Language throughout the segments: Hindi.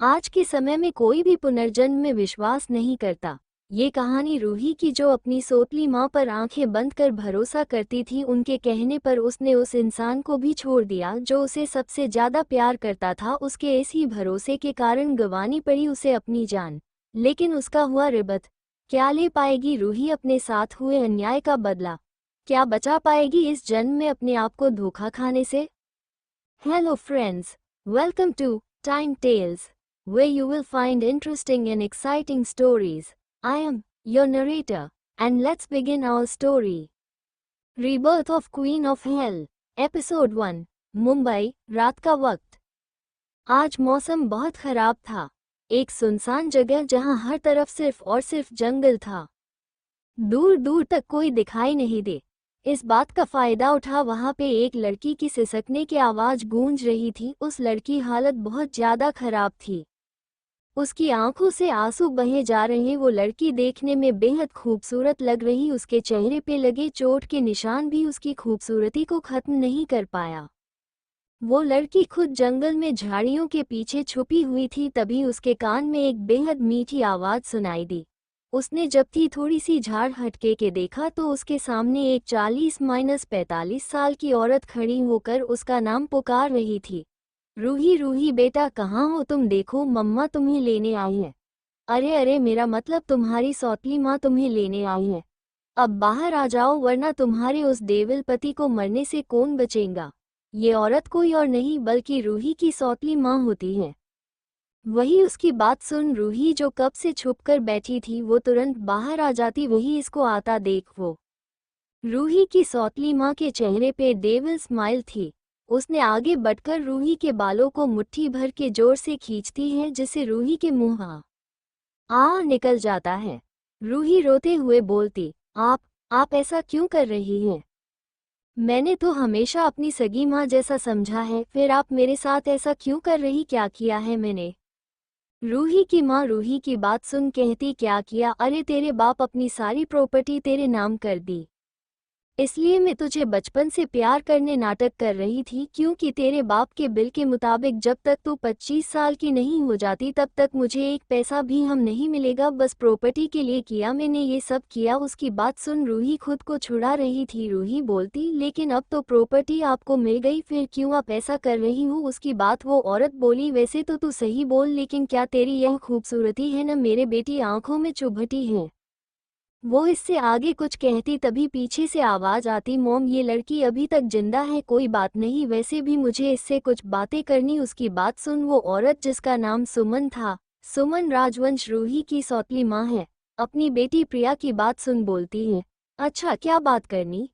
आज के समय में कोई भी पुनर्जन्म में विश्वास नहीं करता। ये कहानी रूही की, जो अपनी सोतली माँ पर आंखें बंद कर भरोसा करती थी। उनके कहने पर उसने उस इंसान को भी छोड़ दिया जो उसे सबसे ज्यादा प्यार करता था। उसके इसी भरोसे के कारण गंवानी पड़ी उसे अपनी जान। लेकिन उसका हुआ रिबत। क्या ले पाएगी रूही अपने साथ हुए अन्याय का बदला? क्या बचा पाएगी इस जन्म में अपने आप को धोखा खाने से? Hello friends, welcome to time tales, where you will find interesting and exciting stories. I am your narrator, and let's begin our story. Rebirth of Queen of Hell, Episode 1, Mumbai, रात का वक्त। आज मौसम बहुत खराब था। एक सुनसान जगह जहां हर तरफ सिर्फ और सिर्फ जंगल था। दूर दूर तक कोई दिखाई नहीं दे। इस बात का फायदा उठा वहां पे एक लड़की की सिसकने की आवाज गूंज रही थी। उस लड़की हालत बहुत ज्यादा खराब थी। उसकी आंखों से आंसू बहे जा रहे। वो लड़की देखने में बेहद खूबसूरत लग रही। उसके चेहरे पे लगे चोट के निशान भी उसकी खूबसूरती को खत्म नहीं कर पाया। वो लड़की खुद जंगल में झाड़ियों के पीछे छुपी हुई थी। तभी उसके कान में एक बेहद मीठी आवाज सुनाई दी। उसने जब थी थोड़ी सी झाड़ हटके के देखा तो उसके सामने एक 40-45 साल की औरत खड़ी होकर उसका नाम पुकार रही थी। रूही, रूही बेटा, कहाँ हो तुम? देखो मम्मा तुम्हें लेने आई है। अरे अरे, मेरा मतलब तुम्हारी सौतली माँ तुम्हें लेने आई है। अब बाहर आ जाओ वरना तुम्हारे उस देविल पति को मरने से कौन बचेगा। ये औरत कोई और नहीं बल्कि रूही की सौतली माँ होती है। वही उसकी बात सुन रूही, जो कब से छुपकर बैठी थी, वो तुरंत बाहर आ जाती। वही इसको आता देख वो रूही की सौतली माँ के चेहरे पे डेविल स्माइल थी। उसने आगे बढ़कर रूही के बालों को मुट्ठी भर के जोर से खींचती है, जिससे रूही के मुंह आ निकल जाता है। रूही रोते हुए बोलती, आप ऐसा क्यों कर रही हैं? मैंने तो हमेशा अपनी सगी माँ जैसा समझा है, फिर आप मेरे साथ ऐसा क्यों कर रही? क्या किया है मैंने? रूही की माँ रूही की बात सुन कहती, क्या किया? अरे तेरे बाप अपनी सारी प्रॉपर्टी तेरे नाम कर दी, इसलिए मैं तुझे बचपन से प्यार करने नाटक कर रही थी, क्योंकि तेरे बाप के बिल के मुताबिक जब तक तू 25 साल की नहीं हो जाती तब तक मुझे एक पैसा भी हम नहीं मिलेगा। बस प्रॉपर्टी के लिए किया मैंने ये सब किया। उसकी बात सुन रूही खुद को छुड़ा रही थी। रूही बोलती, लेकिन अब तो प्रॉपर्टी आपको मिल गई, फिर क्यों आप ऐसा कर रही हो? उसकी बात वो औरत बोली, वैसे तो तू सही बोल, लेकिन क्या तेरी यह खूबसूरती है न मेरे बेटी आंखों में चुभती है? वो इससे आगे कुछ कहती तभी पीछे से आवाज आती, मॉम ये लड़की अभी तक जिंदा है। कोई बात नहीं, वैसे भी मुझे इससे कुछ बातें करनी। उसकी बात सुन वो औरत, जिसका नाम सुमन था, सुमन राजवंश रूही की सौतली माँ है, अपनी बेटी प्रिया की बात सुन बोलती है, अच्छा क्या बात करनी?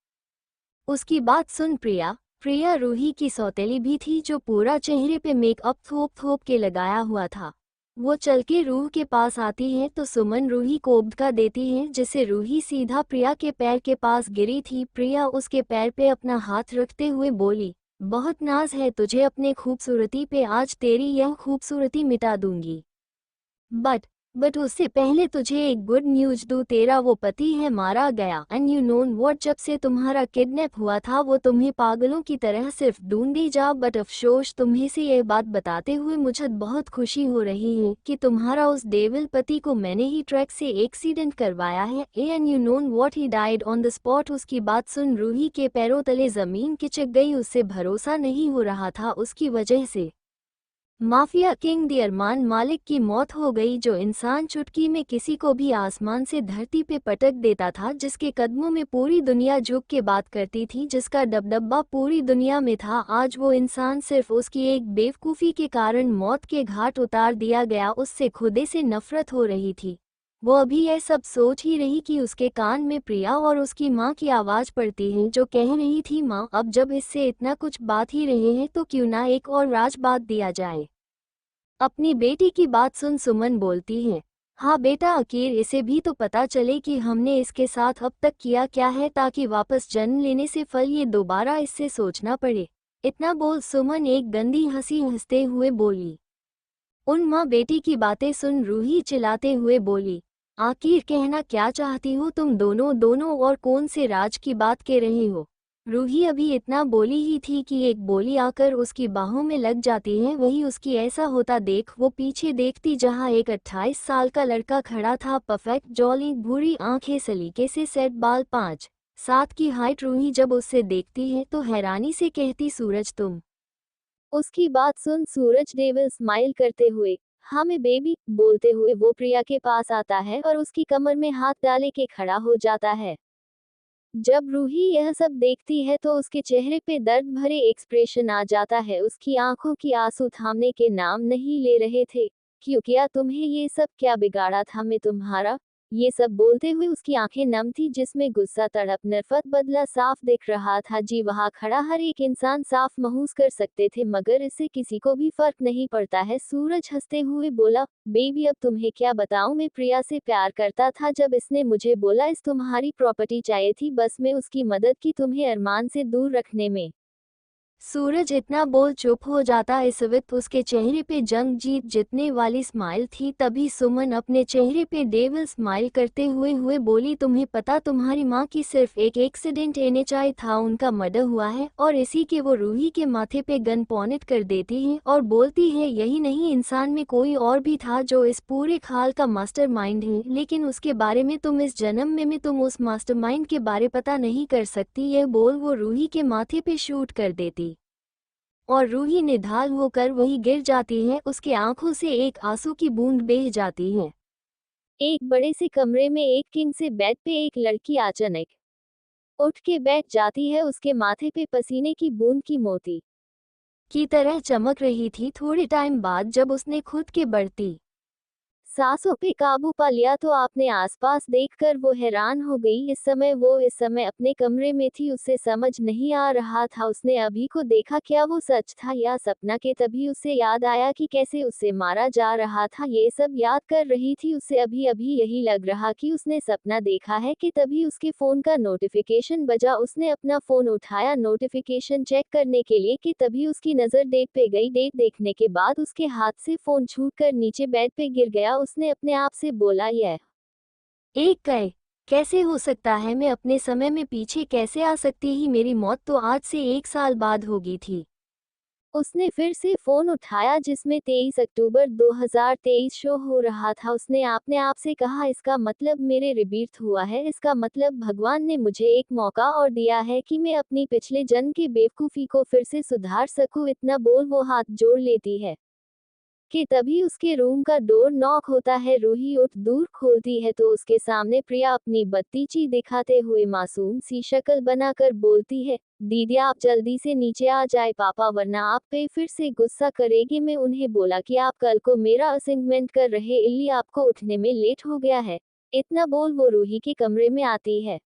उसकी बात सुन प्रिया प्रिया रूही की सौतेली भी थी, जो पूरा चेहरे पे मेकअप थोप थोप के लगाया हुआ था। वो चल के रूह के पास आती है तो सुमन रूही को उबका देती है, जिससे रूही सीधा प्रिया के पैर के पास गिरी थी। प्रिया उसके पैर पे अपना हाथ रखते हुए बोली, बहुत नाज है तुझे अपने खूबसूरती पे, आज तेरी यह खूबसूरती मिटा दूंगी। बट उससे पहले तुझे एक गुड न्यूज दूं, तेरा वो पति है मारा गया। एंड यू नोन व्हाट, जब से तुम्हारा किडनैप हुआ था वो तुम्हें पागलों की तरह सिर्फ ढूंढी जा। बट अफसोस, तुम्हें से यह बात बताते हुए मुझे बहुत खुशी हो रही है कि तुम्हारा उस डेविल पति को मैंने ही ट्रक से एक्सीडेंट करवाया है। And you known what, he died on the spot. उसकी बात सुन रूही के पैरों तले जमीन खिसक गई। उससे भरोसा नहीं हो रहा था उसकी वजह से माफिया किंग द अरमान मालिक की मौत हो गई, जो इंसान चुटकी में किसी को भी आसमान से धरती पे पटक देता था, जिसके कदमों में पूरी दुनिया झुक के बात करती थी, जिसका दबदबा पूरी दुनिया में था। आज वो इंसान सिर्फ उसकी एक बेवकूफ़ी के कारण मौत के घाट उतार दिया गया। उससे खुदे से नफरत हो रही थी। वो अभी यह सब सोच ही रही कि उसके कान में प्रिया और उसकी माँ की आवाज़ पड़ती है, जो कह रही थी, माँ अब जब इससे इतना कुछ बात ही रहे हैं तो क्यों ना एक और राज बात दिया जाए। अपनी बेटी की बात सुन सुमन बोलती है, हाँ बेटा, आखिर इसे भी तो पता चले कि हमने इसके साथ अब तक किया क्या है, ताकि वापस जन्म लेने से फल ये दोबारा इससे सोचना पड़े। इतना बोल सुमन एक गंदी हंसी हंसते हुए बोली। उन माँ बेटी की बातें सुन रूही चिल्लाते हुए बोली, आखिर कहना क्या चाहती हो तुम दोनों और कौन से राज की बात कह रहे हो? रूही अभी इतना बोली ही थी कि एक बोली आकर उसकी बाहों में लग जाती है। वही उसकी ऐसा होता देख वो पीछे देखती जहां एक 28 साल का लड़का खड़ा था, परफेक्ट जॉली, भूरी आंखें, सलीके से सेट बाल, 5'7" की हाइट। रूही जब उससे देखती है तो हैरानी से कहती, सूरज तुम। उसकी बात सुन सूरज डेविल स्माइल करते हुए, हाँ मैं बेबी, बोलते हुए वो प्रिया के पास आता है और उसकी कमर में हाथ डाले के खड़ा हो जाता है। जब रूही यह सब देखती है तो उसके चेहरे पे दर्द भरे एक्सप्रेशन आ जाता है। उसकी आंखों की आंसू थामने के नाम नहीं ले रहे थे। क्यों किया तुम्हें ये सब, क्या बिगाड़ा था मैं तुम्हारा? ये सब बोलते हुए उसकी आंखें नम थी जिसमें गुस्सा, तड़प, नफरत बदला साफ दिख रहा था। जी वहां खड़ा हर एक इंसान साफ महसूस कर सकते थे, मगर इससे किसी को भी फर्क नहीं पड़ता है। सूरज हंसते हुए बोला, बेबी अब तुम्हें क्या बताऊं, मैं प्रिया से प्यार करता था। जब इसने मुझे बोला इस तुम्हारी प्रॉपर्टी चाहिए थी, बस मैं उसकी मदद की तुम्हें अरमान से दूर रखने में। सूरज इतना बोल चुप हो जाता। इस वक्त उसके चेहरे पे जंग जीत जितने वाली स्माइल थी। तभी सुमन अपने चेहरे पे डेविल स्माइल करते हुए बोली, तुम्हें पता तुम्हारी माँ की सिर्फ एक एक्सीडेंट एनएचआई था, उनका मर्डर हुआ है और इसी के वो रूही के माथे पे गन पॉइंट कर देती है और बोलती है, यही नहीं इंसान में कोई और भी था जो इस पूरे खाल का मास्टरमाइंड है, लेकिन उसके बारे में तुम इस जन्म में तुम उस मास्टरमाइंड के बारे पता नहीं कर सकती। यह बोल वो रूही के माथे पे शूट कर देती और रूही निढाल होकर वहीं गिर जाती है। उसके आंखों से एक आंसू की बूंद बह जाती है। एक बड़े से कमरे में एक किंग से बेड पे एक लड़की अचानक उठ के बैठ जाती है। उसके माथे पे पसीने की बूंद की मोती की तरह चमक रही थी। थोड़े टाइम बाद जब उसने खुद के बढ़ती सांसों पे काबू पा लिया तो आपने आसपास देखकर वो हैरान हो गई। इस समय अपने कमरे में थी, उसे समझ नहीं आ रहा था उसने अभी को देखा, क्या वो सच था या सपना के। तभी उसे याद आया कि कैसे उसे मारा जा रहा था। ये सब याद कर रही थी उसे अभी अभी यही लग रहा कि उसने सपना देखा है कि तभी उसके फोन का नोटिफिकेशन बजा। उसने अपना फोन उठाया नोटिफिकेशन चेक करने के लिए कि तभी उसकी नजर डेट पे गई। डेट देखने के बाद उसके हाथ से फोन छूटकर नीचे बेड पे गिर गया। उसने अपने आप से बोला, यह एक कैसे हो सकता है, मैं अपने समय में पीछे कैसे आ सकती ही, मेरी मौत तो आज से 1 साल बाद होगी थी। उसने फिर से फोन उठाया जिसमें 23 अक्टूबर 2023 शो हो रहा था। उसने अपने आप से कहा, इसका मतलब मेरे रिबीर्थ हुआ है, इसका मतलब भगवान ने मुझे एक मौका और दिया है कि मैं अपनी पिछले जन्म की बेवकूफ़ी को फिर से सुधार सकूं। इतना बोल वो हाथ जोड़ लेती है कि तभी उसके रूम का डोर नॉक होता है। रूही उठ दूर खोलती है तो उसके सामने प्रिया अपनी बत्तीची दिखाते हुए मासूम सी शक्ल बनाकर बोलती है, दीदी आप जल्दी से नीचे आ जाए पापा, वरना आप पे फिर से गुस्सा करेगी। मैं उन्हें बोला कि आप कल को मेरा असाइनमेंट कर रहे, इल्ली आपको उठने में लेट हो गया है। इतना बोल वो रूही के कमरे में आती है।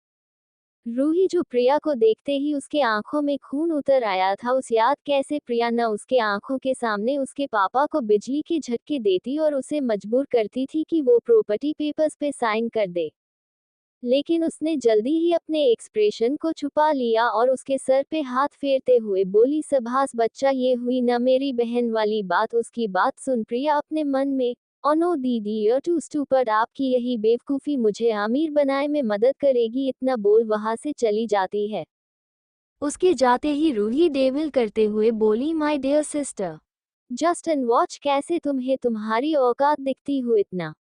रूही जो प्रिया को देखते ही उसके आंखों में खून उतर आया था। उस याद कैसे प्रिया न उसके आंखों के सामने उसके पापा को बिजली के झटके देती और उसे मजबूर करती थी कि वो प्रॉपर्टी पेपर्स पे साइन कर दे, लेकिन उसने जल्दी ही अपने एक्सप्रेशन को छुपा लिया और उसके सर पे हाथ फेरते हुए बोली, सभास बच्चा, ये हुई न मेरी बहन वाली बात। उसकी बात सुन प्रिया अपने मन में, ओ नो दीदी यूर टू स्टूपिड, आपकी यही बेवकूफ़ी मुझे अमीर बनाए में मदद करेगी। इतना बोल वहां से चली जाती है। उसके जाते ही रूही डेविल करते हुए बोली, my dear sister, just and watch, कैसे तुम्हें तुम्हारी औकात दिखती हो इतना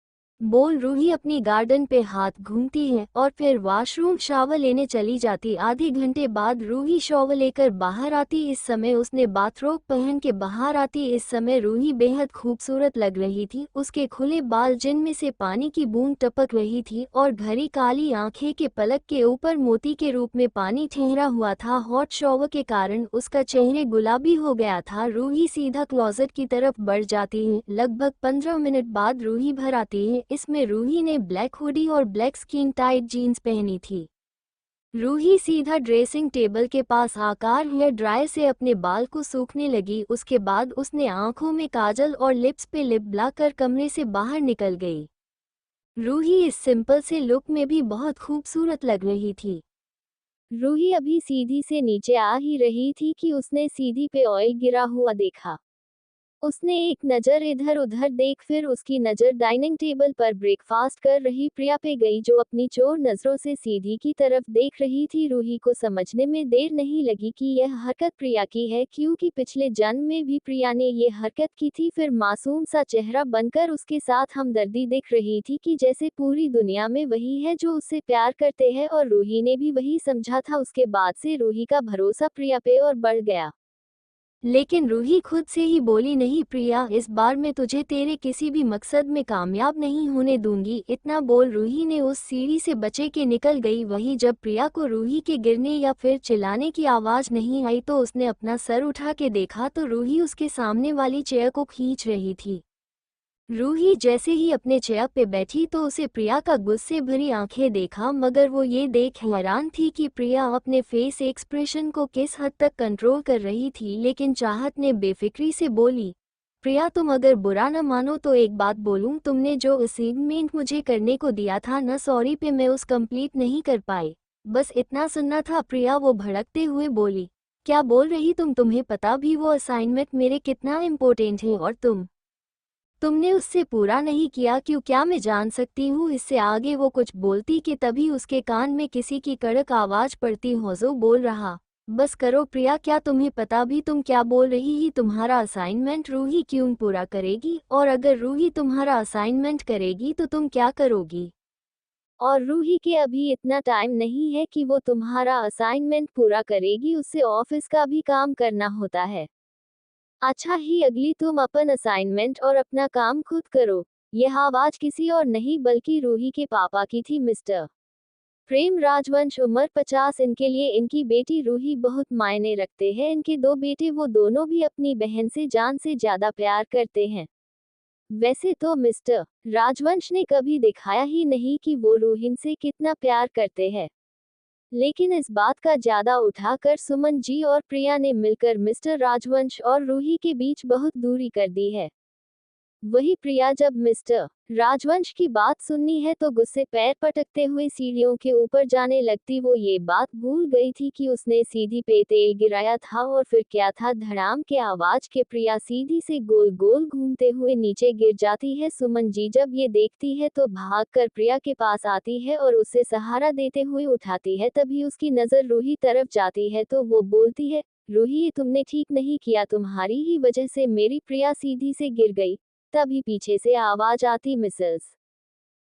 बोल रूही अपनी गार्डन पे हाथ घूमती है और फिर वॉशरूम शावर लेने चली जाती। आधे घंटे बाद रूही शावर लेकर बाहर आती। इस समय उसने बाथरोब पहन के बाहर आती। इस समय रूही बेहद खूबसूरत लग रही थी। उसके खुले बाल जिनमें से पानी की बूंद टपक रही थी और घरी काली आंखें के पलक के ऊपर मोती के रूप में पानी ठहरा हुआ था। हॉट शावर के कारण उसका चेहरे गुलाबी हो गया था। रूही सीधा क्लोजेट की तरफ बढ़ जाती है। लगभग 15 मिनट बाद रूही भर आती है। इसमें रूही ने ब्लैक हुडी और ब्लैक स्किन टाइट जीन्स पहनी थी। रूही सीधा ड्रेसिंग टेबल के पास आकर हेयर ड्रायर से अपने बाल को सूखने लगी। उसके बाद उसने आंखों में काजल और लिप्स पे लिप ब्लाक कर कमरे से बाहर निकल गई। रूही इस सिंपल से लुक में भी बहुत खूबसूरत लग रही थी। रूही अभी सीधी से नीचे आ ही रही थी कि उसने सीधी पे ऑयल गिरा हुआ देखा। उसने एक नज़र इधर-उधर देख फिर उसकी नज़र डाइनिंग टेबल पर ब्रेकफास्ट कर रही प्रिया पे गई जो अपनी चोर नज़रों से सीधी की तरफ देख रही थी। रूही को समझने में देर नहीं लगी कि यह हरकत प्रिया की है क्योंकि पिछले जन्म में भी प्रिया ने ये हरकत की थी। फिर मासूम सा चेहरा बनकर उसके साथ हमदर्दी दिख रही थी कि जैसे पूरी दुनिया में वही है जो उससे प्यार करते हैं और रूही ने भी वही समझा था। उसके बाद से रूही का भरोसा प्रिया पे और बढ़ गया। लेकिन रूही खुद से ही बोली, नहीं प्रिया, इस बार मैं तुझे तेरे किसी भी मकसद में कामयाब नहीं होने दूंगी। इतना बोल रूही ने उस सीढ़ी से बचे के निकल गई। वही जब प्रिया को रूही के गिरने या फिर चिल्लाने की आवाज नहीं आई तो उसने अपना सर उठा के देखा तो रूही उसके सामने वाली चेयर को खींच रही थी। रूही जैसे ही अपने चेयर पे बैठी तो उसे प्रिया का गुस्से भरी आंखें देखा, मगर वो ये देख हैरान थी कि प्रिया अपने फेस एक्सप्रेशन को किस हद तक कंट्रोल कर रही थी। लेकिन चाहत ने बेफिक्री से बोली, प्रिया तुम अगर बुरा न मानो तो एक बात बोलूं, तुमने जो असाइनमेंट मुझे करने को दिया था न, सॉरी पे मैं उस कंप्लीट नहीं कर पाई। बस इतना सुनना था। प्रिया वो भड़कते हुए बोली, क्या बोल रही तुम? तुम्हें पता भी वो असाइनमेंट मेरे कितना इम्पोर्टेंट है और तुमने उससे पूरा नहीं किया क्यों? क्या मैं जान सकती हूँ? इससे आगे वो कुछ बोलती कि तभी उसके कान में किसी की कड़क आवाज पड़ती, होजो बोल रहा, बस करो प्रिया, क्या तुम्हें पता भी तुम क्या बोल रही ही? तुम्हारा असाइनमेंट रूही क्यों पूरा करेगी? और अगर रूही तुम्हारा असाइनमेंट करेगी तो तुम क्या करोगी? और रूही के अभी इतना टाइम नहीं है कि वो तुम्हारा असाइनमेंट पूरा करेगी, उससे ऑफिस का भी काम करना होता है। अच्छा ही अगली तुम अपन असाइनमेंट और अपना काम खुद करो। यह आवाज किसी और नहीं बल्कि रूही के पापा की थी, मिस्टर प्रेम राजवंश, उम्र 50। इनके लिए इनकी बेटी रूही बहुत मायने रखते हैं। इनके दो बेटे, वो दोनों भी अपनी बहन से जान से ज्यादा प्यार करते हैं। वैसे तो मिस्टर राजवंश ने कभी दिखाया ही नहीं कि वो रूही से कितना प्यार करते हैं, लेकिन इस बात का ज्यादा उठाकर सुमन जी और प्रिया ने मिलकर मिस्टर राजवंश और रूही के बीच बहुत दूरी कर दी है। वही प्रिया जब मिस्टर राजवंश की बात सुननी है तो गुस्से पैर पटकते हुए सीढ़ियों के ऊपर जाने लगती। वो ये बात भूल गई थी कि उसने सीधी पे तेल गिराया था और फिर क्या था, धड़ाम के आवाज के प्रिया सीधी से गोल गोल घूमते हुए नीचे गिर जाती है। सुमन जी जब ये देखती है तो भागकर प्रिया के पास आती है और उसे सहारा देते हुए उठाती है। तभी उसकी नजर रूही तरफ जाती है तो वो बोलती है, रूही ये तुमने ठीक नहीं किया, तुम्हारी ही वजह से मेरी प्रिया सीधी से गिर गई। तभी पीछे से आवाज आती, मिसेस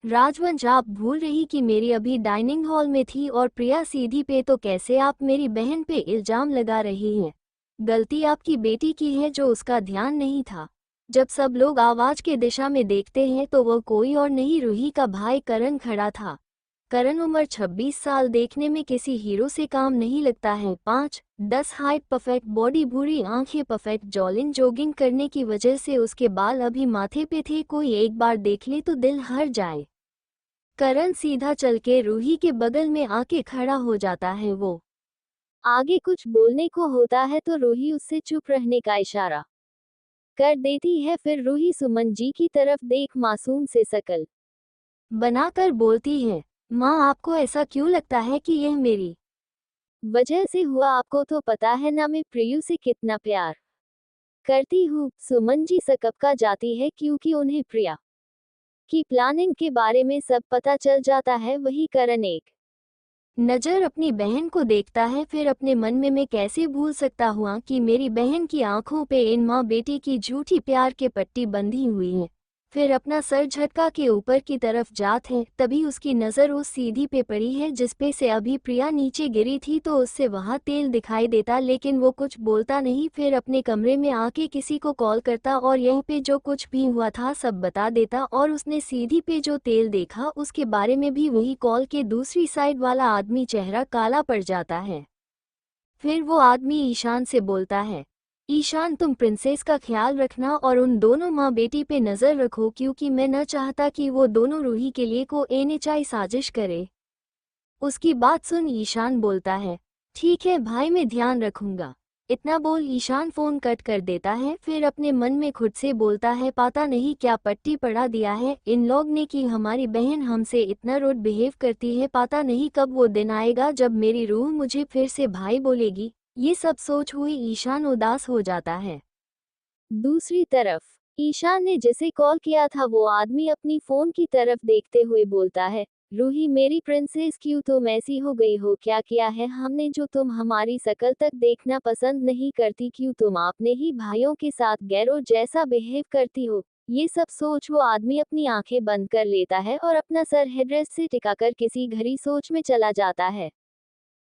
राजवंश आप भूल रही कि मेरी अभी डाइनिंग हॉल में थी और प्रिया सीधी पे, तो कैसे आप मेरी बहन पे इल्जाम लगा रही हैं? गलती आपकी बेटी की है जो उसका ध्यान नहीं था। जब सब लोग आवाज के दिशा में देखते हैं तो वो कोई और नहीं, रूही का भाई करण खड़ा था। करण उम्र 26 साल, देखने में किसी हीरो से काम नहीं लगता है। 5-10 हाइट, परफेक्ट बॉडी, भूरी आंखें, परफेक्ट जॉलिन, जॉगिंग करने की वजह से उसके बाल अभी माथे पे थे। कोई एक बार देख ले तो दिल हर जाए। करण सीधा चल के रूही के बगल में आके खड़ा हो जाता है। वो आगे कुछ बोलने को होता है तो रूही उससे चुप रहने का इशारा कर देती है। फिर रूही सुमन जी की तरफ देख मासूम से शकल बनाकर बोलती है, माँ आपको ऐसा क्यों लगता है कि यह मेरी वजह से हुआ? आपको तो पता है ना मैं प्रियू से कितना प्यार करती हूँ। सुमन जी सकपका जाती है क्योंकि उन्हें प्रिया की प्लानिंग के बारे में सब पता चल जाता है। वही करण एक नजर अपनी बहन को देखता है, फिर अपने मन में मैं कैसे भूल सकता हुआ कि मेरी बहन की आंखों पे इन माँ बेटी की झूठी प्यार के पट्टी बंधी हुई है। फिर अपना सर झटका के ऊपर की तरफ जात है। तभी उसकी नज़र उस सीधी पे पड़ी है जिसपे से अभी प्रिया नीचे गिरी थी, तो उससे वहाँ तेल दिखाई देता, लेकिन वो कुछ बोलता नहीं। फिर अपने कमरे में आके किसी को कॉल करता और यहीं पे जो कुछ भी हुआ था सब बता देता। और उसने सीधी पे जो तेल देखा उसके बारे में भी वही कॉल के दूसरी साइड वाला आदमी चेहरा काला पड़ जाता है। फिर वो आदमी ईशान से बोलता है, ईशान तुम प्रिंसेस का ख्याल रखना और उन दोनों माँ बेटी पे नज़र रखो क्योंकि मैं न चाहता कि वो दोनों रूही के लिए को एनएचआई साजिश करे। उसकी बात सुन ईशान बोलता है, ठीक है भाई मैं ध्यान रखूंगा। इतना बोल ईशान फोन कट कर देता है। फिर अपने मन में खुद से बोलता है, पता नहीं क्या पट्टी पड़ा दिया है इन लोग ने कि हमारी बहन हमसे इतना रूड बिहेव करती है। पता नहीं कब वो दिन आएगा जब मेरी रूह मुझे फिर से भाई बोलेगी। ये सब सोच हुए ईशान उदास हो जाता है। दूसरी तरफ ईशान ने जिसे कॉल किया था वो आदमी अपनी फोन की तरफ देखते हुए बोलता है, रूही मेरी प्रिंसेस क्यों तुम ऐसी हो गई हो, क्या किया है हमने जो तुम हमारी शकल तक देखना पसंद नहीं करती, क्यों तुम अपने ही भाइयों के साथ गैरों जैसा बिहेव करती हो। ये सब सोच वो आदमी अपनी आंखें बंद कर लेता है और अपना सर हेडरेस्ट से टिकाकर किसी गहरी सोच में चला जाता है।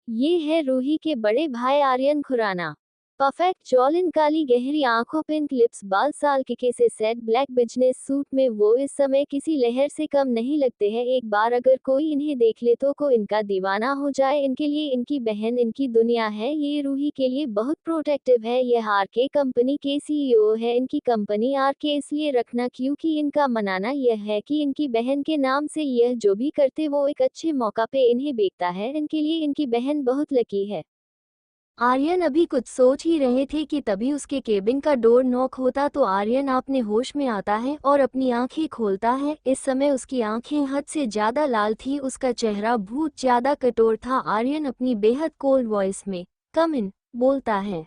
ये है रूही के बड़े भाई आर्यन खुराना। परफेक्ट जॉलिन, काली गहरी आंखों, पिंक लिप्स, बाल साल के से सेट ब्लैक बिजनेस सूट में वो इस समय किसी लहर से कम नहीं लगते हैं। एक बार अगर कोई इन्हें देख ले तो को इनका दीवाना हो जाए। इनके लिए इनकी बहन इनकी दुनिया है। ये रूही के लिए बहुत प्रोटेक्टिव है। यह आर के कंपनी के सीईओ है। इनकी कंपनी आर के इसलिए रखना क्योंकि इनका मनाना यह है कि इनकी बहन के नाम से यह जो भी करते वो एक अच्छे मौका पे इन्हें बेचता है। इनके लिए इनकी बहन बहुत लकी है। आर्यन अभी कुछ सोच ही रहे थे कि तभी उसके केबिन का डोर नॉक होता तो आर्यन अपने होश में आता है और अपनी आंखें खोलता है। इस समय उसकी आंखें हद से ज्यादा लाल थी, उसका चेहरा बहुत ज्यादा कठोर था। आर्यन अपनी बेहद कोल्ड वॉइस में कम इन बोलता है।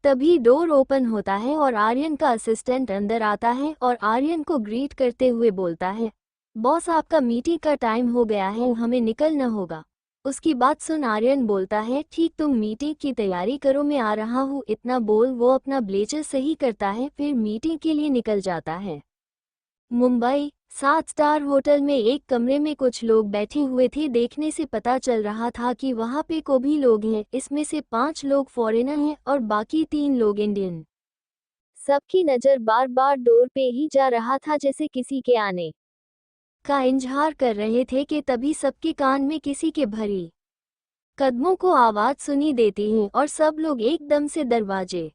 तभी डोर ओपन होता है और आर्यन का असिस्टेंट अंदर आता है और आर्यन को ग्रीट करते हुए बोलता है, बॉस आपका मीटिंग का टाइम हो गया है, हमें निकलना होगा। उसकी बात सुन आर्यन बोलता है, ठीक तुम मीटिंग की तैयारी करो, मैं आ रहा हूँ। इतना बोल वो अपना ब्लेजर सही करता है फिर मीटिंग के लिए निकल जाता है। मुंबई 7 स्टार होटल में एक कमरे में कुछ लोग बैठे हुए थे। देखने से पता चल रहा था कि वहाँ पे को भी लोग हैं। इसमें से 5 लोग फॉरेनर हैं और बाकी 3 लोग इंडियन। सबकी नज़र बार बार डोर पे ही जा रहा था जैसे किसी के आने का इंतजार कर रहे थे कि तभी सबके कान में किसी के भरी कदमों को आवाज सुनी देती है और सब लोग एकदम से दरवाजे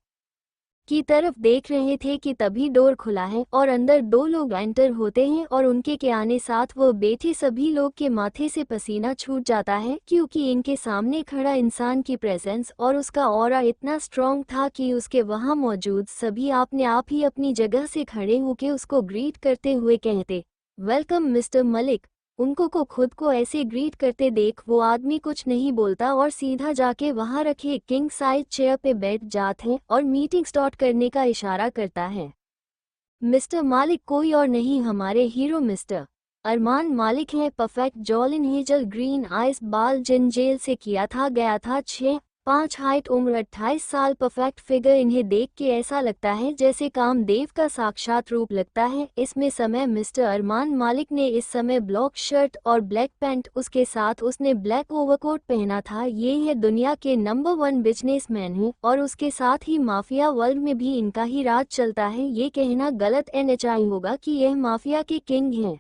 की तरफ देख रहे थे कि तभी डोर खुला है और अंदर 2 लोग एंटर होते हैं और उनके के आने साथ वो बैठे सभी लोग के माथे से पसीना छूट जाता है क्योंकि इनके सामने खड़ा इंसान की प्रेजेंस और उसका ऑरा इतना स्ट्रॉन्ग था कि उसके वहां मौजूद सभी अपने आप ही अपनी जगह से खड़े होकर उसको ग्रीट करते हुए कहते, वेलकम मिस्टर मलिक। उनको को खुद को ऐसे ग्रीट करते देख वो आदमी कुछ नहीं बोलता और सीधा जाके वहां रखे किंग साइज चेयर पे बैठ जाते हैं और मीटिंग स्टार्ट करने का इशारा करता है। मिस्टर मालिक कोई और नहीं, हमारे हीरो मिस्टर अरमान मालिक हैं। परफेक्ट जॉलिन, हेजल ग्रीन आइस, बाल जिन जेल से किया था गया था, 6'5" हाइट, उम्र 28 साल, परफेक्ट फिगर। इन्हें देख के ऐसा लगता है जैसे कामदेव का साक्षात रूप लगता है। इसमें समय मिस्टर अरमान मालिक ने इस समय ब्लैक शर्ट और ब्लैक पैंट, उसके साथ उसने ब्लैक ओवरकोट पहना था। ये है दुनिया के नंबर 1 बिजनेसमैन हैं और उसके साथ ही माफिया वर्ल्ड में भी इनका ही राज चलता है। ये कहना गलत एनएचआई होगा कि यह माफिया के किंग हैं।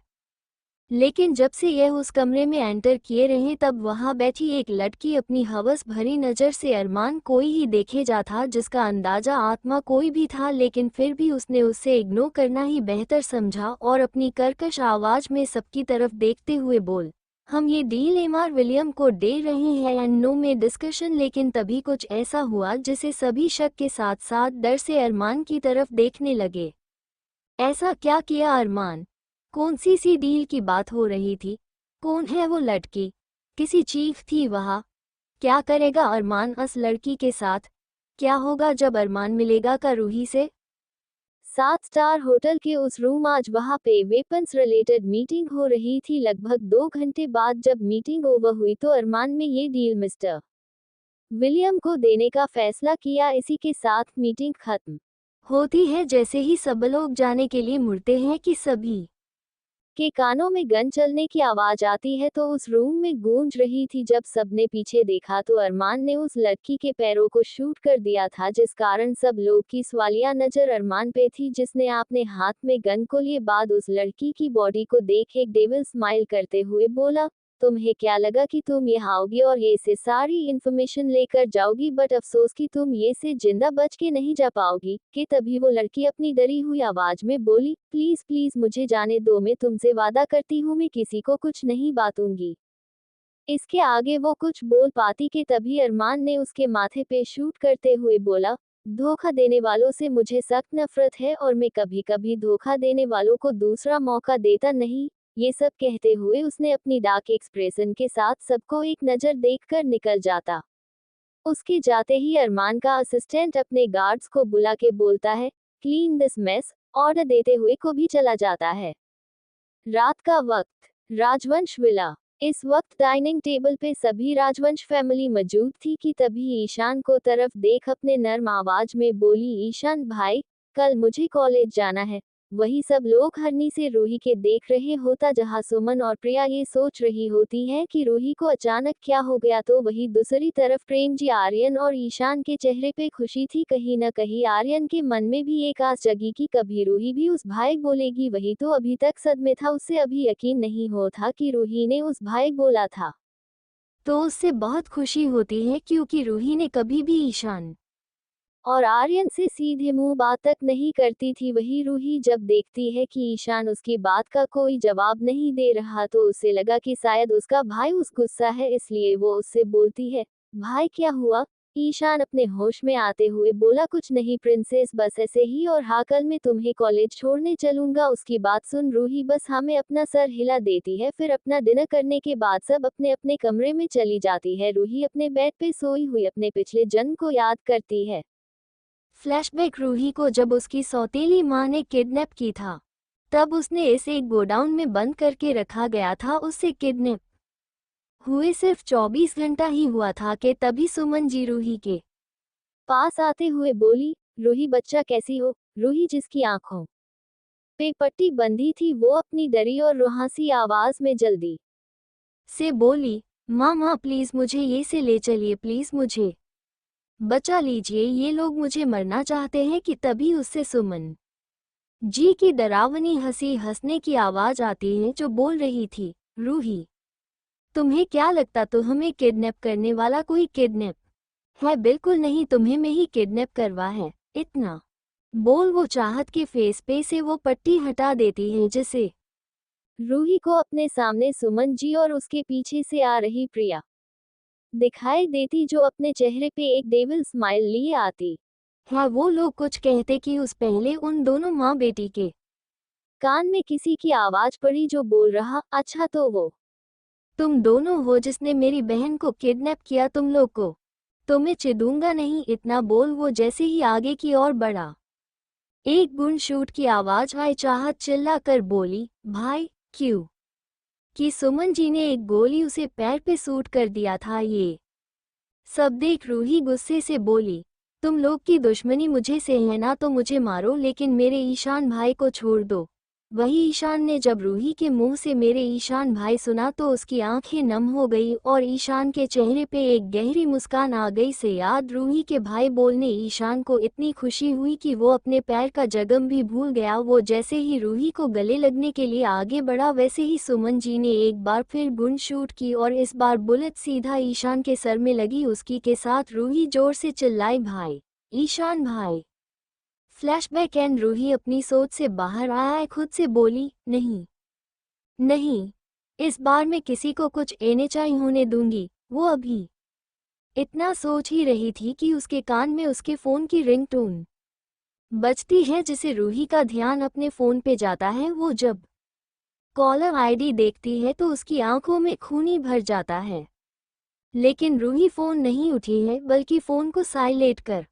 लेकिन जब से यह उस कमरे में एंटर किए रहे तब वहां बैठी एक लड़की अपनी हवस भरी नज़र से अरमान कोई ही देखे जा था जिसका अंदाजा आत्मा कोई भी था, लेकिन फिर भी उसने उसे इग्नोर करना ही बेहतर समझा और अपनी कर्कश आवाज में सबकी तरफ देखते हुए बोल, हम ये डील एमआर विलियम को दे रहे हैं एंड नो में डिस्कशन। लेकिन तभी कुछ ऐसा हुआ जिसे सभी शक के साथ साथ डर से अरमान की तरफ देखने लगे। ऐसा क्या किया अरमान? कौन सी डील की बात हो रही थी? कौन है वो लड़की? किसी चीफ थी वहाँ? क्या करेगा अरमान उस लड़की के साथ? क्या होगा जब अरमान मिलेगा का रूही से? 7 स्टार होटल के उस रूम, आज वहाँ पे वेपन्स रिलेटेड मीटिंग हो रही थी। लगभग 2 घंटे बाद जब मीटिंग ओवर हुई तो अरमान में ये डील मिस्टर विलियम को देने का फैसला किया। इसी के साथ मीटिंग खत्म होती है। जैसे ही सब लोग जाने के लिए मुड़ते हैं कि सभी के कानों में गन चलने की आवाज आती है तो उस रूम में गूंज रही थी। जब सबने पीछे देखा तो अरमान ने उस लड़की के पैरों को शूट कर दिया था, जिस कारण सब लोग की सवालिया नजर अरमान पे थी, जिसने अपने हाथ में गन को लिए बाद उस लड़की की बॉडी को देख एक डेविल स्माइल करते हुए बोला, तुम्हें क्या लगा कि तुम यहाँ आओगी और ये से सारी इन्फॉर्मेशन लेकर जाओगी, बट अफसोस कि तुम ये से जिंदा बच के नहीं जा पाओगी। कि तभी वो लड़की अपनी डरी हुई आवाज में बोली, प्लीज प्लीज मुझे जाने दो, मैं तुमसे वादा करती हूँ मैं किसी को कुछ नहीं बताऊंगी। इसके आगे वो कुछ बोल पाती कि तभी अरमान ने उसके माथे पे शूट करते हुए बोला, धोखा देने वालों से मुझे सख्त नफरत है और मैं कभी कभी धोखा देने वालों को दूसरा मौका देता नहीं। ये सब कहते हुए उसने अपनी डार्क एक्सप्रेशन के साथ सबको एक नज़र देखकर निकल जाता। उसके जाते ही अरमान का असिस्टेंट अपने गार्ड्स को बुला के बोलता है, क्लीन दिस मेस ऑर्डर देते हुए को भी चला जाता है। रात का वक्त, राजवंश विला। इस वक्त डाइनिंग टेबल पे सभी राजवंश फैमिली मौजूद थी कि तभी ईशान को तरफ देख अपने नर्म आवाज में बोली, ईशान भाई, कल मुझे कॉलेज जाना है। वही सब लोग हरनी से रूही के देख रहे होता जहां सुमन और प्रिया ये सोच रही होती है कि रूही को अचानक क्या हो गया, तो वही दूसरी तरफ प्रेम जी, आर्यन और ईशान के चेहरे पे खुशी थी। कहीं न कहीं आर्यन के मन में भी एक आस जगी कि कभी रूही भी उस भाई बोलेगी। वही तो अभी तक सदमे था, उससे अभी यकीन नहीं हो था कि रूही ने उस भाई बोला था। तो उससे बहुत खुशी होती है क्योंकि रूही ने कभी भी ईशान और आर्यन से सीधे मुंह बात तक नहीं करती थी। वही रूही जब देखती है कि ईशान उसकी बात का कोई जवाब नहीं दे रहा तो उसे लगा कि शायद उसका भाई उस गुस्सा है, इसलिए वो उससे बोलती है, भाई क्या हुआ? ईशान अपने होश में आते हुए बोला, कुछ नहीं प्रिंसेस, बस ऐसे ही, और हाँ कल मैं तुम्हें कॉलेज छोड़ने चलूंगा। उसकी बात सुन रूही बस हमें अपना सर हिला देती है। फिर अपना डिनर करने के बाद सब अपने अपने कमरे में चली जाती है। रूही अपने बेड पे सोई हुई अपने पिछले जन्म को याद करती है। फ्लैशबैक, रूही को जब उसकी सौतेली माँ ने किडनैप की था तब उसने इसे एक गोडाउन में बंद करके रखा गया था। उससे किडनैप हुए सिर्फ 24 घंटा ही हुआ था कि तभी सुमन जी रूही के पास आते हुए बोली, रूही बच्चा कैसी हो? रूही जिसकी आंखों पे पट्टी बंधी थी वो अपनी डरी और रुहासी आवाज में जल्दी से बोली, माँ प्लीज मुझे ये से ले चलिए, प्लीज मुझे बचा लीजिए, ये लोग मुझे मरना चाहते हैं। कि तभी उससे सुमन जी की डरावनी हंसी हंसने की आवाज आती है जो बोल रही थी, रूही तुम्हें क्या लगता तो हमें किडनैप करने वाला कोई किडनैप है? बिल्कुल नहीं, तुम्हें मैं ही किडनैप करवा है। इतना बोल वो चाहत के फेस पे से वो पट्टी हटा देती है जिसे रूही को अपने सामने सुमन जी और उसके पीछे से आ रही प्रिया दिखाई देती, जो अपने चेहरे पे एक डेविल स्माइल लिए आती। हाँ, वो लोग कुछ कहते कि उस पहले उन दोनों माँ बेटी के कान में किसी की आवाज पड़ी जो बोल रहा, अच्छा तो वो तुम दोनों हो जिसने मेरी बहन को किडनैप किया, तुम लोग को तो मैं चिढ़ूंगा नहीं। इतना बोल वो जैसे ही आगे की ओर बढ़ा, एक गुनशूट की आवाज आई। चाहत चिल्ला कर बोली, भाई क्यों? कि सुमन जी ने एक गोली उसे पैर पे सूट कर दिया था। ये सब देख रूही गुस्से से बोली, तुम लोग की दुश्मनी मुझे से है ना, तो मुझे मारो लेकिन मेरे ईशान भाई को छोड़ दो। वही ईशान ने जब रूही के मुंह से मेरे ईशान भाई सुना तो उसकी आंखें नम हो गई और ईशान के चेहरे पे एक गहरी मुस्कान आ गई। से याद रूही के भाई बोलने ईशान को इतनी खुशी हुई कि वो अपने पैर का जख्म भी भूल गया। वो जैसे ही रूही को गले लगने के लिए आगे बढ़ा वैसे ही सुमन जी ने एक बार फिर गुन शूट की और इस बार बुलेट सीधा ईशान के सर में लगी। उसकी के साथ रूही जोर से चिल्लाई, भाई, ईशान भाई। फ्लैशबैक एंड रूही अपनी सोच से बाहर आया, खुद से बोली, नहीं नहीं, इस बार मैं किसी को कुछ एनेचाई होने दूंगी। वो अभी इतना सोच ही रही थी कि उसके कान में उसके फोन की रिंगटोन बजती है जिसे रूही का ध्यान अपने फोन पे जाता है। वो जब कॉलर आईडी देखती है तो उसकी आंखों में खून ही भर जाता है, लेकिन रूही फोन नहीं उठी है बल्कि फोन को साइलेंट कर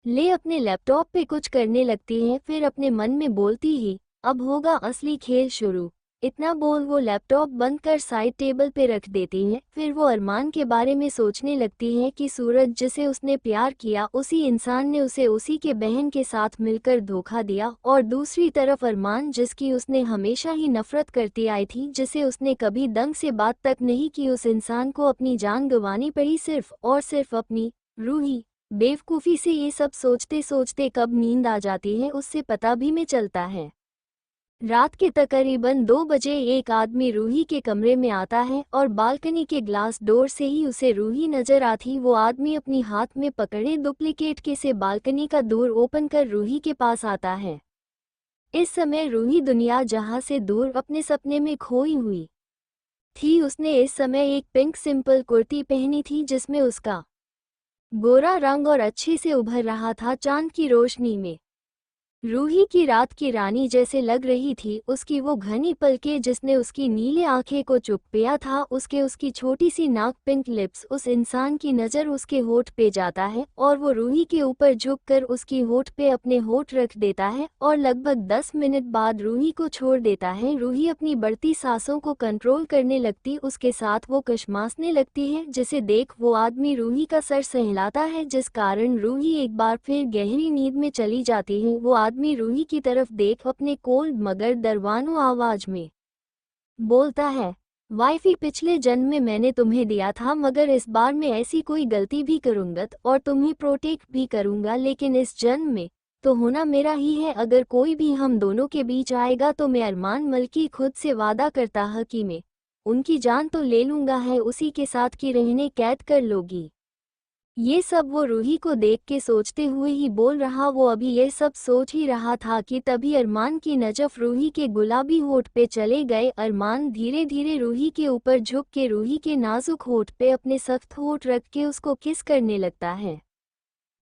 ले अपने लैपटॉप पे कुछ करने लगती है। फिर अपने मन में बोलती ही, अब होगा असली खेल शुरू। इतना बोल वो लैपटॉप बंद कर साइड टेबल पे रख देती है। फिर वो अरमान के बारे में सोचने लगती है कि सूरज जिसे उसने प्यार किया उसी इंसान ने उसे उसी के बहन के साथ मिलकर धोखा दिया, और दूसरी तरफ अरमान जिसकी उसने हमेशा ही नफरत करती आई थी, जिसे उसने कभी दंग से बात तक नहीं की, उस इंसान को अपनी जान गंवानी पड़ी सिर्फ और सिर्फ अपनी रूही। बेवकूफ़ी से ये सब सोचते सोचते कब नींद आ जाती है उससे पता भी नहीं चलता है। रात के तकरीबन 2 बजे एक आदमी रूही के कमरे में आता है और बालकनी के ग्लास डोर से ही उसे रूही नजर आती। वो आदमी अपनी हाथ में पकड़े डुप्लीकेट के से बालकनी का डोर ओपन कर रूही के पास आता है। इस समय रूही दुनिया जहां से दूर अपने सपने में खोई हुई थी। उसने इस समय एक पिंक सिंपल कुर्ती पहनी थी जिसमें उसका गोरा रंग और अच्छे से उभर रहा था चांद की रोशनी में। रूही की रात की रानी जैसे लग रही थी, उसकी वो घनी पलकें जिसने उसकी नीले आंखें को चुप पिया था, उसकी छोटी सी नाक, पिंक लिप्स, उस इंसान की नज़र उसके होठ पे जाता है और वो रूही के ऊपर झुककर उसकी होठ पे अपने होठ रख देता है और लगभग 10 मिनट बाद रूही को छोड़ देता है। रूही अपनी बढ़ती सांसों को कंट्रोल करने लगती, उसके साथ वो कशमासने लगती है, जिसे देख वो आदमी रूही का सर सहलाता है, जिस कारण रूही एक बार फिर गहरी नींद में चली जाती है। वो आदमी रूही की तरफ देख अपने कोल्ड मगर दरवानो आवाज में बोलता है, वाइफी, पिछले जन्म में मैंने तुम्हें दिया था, मगर इस बार मैं ऐसी कोई गलती भी करूंगा और तुम्हें प्रोटेक्ट भी करूंगा, लेकिन इस जन्म में तो होना मेरा ही है। अगर कोई भी हम दोनों के बीच आएगा तो मैं अरमान मल्की खुद से वादा करता है कि मैं उनकी जान तो ले लूंगा है, उसी के साथ की रहने कैद कर लोगी। ये सब वो रूही को देख के सोचते हुए ही बोल रहा, वो अभी ये सब सोच ही रहा था कि तभी अरमान की नजर रूही के गुलाबी होठ पे चले गए। अरमान धीरे धीरे रूही के ऊपर झुक के रूही के नाजुक होठ पे अपने सख्त होठ रख के उसको किस करने लगता है।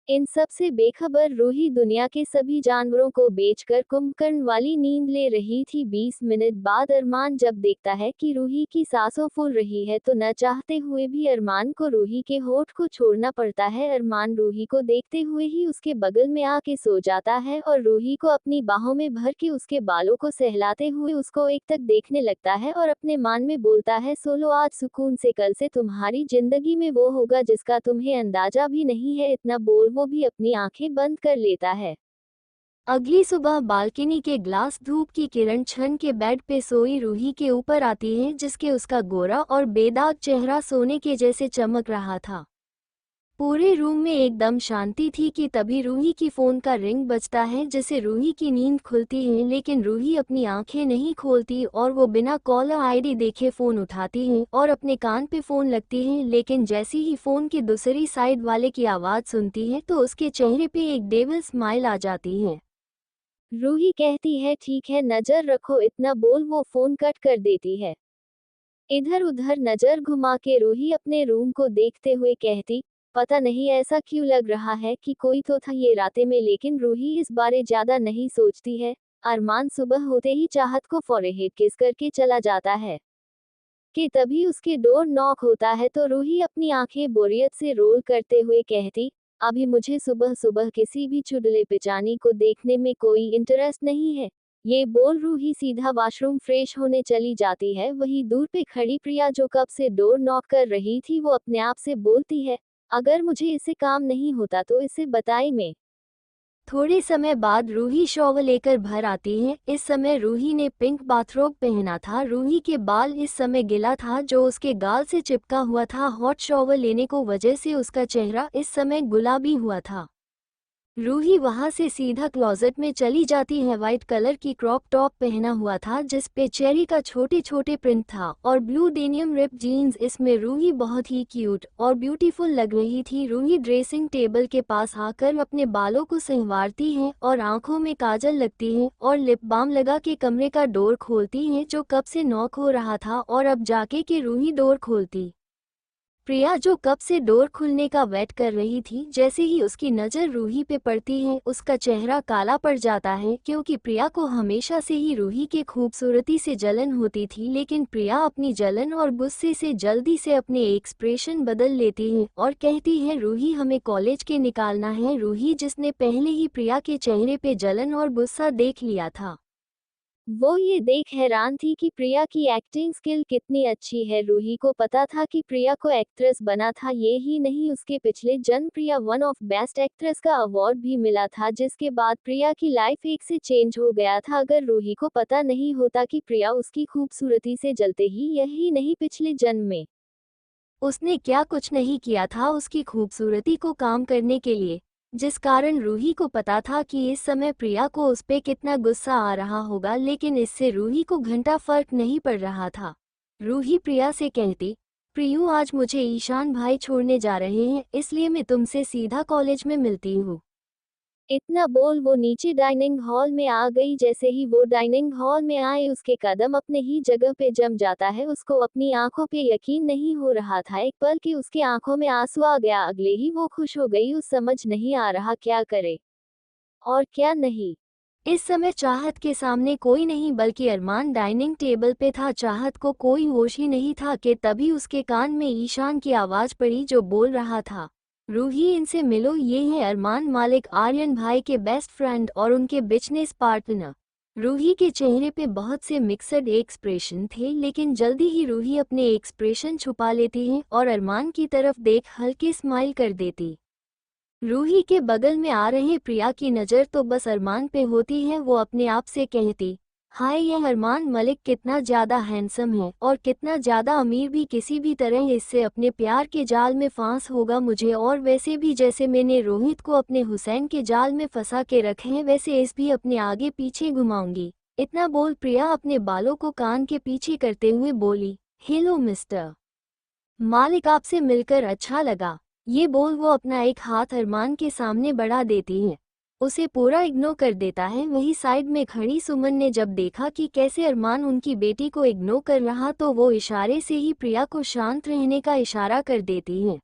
इन सब से बेखबर रूही दुनिया के सभी जानवरों को बेचकर कुंभकर्ण वाली नींद ले रही थी। 20 मिनट बाद अरमान जब देखता है कि रूही की सांसों फूल रही है तो न चाहते हुए भी अरमान को रूही के होठ को छोड़ना पड़ता है। अरमान रूही को देखते हुए ही उसके बगल में आके सो जाता है और रूही को अपनी बाहों में भर के उसके बालों को सहलाते हुए उसको एक तक देखने लगता है और अपने मान में बोलता है, सो लो आज सुकून से, कल से तुम्हारी जिंदगी में वो होगा जिसका तुम्हें अंदाजा भी नहीं है। इतना बोल वो भी अपनी आंखें बंद कर लेता है। अगली सुबह बालकनी के ग्लास धूप की किरण छन के बेड पे सोई रूही के ऊपर आती है, जिसके उसका गोरा और बेदाग चेहरा सोने के जैसे चमक रहा था। पूरे रूम में एकदम शांति थी कि तभी रूही की फोन का रिंग बजता है, जिससे रूही की नींद खुलती है, लेकिन रूही अपनी आंखें नहीं खोलती और वो बिना कॉलर आईडी देखे फोन उठाती है और अपने कान पे फोन लगती है। लेकिन जैसे ही फोन की दूसरी साइड वाले की आवाज सुनती है तो उसके चेहरे पे एक डेविल स्माइल आ जाती है। रूही कहती है, ठीक है, नजर रखो, इतना बोल वो फोन कट कर देती है। इधर उधर नजर घुमा के रूही अपने रूम को देखते हुए कहती, पता नहीं ऐसा क्यों लग रहा है कि कोई तो था ये रातें में, लेकिन रूही इस बारे ज्यादा नहीं सोचती है। अरमान सुबह होते ही चाहत को फॉरहेड किस करके चला जाता है कि तभी उसके डोर नॉक होता है तो रूही अपनी आंखें बोरियत से रोल करते हुए कहती, अभी मुझे सुबह सुबह किसी भी चुड़ैल पिचानी को देखने में कोई इंटरेस्ट नहीं है। ये बोल रूही सीधा वॉशरूम फ्रेश होने चली जाती है। वही दूर पे खड़ी प्रिया जो कब से डोर नॉक कर रही थी, वो अपने आप से बोलती है, अगर मुझे इससे काम नहीं होता तो इसे बताए मैं। थोड़े समय बाद रूही शॉवर लेकर भर आती है। इस समय रूही ने पिंक बाथरोब पहना था। रूही के बाल इस समय गीला था जो उसके गाल से चिपका हुआ था। हॉट शॉवर लेने को वजह से उसका चेहरा इस समय गुलाबी हुआ था। रूही वहां से सीधा क्लोजेट में चली जाती है। वाइट कलर की क्रॉप टॉप पहना हुआ था जिस पे चेरी का छोटे छोटे प्रिंट था और ब्लू डेनियम रिप जीन्स। इसमें रूही बहुत ही क्यूट और ब्यूटीफुल लग रही थी। रूही ड्रेसिंग टेबल के पास आकर अपने बालों को संवारती है और आंखों में काजल लगती है और लिप बाम लगा के कमरे का डोर खोलती है जो कब से नॉक हो रहा था और अब जाके के रूही डोर खोलती। प्रिया जो कब से डोर खुलने का वेट कर रही थी, जैसे ही उसकी नज़र रूही पे पड़ती है उसका चेहरा काला पड़ जाता है, क्योंकि प्रिया को हमेशा से ही रूही के खूबसूरती से जलन होती थी। लेकिन प्रिया अपनी जलन और गुस्से से जल्दी से अपने एक्सप्रेशन बदल लेती है और कहती है, रूही हमें कॉलेज के निकालना है। रूही जिसने पहले ही प्रिया के चेहरे पे जलन और गुस्सा देख लिया था, वो ये देख हैरान थी कि प्रिया की एक्टिंग स्किल कितनी अच्छी है। रूही को पता था कि प्रिया को एक्ट्रेस बना था, ये ही नहीं उसके पिछले जन्म प्रिया वन ऑफ बेस्ट एक्ट्रेस का अवार्ड भी मिला था, जिसके बाद प्रिया की लाइफ एक से चेंज हो गया था। अगर रूही को पता नहीं होता कि प्रिया उसकी खूबसूरती से जलते ही, यही नहीं पिछले जन्म में उसने क्या कुछ नहीं किया था उसकी खूबसूरती को काम करने के लिए, जिस कारण रूही को पता था कि इस समय प्रिया को उस पे कितना गुस्सा आ रहा होगा। लेकिन इससे रूही को घंटा फर्क नहीं पड़ रहा था। रूही प्रिया से कहती, प्रियू आज मुझे ईशान भाई छोड़ने जा रहे हैं, इसलिए मैं तुमसे सीधा कॉलेज में मिलती हूँ। इतना बोल वो नीचे डाइनिंग हॉल में आ गई। जैसे ही वो डाइनिंग हॉल में आए उसके कदम अपने ही जगह पे जम जाता है। उसको अपनी आंखों पे यकीन नहीं हो रहा था। एक पल के उसके आंखों में आंसू आ गया, अगले ही वो खुश हो गई। उस समझ नहीं आ रहा क्या करे और क्या नहीं। इस समय चाहत के सामने कोई नहीं बल्कि अरमान डाइनिंग टेबल पे था। चाहत को कोई होश ही नहीं था कि तभी उसके कान में ईशान की आवाज़ पड़ी जो बोल रहा था, रूही इनसे मिलो, ये है अरमान मालिक, आर्यन भाई के बेस्ट फ्रेंड और उनके बिजनेस पार्टनर। रूही के चेहरे पे बहुत से मिक्सड एक्सप्रेशन थे, लेकिन जल्दी ही रूही अपने एक्सप्रेशन छुपा लेती है और अरमान की तरफ देख हल्की स्माइल कर देती। रूही के बगल में आ रहे प्रिया की नज़र तो बस अरमान पे होती है। वो अपने आप से कहती, हाय यह अरमान मलिक कितना ज़्यादा हैंडसम है और कितना ज़्यादा अमीर भी, किसी भी तरह इससे अपने प्यार के जाल में फांस होगा मुझे। और वैसे भी जैसे मैंने रोहित को अपने हुसैन के जाल में फंसा के रखे हैं, वैसे इस भी अपने आगे पीछे घुमाऊंगी। इतना बोल प्रिया अपने बालों को कान के पीछे करते हुए बोली, हेलो मिस्टर मालिक, आपसे मिलकर अच्छा लगा। ये बोल वो अपना एक हाथ अरमान के सामने बढ़ा देती है, उसे पूरा इग्नोर कर देता है। वही साइड में खड़ी सुमन ने जब देखा कि कैसे अरमान उनकी बेटी को इग्नोर कर रहा तो वो इशारे से ही प्रिया को शांत रहने का इशारा कर देती है।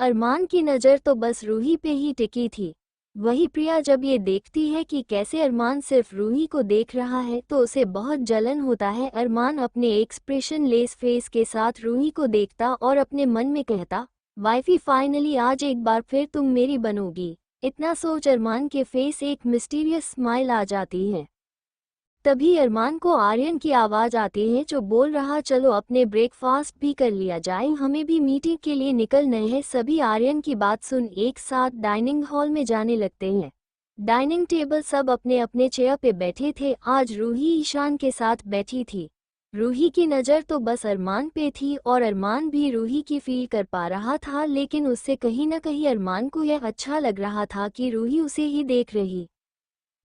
अरमान की नज़र तो बस रूही पे ही टिकी थी। वही प्रिया जब ये देखती है कि कैसे अरमान सिर्फ रूही को देख रहा है तो उसे बहुत जलन होता है। अरमान अपने एक्सप्रेशन लेस फेस के साथ रूही को देखता और अपने मन में कहता, वाइफी फाइनली आज एक बार फिर तुम मेरी बनोगी। इतना सोच अरमान के फेस एक मिस्टीरियस स्माइल आ जाती है। तभी अरमान को आर्यन की आवाज़ आती है जो बोल रहा, चलो अपने ब्रेकफास्ट भी कर लिया जाए, हमें भी मीटिंग के लिए निकलना है। सभी आर्यन की बात सुन एक साथ डाइनिंग हॉल में जाने लगते हैं। डाइनिंग टेबल सब अपने अपने चेयर पे बैठे थे। आज रूही ईशान के साथ बैठी थी। रूही की नज़र तो बस अरमान पे थी और अरमान भी रूही की फील कर पा रहा था, लेकिन उससे कहीं न कहीं अरमान को यह अच्छा लग रहा था कि रूही उसे ही देख रही।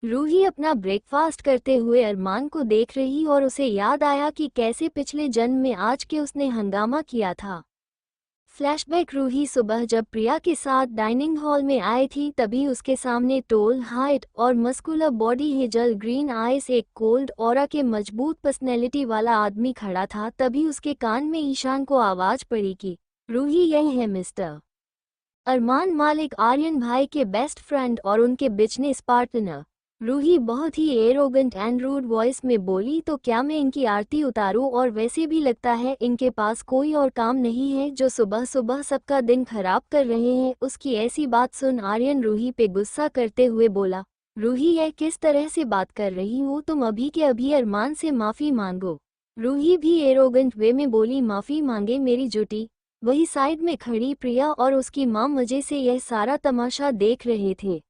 रूही अपना ब्रेकफास्ट करते हुए अरमान को देख रही और उसे याद आया कि कैसे पिछले जन्म में आज के उसने हंगामा किया था। फ्लैशबैक, रूही सुबह जब प्रिया के साथ डाइनिंग हॉल में आई थी तभी उसके सामने टोल हाइट और muscular body, hazel green ice, एक कोल्ड ऑरा के मजबूत पर्सनैलिटी वाला आदमी खड़ा था। तभी उसके कान में ईशान को आवाज़ पड़ी कि रूही यह है मिस्टर अरमान मालिक, आर्यन भाई के बेस्ट फ्रेंड और उनके बिजनेस पार्टनर। रूही बहुत ही एरोगेंट एंड रूड वॉइस में बोली, तो क्या मैं इनकी आरती उतारूं? और वैसे भी लगता है इनके पास कोई और काम नहीं है जो सुबह सुबह सबका दिन खराब कर रहे हैं। उसकी ऐसी बात सुन आर्यन रूही पे गुस्सा करते हुए बोला, रूही यह किस तरह से बात कर रही हो तुम? अभी के अभी अरमान से माफ़ी मांगो। रूही भी एरोगेंट वे में बोली, माफ़ी मांगे मेरी जुटी। वही साइड में खड़ी प्रिया और उसकी माँ मजे से यह सारा तमाशा देख रहे थे।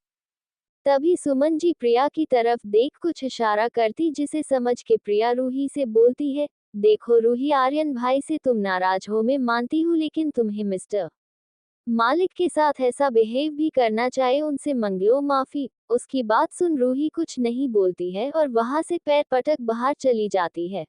तभी सुमन जी प्रिया की तरफ देख कुछ इशारा करती, जिसे समझ के प्रिया रूही से बोलती है, देखो रूही, आर्यन भाई से तुम नाराज हो मैं मानती हूँ, लेकिन तुम्हें मिस्टर मालिक के साथ ऐसा बिहेव भी करना चाहे उनसे मंगलो माफी। उसकी बात सुन रूही कुछ नहीं बोलती है और वहां से पैर पटक बाहर चली जाती है।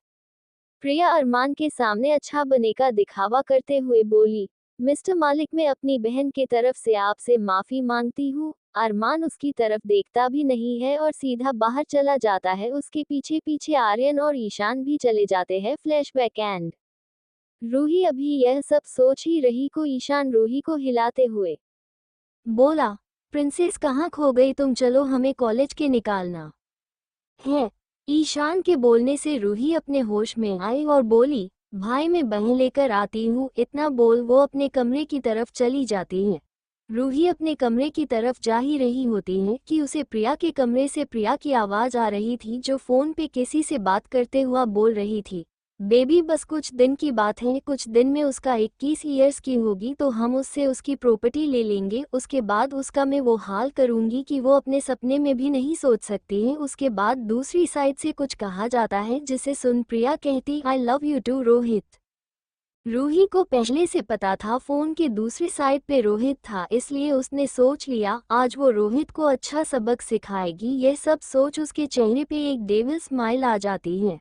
प्रिया अरमान के सामने अच्छा बने का दिखावा करते हुए बोली, मिस्टर मालिक, मैं अपनी बहन की तरफ से आपसे माफी मांगती हूँ। अरमान उसकी तरफ देखता भी नहीं है और सीधा बाहर चला जाता है। उसके पीछे पीछे आर्यन और ईशान भी चले जाते हैं। फ्लैशबैक एंड रूही अभी यह सब सोच ही रही को ईशान रूही को हिलाते हुए बोला, प्रिंसेस कहाँ खो गई तुम? चलो हमें कॉलेज के निकालना है। ईशान के बोलने से रूही अपने होश में आई और बोली, भाई मैं बहन लेकर आती हूँ। इतना बोल वो अपने कमरे की तरफ चली जाती है। रूही अपने कमरे की तरफ जा ही रही होती है कि उसे प्रिया के कमरे से प्रिया की आवाज़ आ रही थी जो फ़ोन पे किसी से बात करते हुआ बोल रही थी, बेबी बस कुछ दिन की बात है, कुछ दिन में उसका 21 ईयर्स की होगी तो हम उससे उसकी प्रॉपर्टी ले लेंगे। उसके बाद उसका मैं वो हाल करूंगी कि वो अपने सपने में भी नहीं सोच सकती है। उसके बाद दूसरी साइड से कुछ कहा जाता है जिसे सुन प्रिया कहती, I love you too Rohit. Ruhi को पहले से पता था फोन के दूसरी साइड पे रोहित था, इसलिए उसने सोच लिया आज वो रोहित को अच्छा सबक सिखाएगी। यह सब सोच उसके चेहरे पे एक डेविल स्माइल आ जाती है।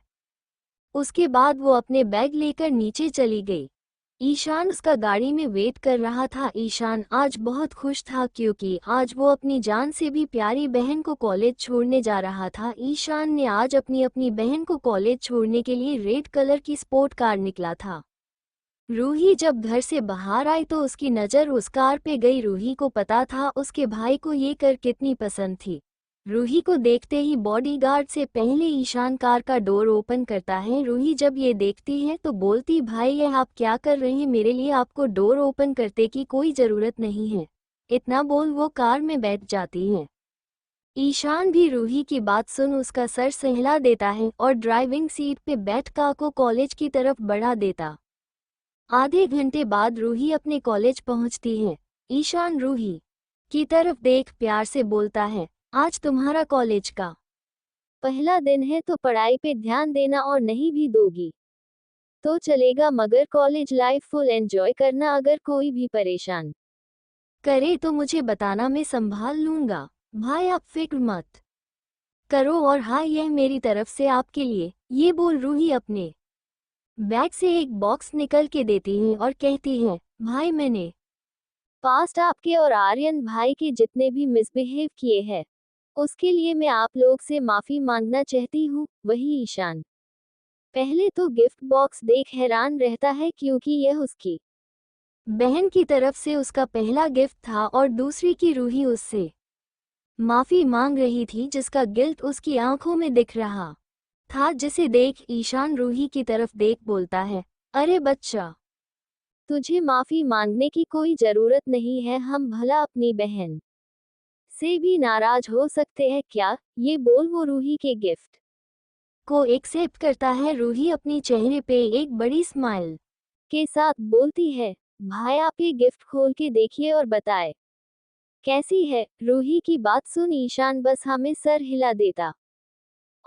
उसके बाद वो अपने बैग लेकर नीचे चली गई। ईशान उसका गाड़ी में वेट कर रहा था। ईशान आज बहुत खुश था क्योंकि आज वो अपनी जान से भी प्यारी बहन को कॉलेज छोड़ने जा रहा था। ईशान ने आज अपनी अपनी बहन को कॉलेज छोड़ने के लिए रेड कलर की स्पोर्ट कार निकला था। रूही जब घर से बाहर आई तो उसकी नज़र उस कार पे गई। रूही को पता था उसके भाई को ये कार कितनी पसंद थी। रूही को देखते ही बॉडीगार्ड से पहले ईशान कार का डोर ओपन करता है। रूही जब ये देखती है तो बोलती, भाई ये आप क्या कर रहे हैं, मेरे लिए आपको डोर ओपन करने की कोई ज़रूरत नहीं है। इतना बोल वो कार में बैठ जाती है। ईशान भी रूही की बात सुन उसका सर सहला देता है और ड्राइविंग सीट पे बैठ कार को कॉलेज की तरफ बढ़ा देता। आधे घंटे बाद रूही अपने कॉलेज पहुंचती है। ईशान रूही की तरफ देख प्यार से बोलता है, आज तुम्हारा कॉलेज का पहला दिन है तो पढ़ाई पे ध्यान देना, और नहीं भी दोगी तो चलेगा, मगर कॉलेज लाइफ फुल एंजॉय करना। अगर कोई भी परेशान करे तो मुझे बताना, मैं संभाल लूंगा। भाई आप फिक्र मत करो, और हाँ यह मेरी तरफ से आपके लिए। ये बोल रूही अपने बैग से एक बॉक्स निकल के देती है और कहती है, भाई मैंने पास्ट आपके और आर्यन भाई के जितने भी मिसबिहेव किए हैं उसके लिए मैं आप लोग से माफी मांगना चाहती हूँ। वही ईशान पहले तो गिफ्ट बॉक्स देख हैरान रहता है क्योंकि यह उसकी बहन की तरफ से उसका पहला गिफ्ट था और दूसरी की रूही उससे माफी मांग रही थी जिसका गिल्ट उसकी आंखों में दिख रहा था, जिसे देख ईशान रूही की तरफ देख बोलता है, अरे बच्चा तुझे माफी मांगने की कोई जरूरत नहीं है, हम भला अपनी बहन से भी नाराज हो सकते हैं क्या। ये बोल वो रूही के गिफ्ट को एक्सेप्ट करता है। रूही अपनी चेहरे पे एक बड़ी स्माइल के साथ बोलती है, भाई आप ये गिफ्ट खोल के देखिए और बताए कैसी है। रूही की बात सुन ईशान बस हमें सर हिला देता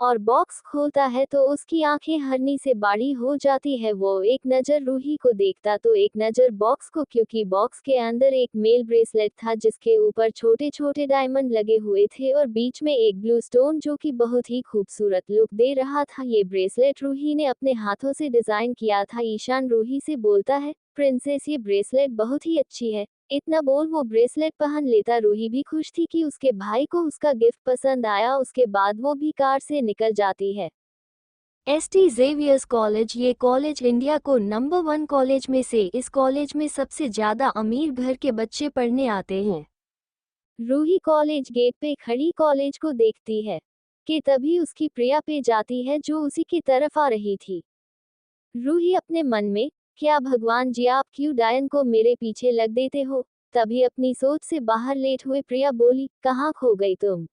और बॉक्स खोलता है तो उसकी आंखें हरनी से बाड़ी हो जाती है। वो एक नज़र रूही को देखता तो एक नज़र बॉक्स को, क्योंकि बॉक्स के अंदर एक मेल ब्रेसलेट था जिसके ऊपर छोटे छोटे डायमंड लगे हुए थे और बीच में एक ब्लू स्टोन जो कि बहुत ही खूबसूरत लुक दे रहा था। ये ब्रेसलेट रूही ने अपने हाथों से डिजाइन किया था। ईशान रूही से बोलता है, प्रिंसेस ये ब्रेसलेट बहुत ही अच्छी है। इतना बोल वो ब्रेसलेट पहन लेता। रूही भी खुश थी कि उसके भाई को उसका गिफ्ट पसंद आया। उसके बाद वो भी कार से निकल जाती है। एसटी जेवियर्स कॉलेज, ये कॉलेज इंडिया को नंबर 1 कॉलेज में से, इस कॉलेज में सबसे ज्यादा अमीर घर के बच्चे पढ़ने आते हैं। रूही कॉलेज गेट पे खड़ी कॉलेज को देखती है कि तभी उसकी प्रिया पे जाती है जो उसी की तरफ आ रही थी। रूही अपने मन में, क्या भगवान जी आप क्यों डायन को मेरे पीछे लग देते हो। तभी अपनी सोच से बाहर लेट हुए प्रिया बोली, कहाँ खो गई तुम।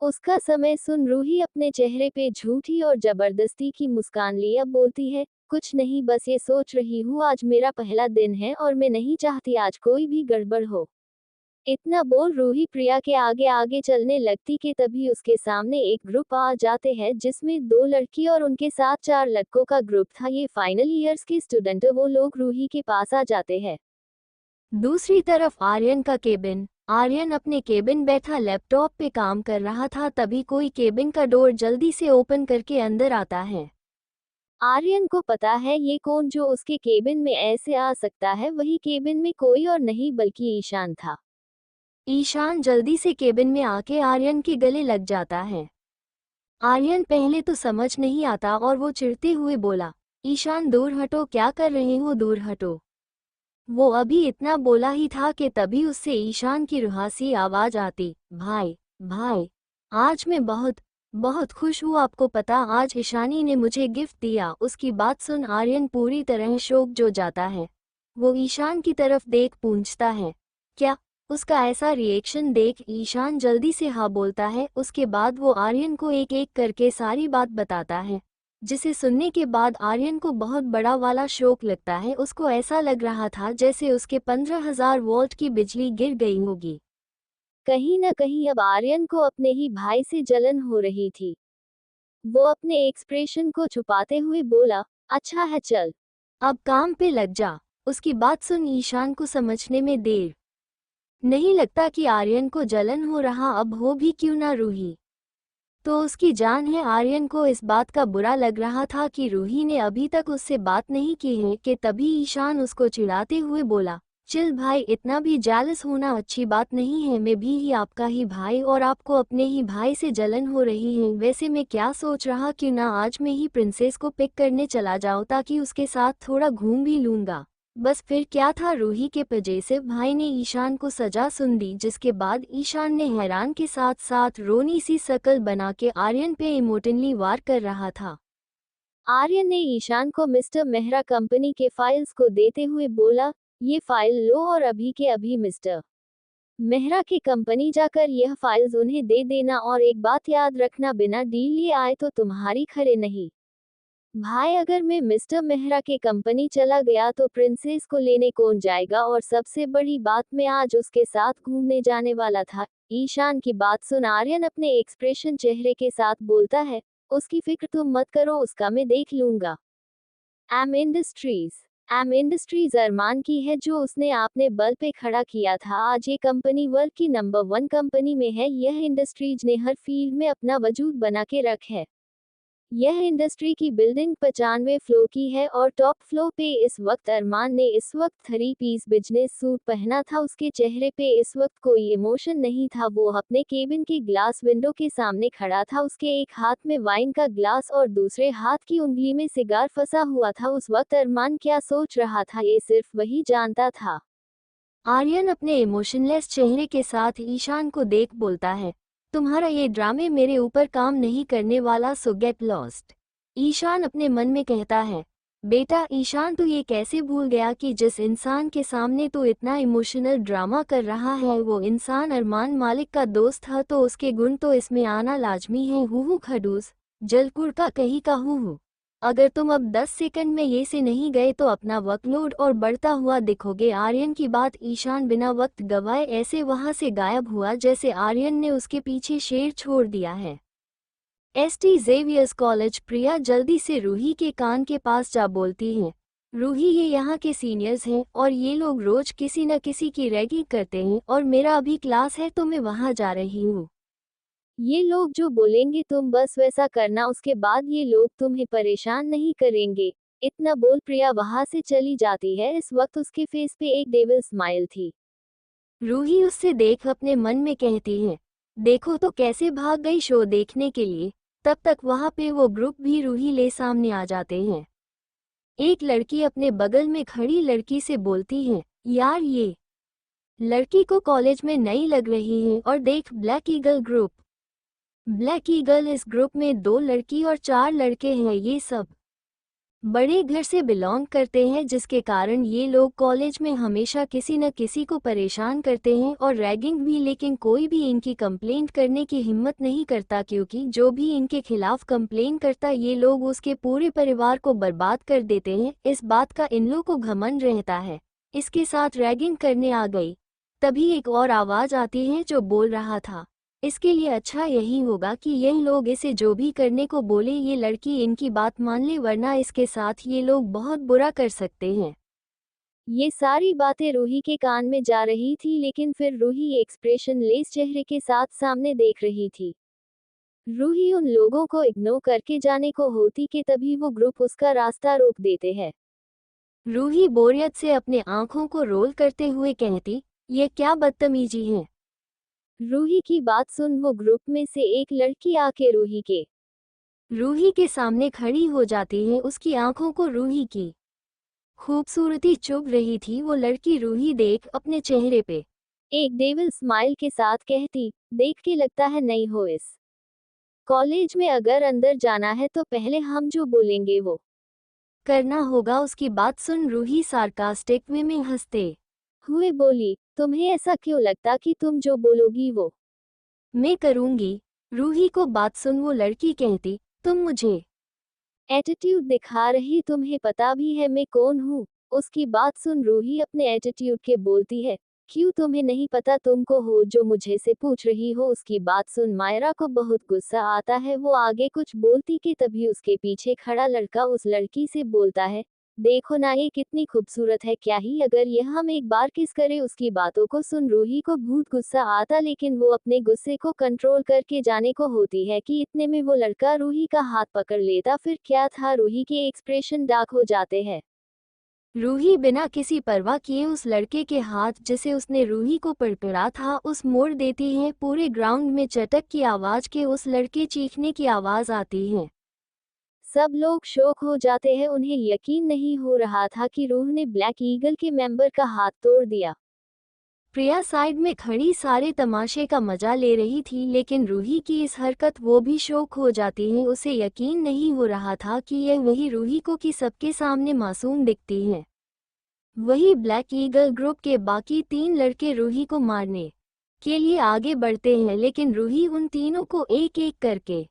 उसका समय सुन रूही अपने चेहरे पे झूठी और जबरदस्ती की मुस्कान लिया बोलती है, कुछ नहीं, बस ये सोच रही हूँ आज मेरा पहला दिन है और मैं नहीं चाहती आज कोई भी गड़बड़ हो। इतना बोल रूही प्रिया के आगे आगे चलने लगती कि तभी उसके सामने एक ग्रुप आ जाते हैं जिसमें 2 लड़की और उनके साथ 4 लड़कों का ग्रुप था। ये फाइनल ईयर्स के स्टूडेंट। वो लोग रूही के पास आ जाते हैं। दूसरी तरफ आर्यन का केबिन। आर्यन अपने केबिन बैठा लैपटॉप पे काम कर रहा था, तभी कोई केबिन का डोर जल्दी से ओपन करके अंदर आता है। आर्यन को पता है ये कौन जो उसके केबिन में ऐसे आ सकता है। वही केबिन में कोई और नहीं बल्कि ईशान था। ईशान जल्दी से केबिन में आके आर्यन के गले लग जाता है। आर्यन पहले तो समझ नहीं आता और वो चिढ़ते हुए बोला, ईशान दूर हटो, क्या कर रहे हो, दूर हटो। वो अभी इतना बोला ही था कि तभी उससे ईशान की रुहासी आवाज आती, भाई भाई आज मैं बहुत बहुत खुश हूँ, आपको पता आज ईशानी ने मुझे गिफ्ट दिया। उसकी बात सुन आर्यन पूरी तरह शॉक जो जाता है। वो ईशान की तरफ देख पूछता है, क्या। उसका ऐसा रिएक्शन देख ईशान जल्दी से हाँ बोलता है। उसके बाद वो आर्यन को एक एक करके सारी बात बताता है, जिसे सुनने के बाद आर्यन को बहुत बड़ा वाला शौक लगता है। उसको ऐसा लग रहा था जैसे उसके 15,000 वोल्ट की बिजली गिर गई होगी। कहीं न कहीं अब आर्यन को अपने ही भाई से जलन हो रही थी। वो अपने एक्सप्रेशन को छुपाते हुए बोला, अच्छा है चल अब काम पे लग जा। उसकी बात सुन ईशान को समझने में देर नहीं लगता कि आर्यन को जलन हो रहा, अब हो भी क्यों ना रूही तो उसकी जान है। आर्यन को इस बात का बुरा लग रहा था कि रूही ने अभी तक उससे बात नहीं की है कि तभी ईशान उसको चिढ़ाते हुए बोला, चिल भाई, इतना भी जेलस होना अच्छी बात नहीं है। मैं भी ही आपका ही भाई और आपको अपने ही भाई से जलन हो रही है। वैसे मैं क्या सोच रहा क्यों ना आज मैं ही प्रिंसेस को पिक करने चला जाऊं ताकि उसके साथ थोड़ा घूम भी लूंगा। बस फिर क्या था, रूही के पजेसिव भाई ने ईशान को सजा सुन दी, जिसके बाद ईशान ने हैरान के साथ साथ रोनी सी शकल बना के आर्यन पे इमोटिनली वार कर रहा था। आर्यन ने ईशान को मिस्टर मेहरा कंपनी के फाइल्स को देते हुए बोला, ये फाइल लो और अभी के अभी मिस्टर मेहरा की कंपनी जाकर यह फाइल्स उन्हें दे देना, और एक बात याद रखना, बिना डील लिए आए तो तुम्हारी खरे नहीं। भाई, अगर मैं मिस्टर मेहरा के कंपनी चला गया तो प्रिंसेस को लेने कौन जाएगा, और सबसे बड़ी बात, मैं आज उसके साथ घूमने जाने वाला था। ईशान की बात सुन आर्यन अपने एक्सप्रेशन चेहरे के साथ बोलता है, उसकी फिक्र तुम मत करो, उसका मैं देख लूंगा। एम इंडस्ट्रीज अरमान की है, जो उसने आपने बल पे खड़ा किया था। आज ये कंपनी वर्ल्ड की नंबर 1 कंपनी में है। यह इंडस्ट्रीज ने हर फील्ड में अपना वजूद बना के रख है। यह इंडस्ट्री की बिल्डिंग 95 फ्लोर की है, और टॉप फ्लोर पे इस वक्त अरमान ने इस वक्त 3 पीस बिजनेस सूट पहना था। उसके चेहरे पे इस वक्त कोई इमोशन नहीं था। वो अपने केबिन की ग्लास विंडो के सामने खड़ा था। उसके एक हाथ में वाइन का ग्लास और दूसरे हाथ की उंगली में सिगार फंसा हुआ था। उस वक्त अरमान क्या सोच रहा था, ये सिर्फ वही जानता था। आर्यन अपने इमोशनलेस चेहरे के साथ ईशान को देख बोलता है, तुम्हारा ये ड्रामे मेरे ऊपर काम नहीं करने वाला, सो गेट लॉस्ट। ईशान अपने मन में कहता है, बेटा ईशान, तू ये कैसे भूल गया कि जिस इंसान के सामने तू इतना इमोशनल ड्रामा कर रहा है वो इंसान अरमान मालिक का दोस्त था, तो उसके गुण तो इसमें आना लाजमी है। हूहू खडूस, जलकुड़ का कहीं का हूहू। अगर तुम अब 10 सेकंड में ये से नहीं गए तो अपना वर्कलोड और बढ़ता हुआ दिखोगे। आर्यन की बात ईशान बिना वक्त गवाए ऐसे वहां से गायब हुआ जैसे आर्यन ने उसके पीछे शेर छोड़ दिया है। ST Xavier's college. प्रिया जल्दी से रूही के कान के पास जा बोलती है, रूही, ये यहाँ के सीनियर्स हैं और ये लोग रोज किसी न किसी की रैगिंग करते हैं, और मेरा अभी क्लास है तो मैं वहाँ जा रही हूँ। ये लोग जो बोलेंगे तुम बस वैसा करना, उसके बाद ये लोग तुम्हें परेशान नहीं करेंगे। इतना बोल प्रिया वहां से चली जाती है। इस वक्त उसके फेस पे एक डेविल स्माइल थी। रूही उससे देख अपने मन में कहती है, देखो तो कैसे भाग गई शो देखने के लिए। तब तक वहां पे वो ग्रुप भी रूही ले सामने आ जाते हैं। एक लड़की अपने बगल में खड़ी लड़की से बोलती है, यार ये लड़की को कॉलेज में नई लग रही है, और देख black eagle group. Black eagle इस ग्रुप में 2 लड़की और 4 लड़के हैं। ये सब बड़े घर से बिलोंग करते हैं, जिसके कारण ये लोग कॉलेज में हमेशा किसी न किसी को परेशान करते हैं और रैगिंग भी, लेकिन कोई भी इनकी कंप्लेंट करने की हिम्मत नहीं करता, क्योंकि जो भी इनके खिलाफ कंप्लेंट करता ये लोग उसके पूरे परिवार को बर्बाद कर देते हैं। इस बात का इन लोग को घमंड रहता है। इसके साथ रैगिंग करने आ गई। तभी एक और आवाज आती है जो बोल रहा था, इसके लिए अच्छा यही होगा कि ये लोग इसे जो भी करने को बोले ये लड़की इनकी बात मान ले, वरना इसके साथ ये लोग बहुत बुरा कर सकते हैं। ये सारी बातें रूही के कान में जा रही थी, लेकिन फिर रूही एक्सप्रेशन लेस चेहरे के साथ सामने देख रही थी। रूही उन लोगों को इग्नोर करके जाने को होती कि तभी वो ग्रुप उसका रास्ता रोक देते हैं। रूही बोरियत से अपने आंखों को रोल करते हुए कहती, ये क्या बदतमीजी है। रूही की बात सुन वो ग्रुप में से एक लड़की आके रूही के सामने खड़ी हो जाती है। उसकी आंखों को रूही की खूबसूरती चुभ रही थी। वो लड़की रूही देख अपने चेहरे पे एक डेविल स्माइल के साथ कहती, देख के लगता है नई हो इस कॉलेज में। अगर अंदर जाना है तो पहले हम जो बोलेंगे वो करना होगा। उसकी बात सुन रूही सार्कास्टिक वे में हंसते हुए बोली, तुम्हें ऐसा क्यों लगता कि तुम जो बोलोगी वो मैं करूंगी। रूही को बात सुन वो लड़की कहती, तुम मुझे एटीट्यूड दिखा रही, तुम्हें पता भी है मैं कौन हूँ। उसकी बात सुन रूही अपने एटीट्यूड के बोलती है, क्यों तुम्हें नहीं पता तुमको हो जो मुझे से पूछ रही हो। उसकी बात सुन मायरा को बहुत गुस्सा आता है। वो आगे कुछ बोलती कि तभी उसके पीछे खड़ा लड़का उस लड़की से बोलता है, देखो ना ये कितनी खूबसूरत है, क्या ही अगर यह हम एक बार किस करे। उसकी बातों को सुन रूही को बहुत गुस्सा आता, लेकिन वो अपने गुस्से को कंट्रोल करके जाने को होती है कि इतने में वो लड़का रूही का हाथ पकड़ लेता। फिर क्या था, रूही के एक्सप्रेशन डार्क हो जाते हैं। रूही बिना किसी परवाह किए उस लड़के के हाथ जिसे उसने रूही को पकड़ा था उस मोड़ देती है। पूरे ग्राउंड में चटक की आवाज के उस लड़के चीखने की आवाज आती है। सब लोग शौक हो जाते हैं, उन्हें यकीन नहीं हो रहा था कि रूह ने ब्लैक ईगल के मेंबर का हाथ तोड़ दिया। प्रिया साइड में खड़ी सारे तमाशे का मजा ले रही थी, लेकिन रूही की इस हरकत वो भी शौक हो जाती है। उसे यकीन नहीं हो रहा था कि यह वही रूही को कि सबके सामने मासूम दिखती है। वही ब्लैक ईगल ग्रुप के बाकी 3 लड़के रूही को मारने के लिए आगे बढ़ते हैं, लेकिन रूही उन तीनों को एक एक करके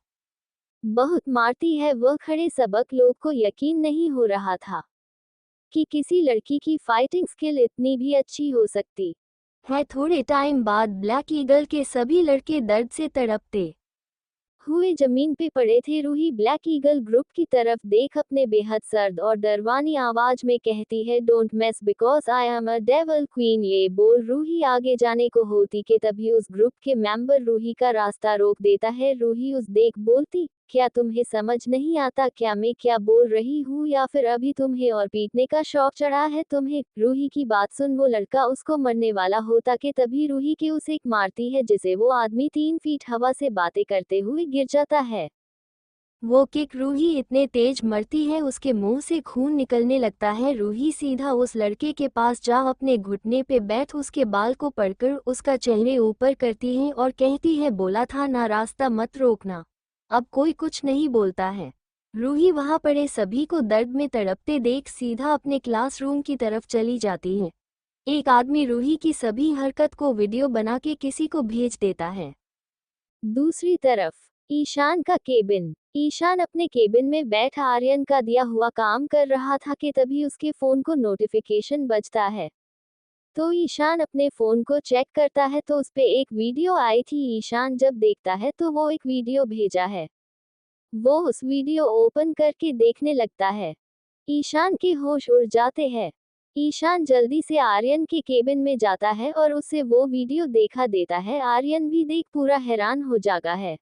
बहुत मारती है। वह खड़े सबक लोग को यकीन नहीं हो रहा था कि किसी लड़की की फाइटिंग स्किल इतनी भी अच्छी हो सकती है। थोड़े टाइम बाद ब्लैक ईगल के सभी लड़के दर्द से तड़पते हुए जमीन पे पड़े थे। रूही ब्लैक ईगल ग्रुप की तरफ देख अपने बेहद सर्द और डरवानी आवाज में कहती है, don't mess because I am a devil queen. ये बोल रूही आगे जाने को होती कि तभी उस ग्रुप के मेंबर रूही का रास्ता रोक देता है। रूही उस देख बोलती, क्या तुम्हें समझ नहीं आता क्या मैं क्या बोल रही हूँ, या फिर अभी तुम्हें और पीटने का शौक चढ़ा है तुम्हें। रूही की बात सुन वो लड़का उसको मरने वाला होता कि तभी रूही के उसे एक मारती है, जिसे वो आदमी 3 फीट हवा से बातें करते हुए गिर जाता है। वो किक रूही इतने तेज मरती है, उसके मुंह से खून निकलने लगता है। रूही सीधा उस लड़के के पास जा अपने घुटने पे बैठ उसके बाल को पकड़ उसका चेहरे ऊपर करती है और कहती है, बोला था ना रास्ता मत रोकना। अब कोई कुछ नहीं बोलता है। रूही वहां पड़े सभी को दर्द में तड़पते देख सीधा अपने क्लासरूम की तरफ चली जाती है। एक आदमी रूही की सभी हरकत को वीडियो बना के किसी को भेज देता है। दूसरी तरफ ईशान का केबिन। ईशान अपने केबिन में बैठ आर्यन का दिया हुआ काम कर रहा था कि तभी उसके फोन को नोटिफिकेशन बजता है। तो ईशान अपने फोन को चेक करता है तो उस पे एक वीडियो आई थी। ईशान जब देखता है तो वो एक वीडियो भेजा है। वो उस वीडियो ओपन करके देखने लगता है। ईशान के होश उड़ जाते हैं। ईशान जल्दी से आर्यन के केबिन में जाता है और उसे वो वीडियो देखा देता है। आर्यन भी देख पूरा हैरान हो जाता है।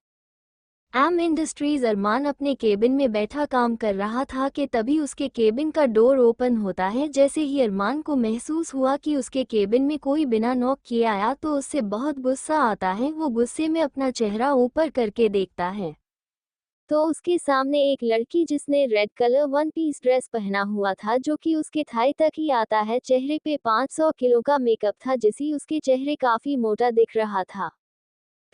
एम इंडस्ट्रीज अरमान अपने केबिन में बैठा काम कर रहा था कि तभी उसके केबिन का डोर ओपन होता है। जैसे ही अरमान को महसूस हुआ कि उसके केबिन में कोई बिना नॉक किए आया तो उससे बहुत गुस्सा आता है। वो गुस्से में अपना चेहरा ऊपर करके देखता है तो उसके सामने एक लड़की जिसने red colour one piece dress पहना हुआ था, जो कि उसके थाई तक ही आता है। चेहरे पे 500 किलो का मेकअप था, जिससे उसके चेहरे काफी मोटा दिख रहा था।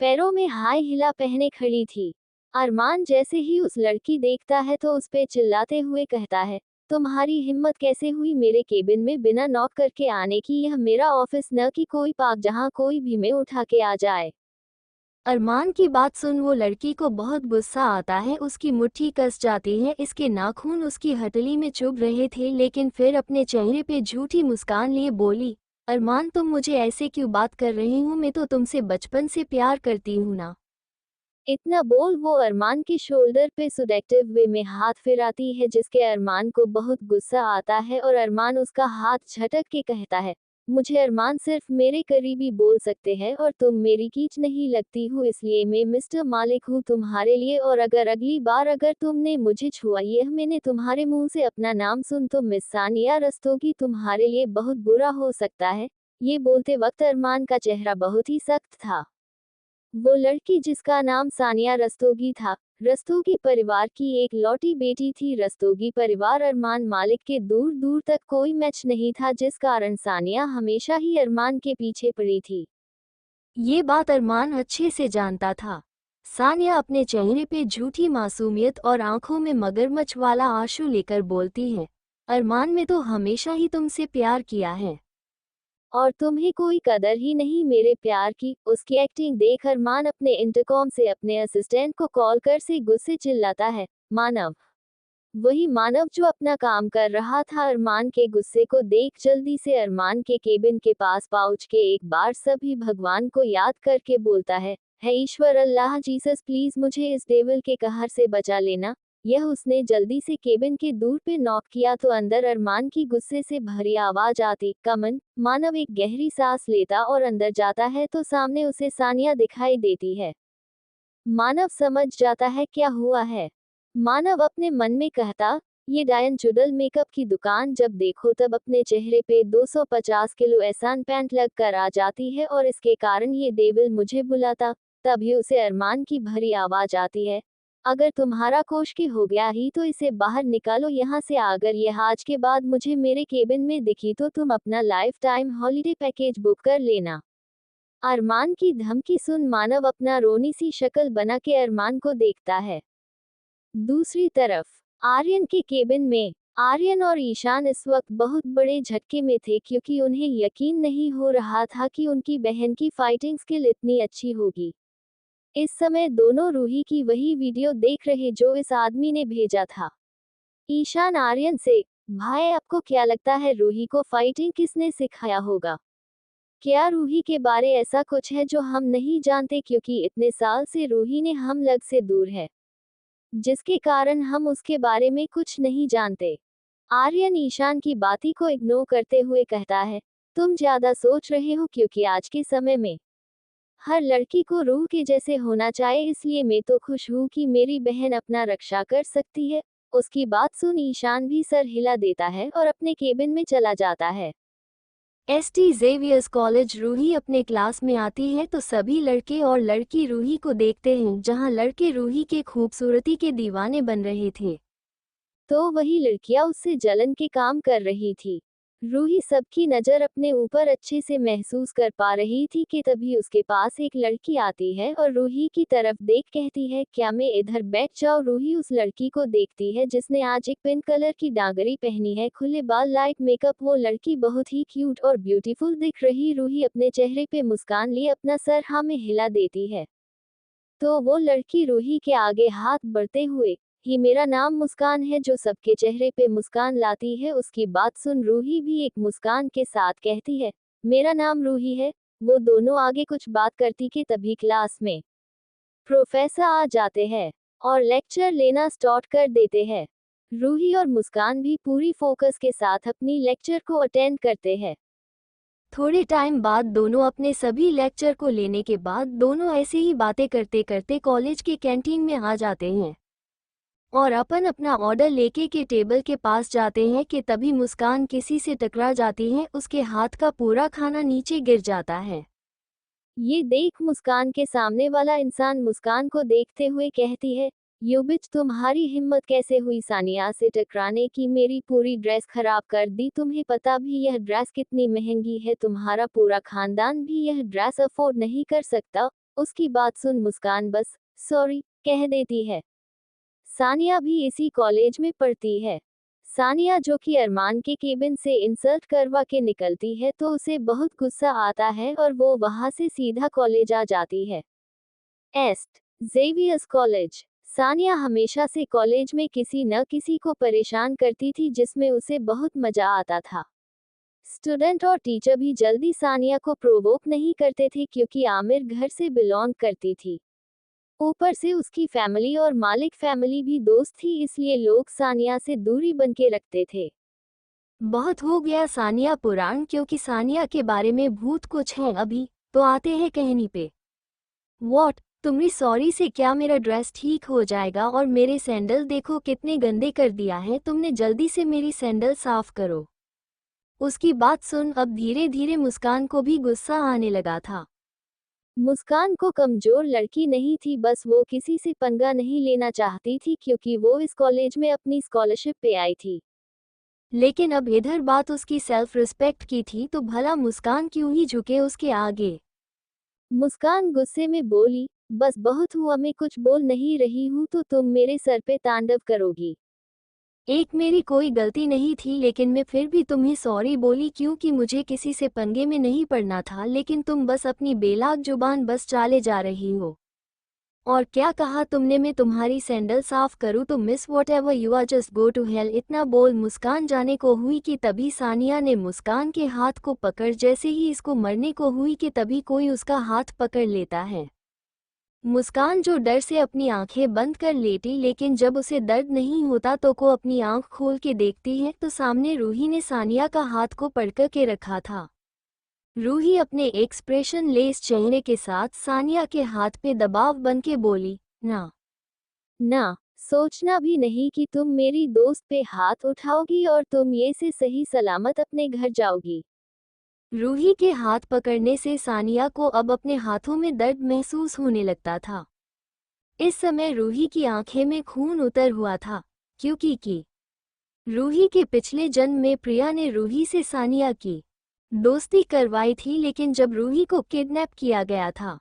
पैरों में हाई हिला पहने खड़ी थी। अरमान जैसे ही उस लड़की देखता है तो उस पे चिल्लाते हुए कहता है, तुम्हारी हिम्मत कैसे हुई मेरे केबिन में बिना नॉक करके आने की। यह मेरा ऑफिस न कि कोई पार्क जहां कोई भी मैं उठा के आ जाए। अरमान की बात सुन वो लड़की को बहुत गुस्सा आता है। उसकी मुट्ठी कस जाती है। इसके नाखून उसकी हथेली में चुभ रहे थे, लेकिन फिर अपने चेहरे पे झूठी मुस्कान लिए बोली, अरमान तुम मुझे ऐसे क्यों बात कर रही हूँ, मैं तो तुमसे बचपन से प्यार करती हूँ ना। इतना बोल वो अरमान के शोल्डर पे सुडेक्टिव वे में हाथ फिराती है, जिसके अरमान को बहुत गुस्सा आता है और अरमान उसका हाथ झटक के कहता है, मुझे अरमान सिर्फ मेरे करीबी बोल सकते हैं और तुम मेरी कीच नहीं लगती हो, इसलिए मैं मिस्टर मालिक हूँ तुम्हारे लिए। और अगर अगली बार अगर तुमने मुझे छुआ यह मैंने तुम्हारे मुंह से अपना नाम सुन तो मिस सानिया रस्तोगी तुम्हारे लिए बहुत बुरा हो सकता है। ये बोलते वक्त अरमान का चेहरा बहुत ही सख्त था। वो लड़की जिसका नाम सानिया रस्तोगी था, रस्तोगी परिवार की एक लौटी बेटी थी। रस्तोगी परिवार अरमान मालिक के दूर दूर तक कोई मैच नहीं था, जिस कारण सानिया हमेशा ही अरमान के पीछे पड़ी थी। ये बात अरमान अच्छे से जानता था। सानिया अपने चेहरे पे झूठी मासूमियत और आंखों में मगरमच्छ वाला आंसू लेकर बोलती है, अरमान में तो हमेशा ही तुमसे प्यार किया है और तुम्हें कोई कदर ही नहीं मेरे प्यार की। उसकी एक्टिंग देख अरमान अपने इंटरकॉम से अपने असिस्टेंट को कॉल कर से गुस्से चिल्लाता है, मानव। वही मानव जो अपना काम कर रहा था। अरमान के गुस्से को देख जल्दी से अरमान के केबिन के पास पहुंच के एक बार सभी भगवान को याद करके बोलता है ईश्वर अल्लाह जीसस प्लीज मुझे इस डेविल के कहर से बचा लेना। यह उसने जल्दी से केबिन के दूर पे नॉक किया तो अंदर अरमान की गुस्से से भरी आवाज आती, कमन। मानव एक गहरी सांस लेता और अंदर जाता है तो सामने उसे सानिया दिखाई देती है। मानव समझ जाता है क्या हुआ है। मानव अपने मन में कहता, ये डायन चुडल मेकअप की दुकान जब देखो तब अपने चेहरे पे 250 किलो एहसान पैंट लग कर आ जाती है और इसके कारण ये डेविल मुझे बुलाता। तभी उसे अरमान की भरी आवाज आती है, अगर तुम्हारा कोश हो गया ही तो इसे बाहर निकालो यहाँ से। अगर यह आज के बाद मुझे मेरे केबिन में दिखी तो तुम अपना life time holiday package book कर लेना। अरमान की धमकी सुन मानव अपना रोनी सी शक्ल बना के अरमान को देखता है। दूसरी तरफ आर्यन के केबिन में आर्यन और ईशान इस वक्त बहुत बड़े झटके में थे, क्योंकि उन्हें यकीन नहीं हो रहा था कि उनकी बहन की फाइटिंग स्किल इतनी अच्छी होगी। इस समय दोनों रूही की वही वीडियो देख रहे जो इस आदमी ने भेजा था। ईशान आर्यन से, भाई आपको क्या लगता है रूही को फाइटिंग किसने सिखाया होगा? क्या रूही के बारे ऐसा कुछ है जो हम नहीं जानते, क्योंकि इतने साल से रूही ने हम लग से दूर है, जिसके कारण हम उसके बारे में कुछ नहीं जानते। आर्यन ईशान की बाती को इग्नोर करते हुए कहता है, तुम ज्यादा सोच रहे हो, क्योंकि आज के समय में हर लड़की को रूह के जैसे होना चाहिए, इसलिए मैं तो खुश हूँ कि मेरी बहन अपना रक्षा कर सकती है। उसकी बात सुन ईशान भी सर हिला देता है और अपने केबिन में चला जाता है। ST Xavier's college. रूही अपने क्लास में आती है तो सभी लड़के और लड़की रूही को देखते हैं। जहां लड़के रूही के खूबसूरती के दीवाने बन रहे थे, तो वही लड़कियां उससे जलन के काम कर रही थी। रूही सबकी नज़र अपने ऊपर अच्छे से महसूस कर पा रही थी कि तभी उसके पास एक लड़की आती है और रूही की तरफ देख कहती है, क्या मैं इधर बैठ जाऊं? रूही उस लड़की को देखती है जिसने आज एक पिंक कलर की डांगरी पहनी है, खुले बाल, लाइट मेकअप। वो लड़की बहुत ही क्यूट और ब्यूटीफुल दिख रही। रूही अपने चेहरे पे मुस्कान लिए अपना सर हाँ में हिला देती है, तो वो लड़की रूही के आगे हाथ बढ़ते हुए, ही मेरा नाम मुस्कान है, जो सबके चेहरे पे मुस्कान लाती है। उसकी बात सुन रूही भी एक मुस्कान के साथ कहती है, मेरा नाम रूही है। वो दोनों आगे कुछ बात करती कि तभी क्लास में प्रोफेसर आ जाते हैं और लेक्चर लेना स्टार्ट कर देते हैं। रूही और मुस्कान भी पूरी फोकस के साथ अपनी लेक्चर को अटेंड करते हैं। थोड़े टाइम बाद दोनों अपने सभी लेक्चर को लेने के बाद दोनों ऐसे ही बातें करते करते कॉलेज के कैंटीन में आ जाते हैं और अपना ऑर्डर लेके के टेबल के पास जाते हैं कि तभी मुस्कान किसी से टकरा जाती है। उसके हाथ का पूरा खाना नीचे गिर जाता है। ये देख मुस्कान के सामने वाला इंसान मुस्कान को देखते हुए कहती है, यू बिच, तुम्हारी हिम्मत कैसे हुई सानिया से टकराने की? मेरी पूरी ड्रेस खराब कर दी। तुम्हें पता भी यह ड्रेस कितनी महंगी है? तुम्हारा पूरा खानदान भी यह ड्रेस अफोर्ड नहीं कर सकता। उसकी बात सुन मुस्कान बस सॉरी कह देती है। सानिया भी इसी कॉलेज में पढ़ती है। सानिया जो कि अरमान के केबिन से इंसल्ट करवा के निकलती है तो उसे बहुत गुस्सा आता है और वो वहां से सीधा कॉलेज आ जाती है। एस्ट जेवियर्स कॉलेज। सानिया हमेशा से कॉलेज में किसी न किसी को परेशान करती थी, जिसमें उसे बहुत मजा आता था। स्टूडेंट और टीचर भी जल्दी सानिया को प्रोवोक नहीं करते थे, क्योंकि आमिर घर से बिलोंग करती थी। ऊपर से उसकी फैमिली और मालिक फैमिली भी दोस्त थी, इसलिए लोग सानिया से दूरी बन के रखते थे। बहुत हो गया सानिया पुराण, क्योंकि सानिया के बारे में भूत कुछ है। अभी तो आते हैं कहानी पे। वॉट, तुम्हारी सॉरी से क्या मेरा ड्रेस ठीक हो जाएगा? और मेरे सैंडल देखो कितने गंदे कर दिया है तुमने, जल्दी से मेरी सैंडल साफ करो। उसकी बात सुन अब धीरे धीरे मुस्कान को भी गुस्सा आने लगा था। मुस्कान को कमजोर लड़की नहीं थी, बस वो किसी से पंगा नहीं लेना चाहती थी, क्योंकि वो इस कॉलेज में अपनी स्कॉलरशिप पे आई थी। लेकिन अब इधर बात उसकी सेल्फ रिस्पेक्ट की थी, तो भला मुस्कान क्यों ही झुके उसके आगे। मुस्कान गुस्से में बोली, बस बहुत हुआ, मैं कुछ बोल नहीं रही हूँ तो तुम मेरे सर पे तांडव करोगी। एक मेरी कोई गलती नहीं थी, लेकिन मैं फिर भी तुम्हें सॉरी बोली, क्योंकि मुझे किसी से पंगे में नहीं पड़ना था। लेकिन तुम बस अपनी बेलाग जुबान बस चाले जा रही हो। और क्या कहा तुमने, मैं तुम्हारी सैंडल साफ करूँ? तो miss whatever you are, just go to hell. इतना बोल मुस्कान जाने को हुई कि तभी सानिया ने मुस्कान के हाथ को पकड़, जैसे ही इसको मरने को हुई कि तभी कोई उसका हाथ पकड़ लेता है। मुस्कान जो डर से अपनी आंखें बंद कर लेती, लेकिन जब उसे दर्द नहीं होता तो को अपनी आंख खोल के देखती है तो सामने रूही ने सानिया का हाथ को पकड़ के रखा था। रूही अपने एक्सप्रेशन लेस चेहरे के साथ सानिया के हाथ पे दबाव बन के बोली, ना ना, सोचना भी नहीं कि तुम मेरी दोस्त पे हाथ उठाओगी और तुम ये से सही सलामत अपने घर जाओगी। रूही के हाथ पकड़ने से सानिया को अब अपने हाथों में दर्द महसूस होने लगता था। इस समय रूही की आंखें में खून उतर हुआ था, क्योंकि रूही के पिछले जन्म में प्रिया ने रूही से सानिया की दोस्ती करवाई थी, लेकिन जब रूही को किडनैप किया गया था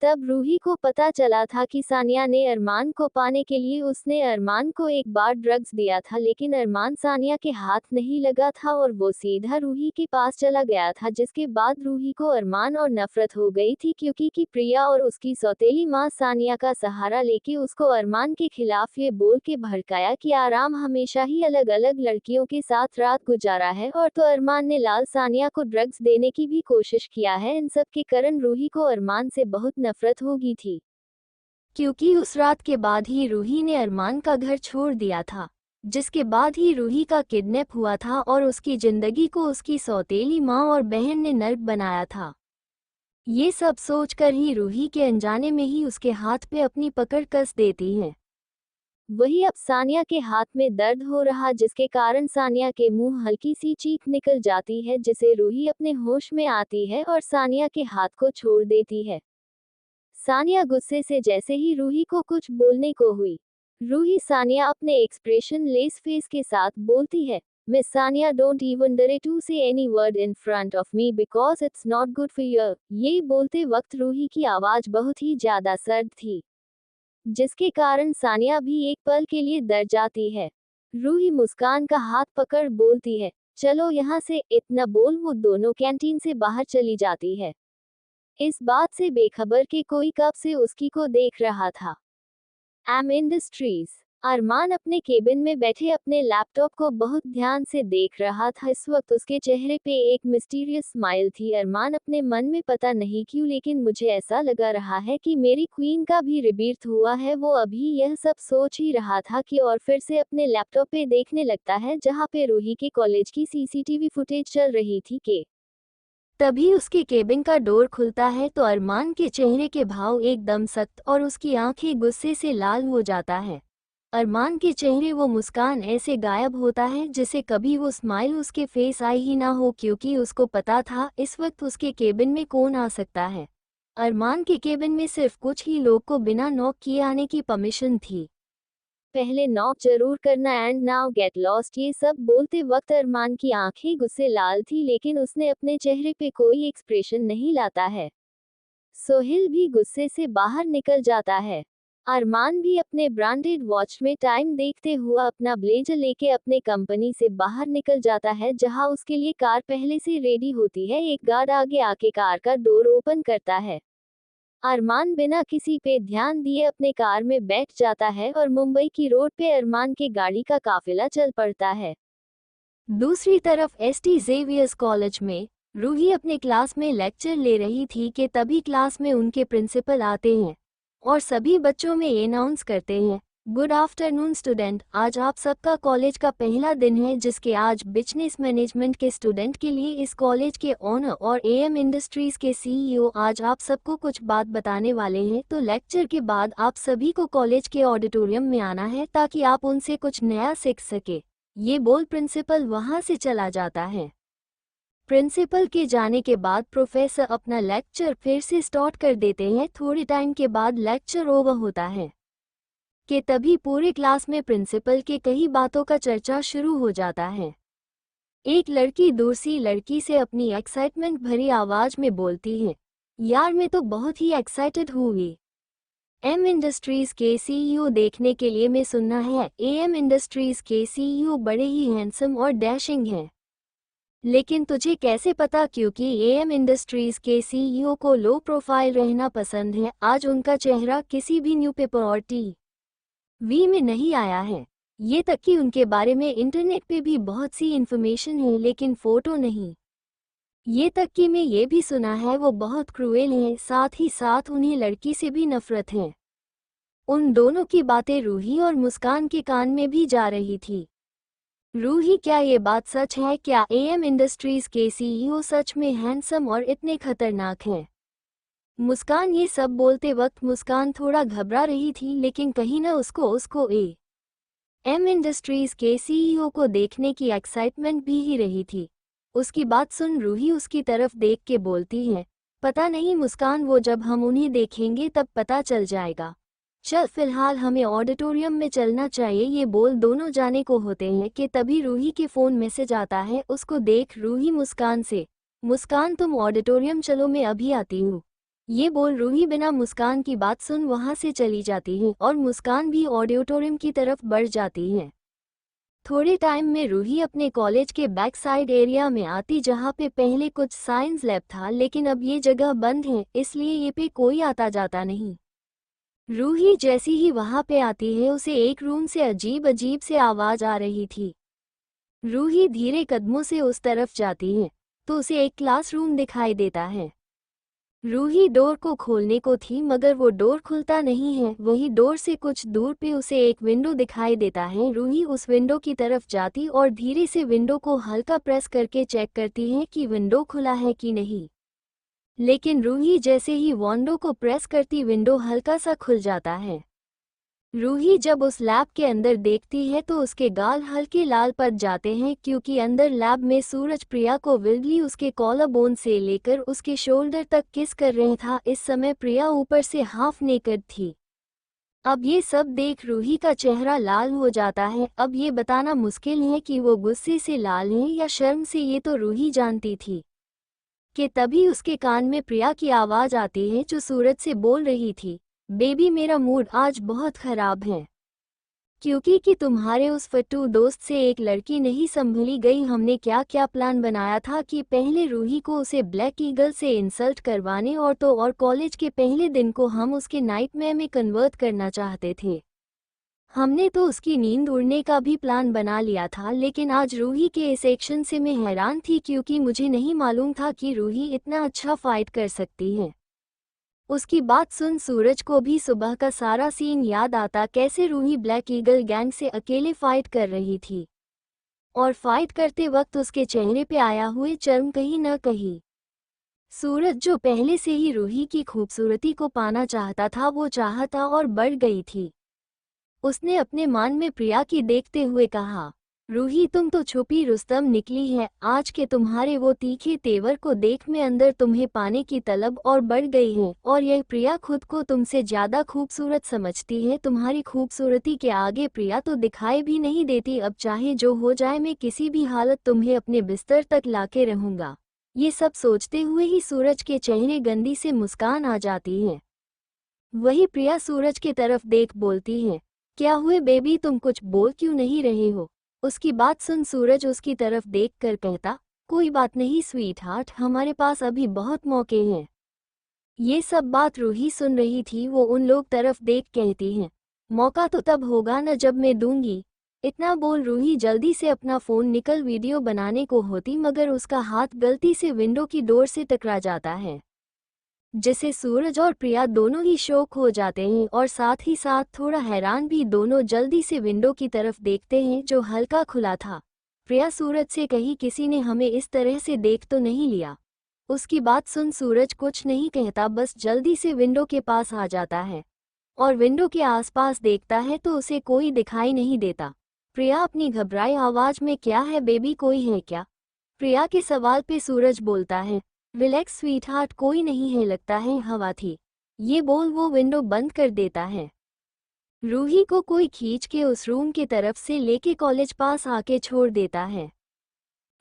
तब रूही को पता चला था कि सानिया ने अरमान को पाने के लिए उसने अरमान को एक बार ड्रग्स दिया था, लेकिन अरमान सानिया के हाथ नहीं लगा था और वो सीधा रूही के पास चला गया था, जिसके बाद रूही को अरमान और नफरत हो गई थी, क्योंकि कि प्रिया और उसकी सौतेली माँ सानिया का सहारा लेके उसको अरमान के खिलाफ ये बोल के भड़काया कि आराम हमेशा ही अलग अलग लड़कियों के साथ रात गुजारा है, और तो अरमान ने लाल सानिया को ड्रग्स देने की भी कोशिश किया है। इन सब के कारण रूही को अरमान से बहुत नफरत होगी थी, क्योंकि उस रात के बाद ही रूही ने अरमान का घर छोड़ दिया था, जिसके बाद ही रूही का किडनैप हुआ था और उसकी जिंदगी को उसकी सौतेली माँ और बहन ने नर्क बनाया था। ये सब सोचकर ही रूही के अनजाने में ही उसके हाथ पे अपनी पकड़ कस देती है। वही अब सानिया के हाथ में दर्द हो रहा, जिसके कारण सानिया के मुंह हल्की सी चीख निकल जाती है, जिसे रूही अपने होश में आती है और सानिया के हाथ को छोड़ देती है। सानिया गुस्से से जैसे ही रूही को कुछ बोलने को हुई, रूही सानिया अपने एक्सप्रेशन लेस फेस के साथ बोलती है, मिस सानिया डोंट इवन डरे टू से any word in front of me because it's not good for you. ये बोलते वक्त रूही की आवाज बहुत ही ज्यादा सर्द थी, जिसके कारण सानिया भी एक पल के लिए डर जाती है। रूही मुस्कान का हाथ पकड़ बोलती है, चलो यहाँ से। इतना बोल वो दोनों कैंटीन से बाहर चली जाती है, इस बात से बेखबर कि कोई कब से उसकी को देख रहा था। M industries. अरमान अपने केबिन में बैठे अपने लैपटॉप को बहुत ध्यान से देख रहा था। इस वक्त उसके चेहरे पे एक मिस्टीरियस स्माइल थी। अरमान अपने मन में पता नहीं क्यों, लेकिन मुझे ऐसा लगा रहा है कि मेरी क्वीन का भी रिबीर्थ हुआ है। वो अभी यह सब सोच ही रहा था कि और फिर से अपने लैपटॉप पे देखने लगता है, जहाँ पे रूही के कॉलेज की सीसीटीवी फुटेज चल रही थी कि तभी उसके केबिन का डोर खुलता है तो अरमान के चेहरे के भाव एकदम सख्त और उसकी आंखें गुस्से से लाल हो जाता है। अरमान के चेहरे वो मुस्कान ऐसे गायब होता है जिसे कभी वो स्माइल उसके फेस आई ही ना हो, क्योंकि उसको पता था इस वक्त उसके केबिन में कौन आ सकता है। अरमान के केबिन में सिर्फ कुछ ही लोग को बिना नॉक किए आने की परमिशन थी। पहले नॉक जरूर करना एंड नाउ गेट लॉस्ट। ये सब बोलते वक्त अरमान की आंखें गुस्से लाल थी, लेकिन उसने अपने चेहरे पे कोई एक्सप्रेशन नहीं लाता है। सोहेल भी गुस्से से बाहर निकल जाता है। अरमान भी अपने ब्रांडेड वॉच में टाइम देखते हुआ अपना ब्लेजर लेके अपने कंपनी से बाहर निकल जाता है, जहां उसके लिए कार पहले से रेडी होती है। एक गार्ड आगे आके कार का डोर ओपन करता है। अरमान बिना किसी पे ध्यान दिए अपने कार में बैठ जाता है और मुंबई की रोड पे अरमान के गाड़ी का काफिला चल पड़ता है। दूसरी तरफ एसटी जेवियर्स कॉलेज में रूही अपने क्लास में लेक्चर ले रही थी कि तभी क्लास में उनके प्रिंसिपल आते हैं और सभी बच्चों में अनाउंस करते हैं, गुड आफ्टरनून स्टूडेंट, आज आप सबका कॉलेज का पहला दिन है, जिसके आज बिजनेस मैनेजमेंट के स्टूडेंट के लिए इस कॉलेज के ओनर और एएम इंडस्ट्रीज के सीईओ आज आप सबको कुछ बात बताने वाले हैं। तो लेक्चर के बाद आप सभी को कॉलेज के ऑडिटोरियम में आना है ताकि आप उनसे कुछ नया सीख सके। ये बोल प्रिंसिपल वहां से चला जाता है। प्रिंसिपल के जाने के बाद प्रोफेसर अपना लेक्चर फिर से स्टार्ट कर देते हैं। थोड़े टाइम के बाद लेक्चर ओवर होता है कि तभी पूरे क्लास में प्रिंसिपल के कई बातों का चर्चा शुरू हो जाता है। एक लड़की दूसरी लड़की से अपनी एक्साइटमेंट भरी आवाज में बोलती है, यार मैं तो बहुत ही एक्साइटेड हुई एम इंडस्ट्रीज के सीईओ देखने के लिए। मैं सुनना है एएम इंडस्ट्रीज के सीईओ बड़े ही हैंडसम और डैशिंग हैं। लेकिन तुझे कैसे पता? क्योंकि एएम इंडस्ट्रीज के सीईओ को लो प्रोफाइल रहना पसंद है। आज उनका चेहरा किसी भी न्यूज़पेपर और टीवी में नहीं आया है। ये तक कि उनके बारे में इंटरनेट पे भी बहुत सी इन्फॉर्मेशन है, लेकिन फोटो नहीं। ये तक कि मैं ये भी सुना है वो बहुत क्रूएल हैं, साथ ही साथ उन्हें लड़की से भी नफरत है। उन दोनों की बातें रूही और मुस्कान के कान में भी जा रही थी। रूही, क्या ये बात सच है? क्या एएम इंडस्ट्रीज के सीईओ सच में हैंडसम और इतने खतरनाक हैं? मुस्कान ये सब बोलते वक्त मुस्कान थोड़ा घबरा रही थी, लेकिन कहीं ना उसको एएम इंडस्ट्रीज के सीईओ को देखने की एक्साइटमेंट भी ही रही थी। उसकी बात सुन रूही उसकी तरफ देख के बोलती है, पता नहीं मुस्कान, वो जब हम उन्हें देखेंगे तब पता चल जाएगा। चल फिलहाल हमें ऑडिटोरियम में चलना चाहिए। ये बोल दोनों जाने को होते हैं कि तभी रूही के फ़ोन मैसेज आता है। उसको देख रूही मुस्कान से, मुस्कान तुम ऑडिटोरियम चलो मैं अभी आती हूँ। ये बोल रूही बिना मुस्कान की बात सुन वहाँ से चली जाती है और मुस्कान भी ऑडिटोरियम की तरफ बढ़ जाती है। थोड़े टाइम में रूही अपने कॉलेज के बैक साइड एरिया में आती जहाँ पे पहले कुछ साइंस लैब था, लेकिन अब ये जगह बंद है इसलिए ये पे कोई आता जाता नहीं। रूही जैसी ही वहां पे आती है उसे एक रूम से अजीब अजीब से आवाज आ रही थी। रूही धीरे कदमों से उस तरफ जाती है तो उसे एक क्लासरूम दिखाई देता है। रूही डोर को खोलने को थी मगर वो डोर खुलता नहीं है। वही डोर से कुछ दूर पे उसे एक विंडो दिखाई देता है। रूही उस विंडो की तरफ जाती और धीरे से विंडो को हल्का प्रेस करके चेक करती है कि विंडो खुला है कि नहीं। लेकिन रूही जैसे ही विंडो को प्रेस करती विंडो हल्का सा खुल जाता है। रूही जब उस लैब के अंदर देखती है तो उसके गाल हल्के लाल पड़ जाते हैं क्योंकि अंदर लैब में सूरज प्रिया को विल्डली उसके कॉलर बोन से लेकर उसके शोल्डर तक किस कर रहा था। इस समय प्रिया ऊपर से हाफ नेकेड थी। अब ये सब देख रूही का चेहरा लाल हो जाता है। अब ये बताना मुश्किल है कि वो गुस्से से लाल है या शर्म से, ये तो रूही जानती थी कि तभी उसके कान में प्रिया की आवाज़ आती है जो सूरज से बोल रही थी, बेबी मेरा मूड आज बहुत ख़राब है क्योंकि कि तुम्हारे उस फट्टू दोस्त से एक लड़की नहीं संभली गई। हमने क्या क्या प्लान बनाया था कि पहले रूही को उसे ब्लैक ईगल से इंसल्ट करवाने और कॉलेज के पहले दिन को हम उसके नाइटमेयर में कन्वर्ट करना चाहते थे। हमने तो उसकी नींद उड़ने का भी प्लान बना लिया था। लेकिन आज रूही के इस एक्शन से मैं हैरान थी क्योंकि मुझे नहीं मालूम था कि रूही इतना अच्छा फाइट कर सकती है। उसकी बात सुन सूरज को भी सुबह का सारा सीन याद आता, कैसे रूही ब्लैक ईगल गैंग से अकेले फाइट कर रही थी और फाइट करते वक्त उसके चेहरे पे आया हुए चर्म कहीं न कहीं। सूरज जो पहले से ही रूही की खूबसूरती को पाना चाहता था वो चाहता और बढ़ गई थी। उसने अपने मान में प्रिया की देखते हुए कहा, रूही तुम तो छुपी रुस्तम निकली है। आज के तुम्हारे वो तीखे तेवर को देख में अंदर तुम्हें पाने की तलब और बढ़ गई है और यह प्रिया खुद को तुमसे ज़्यादा खूबसूरत समझती है। तुम्हारी खूबसूरती के आगे प्रिया तो दिखाई भी नहीं देती। अब चाहे जो हो जाए मैं किसी भी हालत तुम्हें अपने बिस्तर तक लाके रहूँगा। ये सब सोचते हुए ही सूरज के चेहरे गंदी से मुस्कान आ जाती है। वही प्रिया सूरज के तरफ देख बोलती है, क्या हुए बेबी तुम कुछ बोल क्यों नहीं रहे हो। उसकी बात सुन सूरज उसकी तरफ देखकर कहता, कोई बात नहीं स्वीट हार्ट, हमारे पास अभी बहुत मौके हैं। ये सब बात रूही सुन रही थी। वो उन लोग तरफ देख कहती है, मौका तो तब होगा न जब मैं दूंगी। इतना बोल रूही जल्दी से अपना फ़ोन निकल वीडियो बनाने को होती मगर उसका हाथ गलती से विंडो की डोर से टकरा जाता है जिसे सूरज और प्रिया दोनों ही शॉक हो जाते हैं और साथ ही साथ थोड़ा हैरान भी। दोनों जल्दी से विंडो की तरफ देखते हैं जो हल्का खुला था। प्रिया सूरज से कही, किसी ने हमें इस तरह से देख तो नहीं लिया। उसकी बात सुन सूरज कुछ नहीं कहता, बस जल्दी से विंडो के पास आ जाता है और विंडो के आसपास देखता है तो उसे कोई दिखाई नहीं देता। प्रिया अपनी घबराई आवाज में, क्या है बेबी कोई है क्या। प्रिया के सवाल पे सूरज बोलता है, रिलैक्स स्वीटहार्ट कोई नहीं है, लगता है हवा थी। ये बोल वो विंडो बंद कर देता है। रूही को कोई खींच के उस रूम की तरफ से लेके कॉलेज पास आके छोड़ देता है।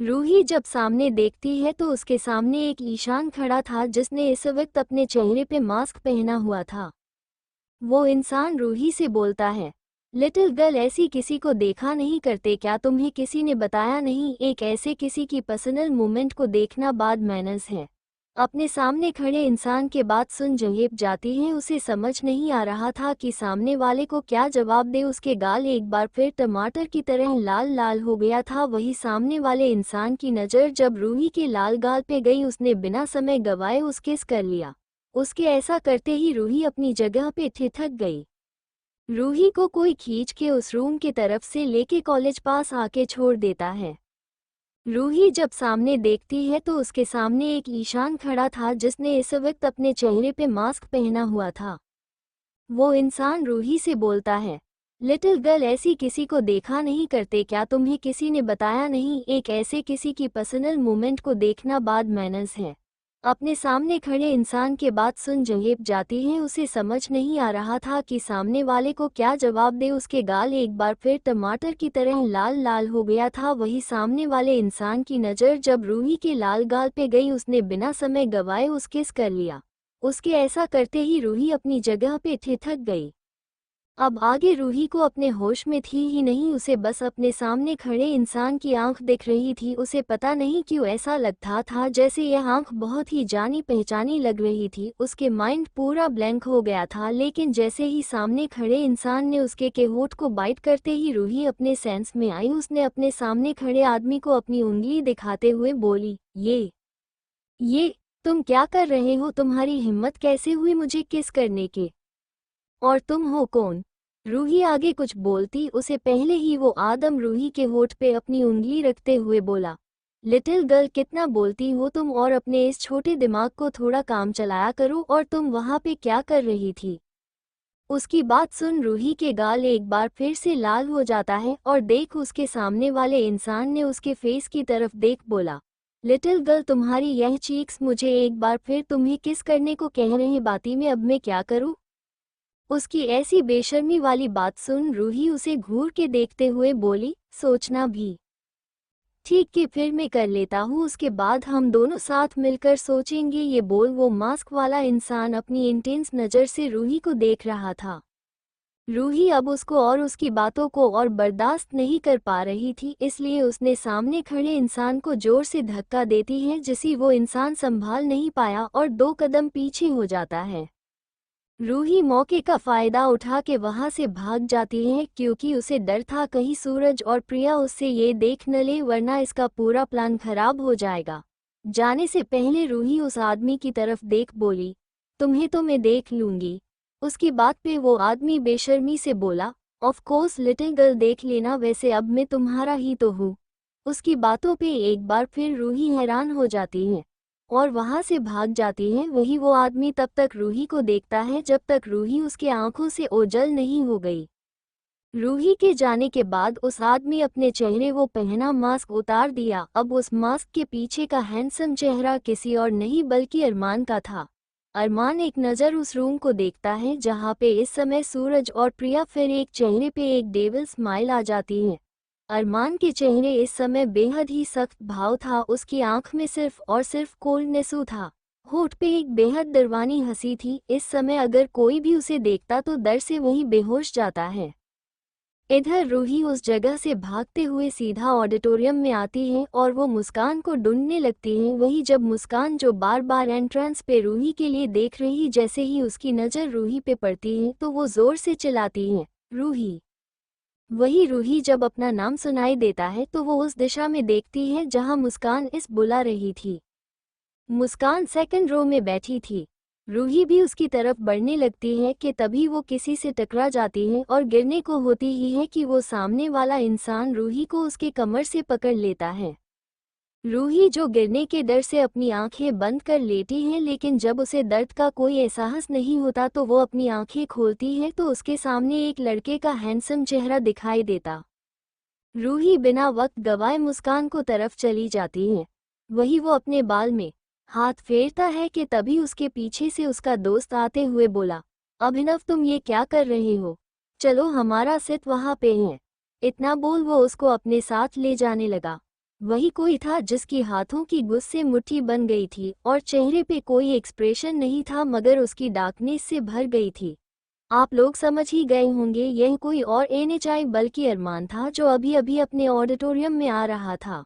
रूही जब सामने देखती है तो उसके सामने एक ईशान खड़ा था जिसने इस वक्त अपने चेहरे पे मास्क पहना हुआ था। वो इंसान रूही से बोलता है, लिटिल गर्ल ऐसी किसी को देखा नहीं करते क्या, तुम्हें किसी ने बताया नहीं। एक ऐसे किसी की पर्सनल मूवमेंट को देखना बाद मैनर्स है। अपने सामने खड़े इंसान के बात सुन जहेब जाती है। उसे समझ नहीं आ रहा था कि सामने वाले को क्या जवाब दे। उसके गाल एक बार फिर टमाटर की तरह लाल लाल हो गया था। वही सामने वाले इंसान की नज़र जब रूही के लाल गाल पे गई उसने बिना समय गवाए उस किस कर लिया। उसके ऐसा करते ही रूही अपनी जगह पे ठिठक गई। रूही को कोई खींच के उस रूम की तरफ से लेके कॉलेज पास आके छोड़ देता है। रूही जब सामने देखती है तो उसके सामने एक ईशान खड़ा था जिसने इस वक्त अपने चेहरे पे मास्क पहना हुआ था। वो इंसान रूही से बोलता है, लिटिल गर्ल ऐसी किसी को देखा नहीं करते क्या, तुम्हें किसी ने बताया नहीं। एक ऐसे किसी की पर्सनल मूवमेंट को देखना बाद मैनर्स है। अपने सामने खड़े इंसान के बात सुन जहेब जाती है। उसे समझ नहीं आ रहा था कि सामने वाले को क्या जवाब दे। उसके गाल एक बार फिर टमाटर की तरह लाल लाल हो गया था। वही सामने वाले इंसान की नज़र जब रूही के लाल गाल पे गई, उसने बिना समय गवाए उस किस कर लिया। उसके ऐसा करते ही रूही अपनी जगह पे ठिठक गई। अब आगे रूही को अपने होश में थी ही नहीं, उसे बस अपने सामने खड़े इंसान की आंख दिख रही थी। उसे पता नहीं क्यों ऐसा लगता था जैसे यह आंख बहुत ही जानी पहचानी लग रही थी। उसके माइंड पूरा ब्लैंक हो गया था, लेकिन जैसे ही सामने खड़े इंसान ने उसके के होठ को बाइट करते ही रूही अपने सेंस में आई। उसने अपने सामने खड़े आदमी को अपनी उंगली दिखाते हुए बोली, ये तुम क्या कर रहे हो? तुम्हारी हिम्मत कैसे हुई मुझे किस करने के? और तुम हो कौन? रूही आगे कुछ बोलती उसे पहले ही वो आदम रूही के होठ पे अपनी उंगली रखते हुए बोला, लिटिल गर्ल कितना बोलती हो तुम, और अपने इस छोटे दिमाग को थोड़ा काम चलाया करो। और तुम वहाँ पे क्या कर रही थी? उसकी बात सुन रूही के गाल एक बार फिर से लाल हो जाता है और देख उसके सामने वाले इंसान ने उसके फेस की तरफ देख बोला, लिटिल गर्ल तुम्हारी यह चीक्स मुझे एक बार फिर तुम्हें किस करने को कह रहे बाती में, अब मैं क्या करूँ? उसकी ऐसी बेशर्मी वाली बात सुन रूही उसे घूर के देखते हुए बोली, सोचना भी ठीक कि फिर मैं कर लेता हूँ, उसके बाद हम दोनों साथ मिलकर सोचेंगे। ये बोल वो मास्क वाला इंसान अपनी इंटेंस नज़र से रूही को देख रहा था। रूही अब उसको और उसकी बातों को और बर्दाश्त नहीं कर पा रही थी, इसलिए उसने सामने खड़े इंसान को जोर से धक्का देती है, जिसे वो इंसान संभाल नहीं पाया और 2 कदम पीछे हो जाता है। रूही मौके का फायदा उठा के वहां से भाग जाती है, क्योंकि उसे डर था कहीं सूरज और प्रिया उससे ये देख न ले, वरना इसका पूरा प्लान खराब हो जाएगा। जाने से पहले रूही उस आदमी की तरफ देख बोली, तुम्हें तो मैं देख लूंगी। उसकी बात पे वो आदमी बेशर्मी से बोला, ऑफ कोर्स लिटिल गर्ल देख लेना, वैसे अब मैं तुम्हारा ही तो हूँ। उसकी बातों पे एक बार फिर रूही हैरान हो जाती है और वहां से भाग जाती है। वही वो आदमी तब तक रूही को देखता है जब तक रूही उसके आंखों से ओझल नहीं हो गई। रूही के जाने के बाद उस आदमी अपने चेहरे वो पहना मास्क उतार दिया। अब उस मास्क के पीछे का हैंडसम चेहरा किसी और नहीं बल्कि अरमान का था। अरमान एक नज़र उस रूम को देखता है जहाँ पे इस समय सूरज और प्रिया, फिर एक चेहरे पे एक डेविल स्माइल आ जाती है। अरमान के चेहरे इस समय बेहद ही सख्त भाव था, उसकी आंख में सिर्फ और सिर्फ कोल्डनेसू था। होठ पे एक बेहद डरवानी हंसी थी। इस समय अगर कोई भी उसे देखता तो डर से वहीं बेहोश जाता है। इधर रूही उस जगह से भागते हुए सीधा ऑडिटोरियम में आती है और वो मुस्कान को ढूंढने लगती है। वही जब मुस्कान जो बार बार एंट्रेंस पे रूही के लिए देख रही, जैसे ही उसकी नज़र रूही पे पड़ती है तो वो जोर से चिल्लाती है, रूही। वही रूही जब अपना नाम सुनाई देता है तो वो उस दिशा में देखती है जहां मुस्कान इस बुला रही थी। मुस्कान सेकंड रो में बैठी थी। रूही भी उसकी तरफ बढ़ने लगती है कि तभी वो किसी से टकरा जाती है और गिरने को होती ही है कि वो सामने वाला इंसान रूही को उसके कमर से पकड़ लेता है। रूही जो गिरने के डर से अपनी आंखें बंद कर लेती है, लेकिन जब उसे दर्द का कोई एहसास नहीं होता तो वो अपनी आंखें खोलती है तो उसके सामने एक लड़के का हैंडसम चेहरा दिखाई देता। रूही बिना वक्त गवाए मुस्कान को तरफ चली जाती है। वही वो अपने बाल में हाथ फेरता है कि तभी उसके पीछे से उसका दोस्त आते हुए बोला, अभिनव तुम ये क्या कर रहे हो? चलो हमारा सिट वहाँ पे है। इतना बोल वो उसको अपने साथ ले जाने लगा। वही कोई था जिसकी हाथों की गुस्से मुट्ठी बन गई थी और चेहरे पे कोई एक्सप्रेशन नहीं था, मगर उसकी डार्कनेस से भर गई थी। आप लोग समझ ही गए होंगे, यह कोई और एनएचआई बल्कि अरमान था जो अभी अभी अपने ऑडिटोरियम में आ रहा था।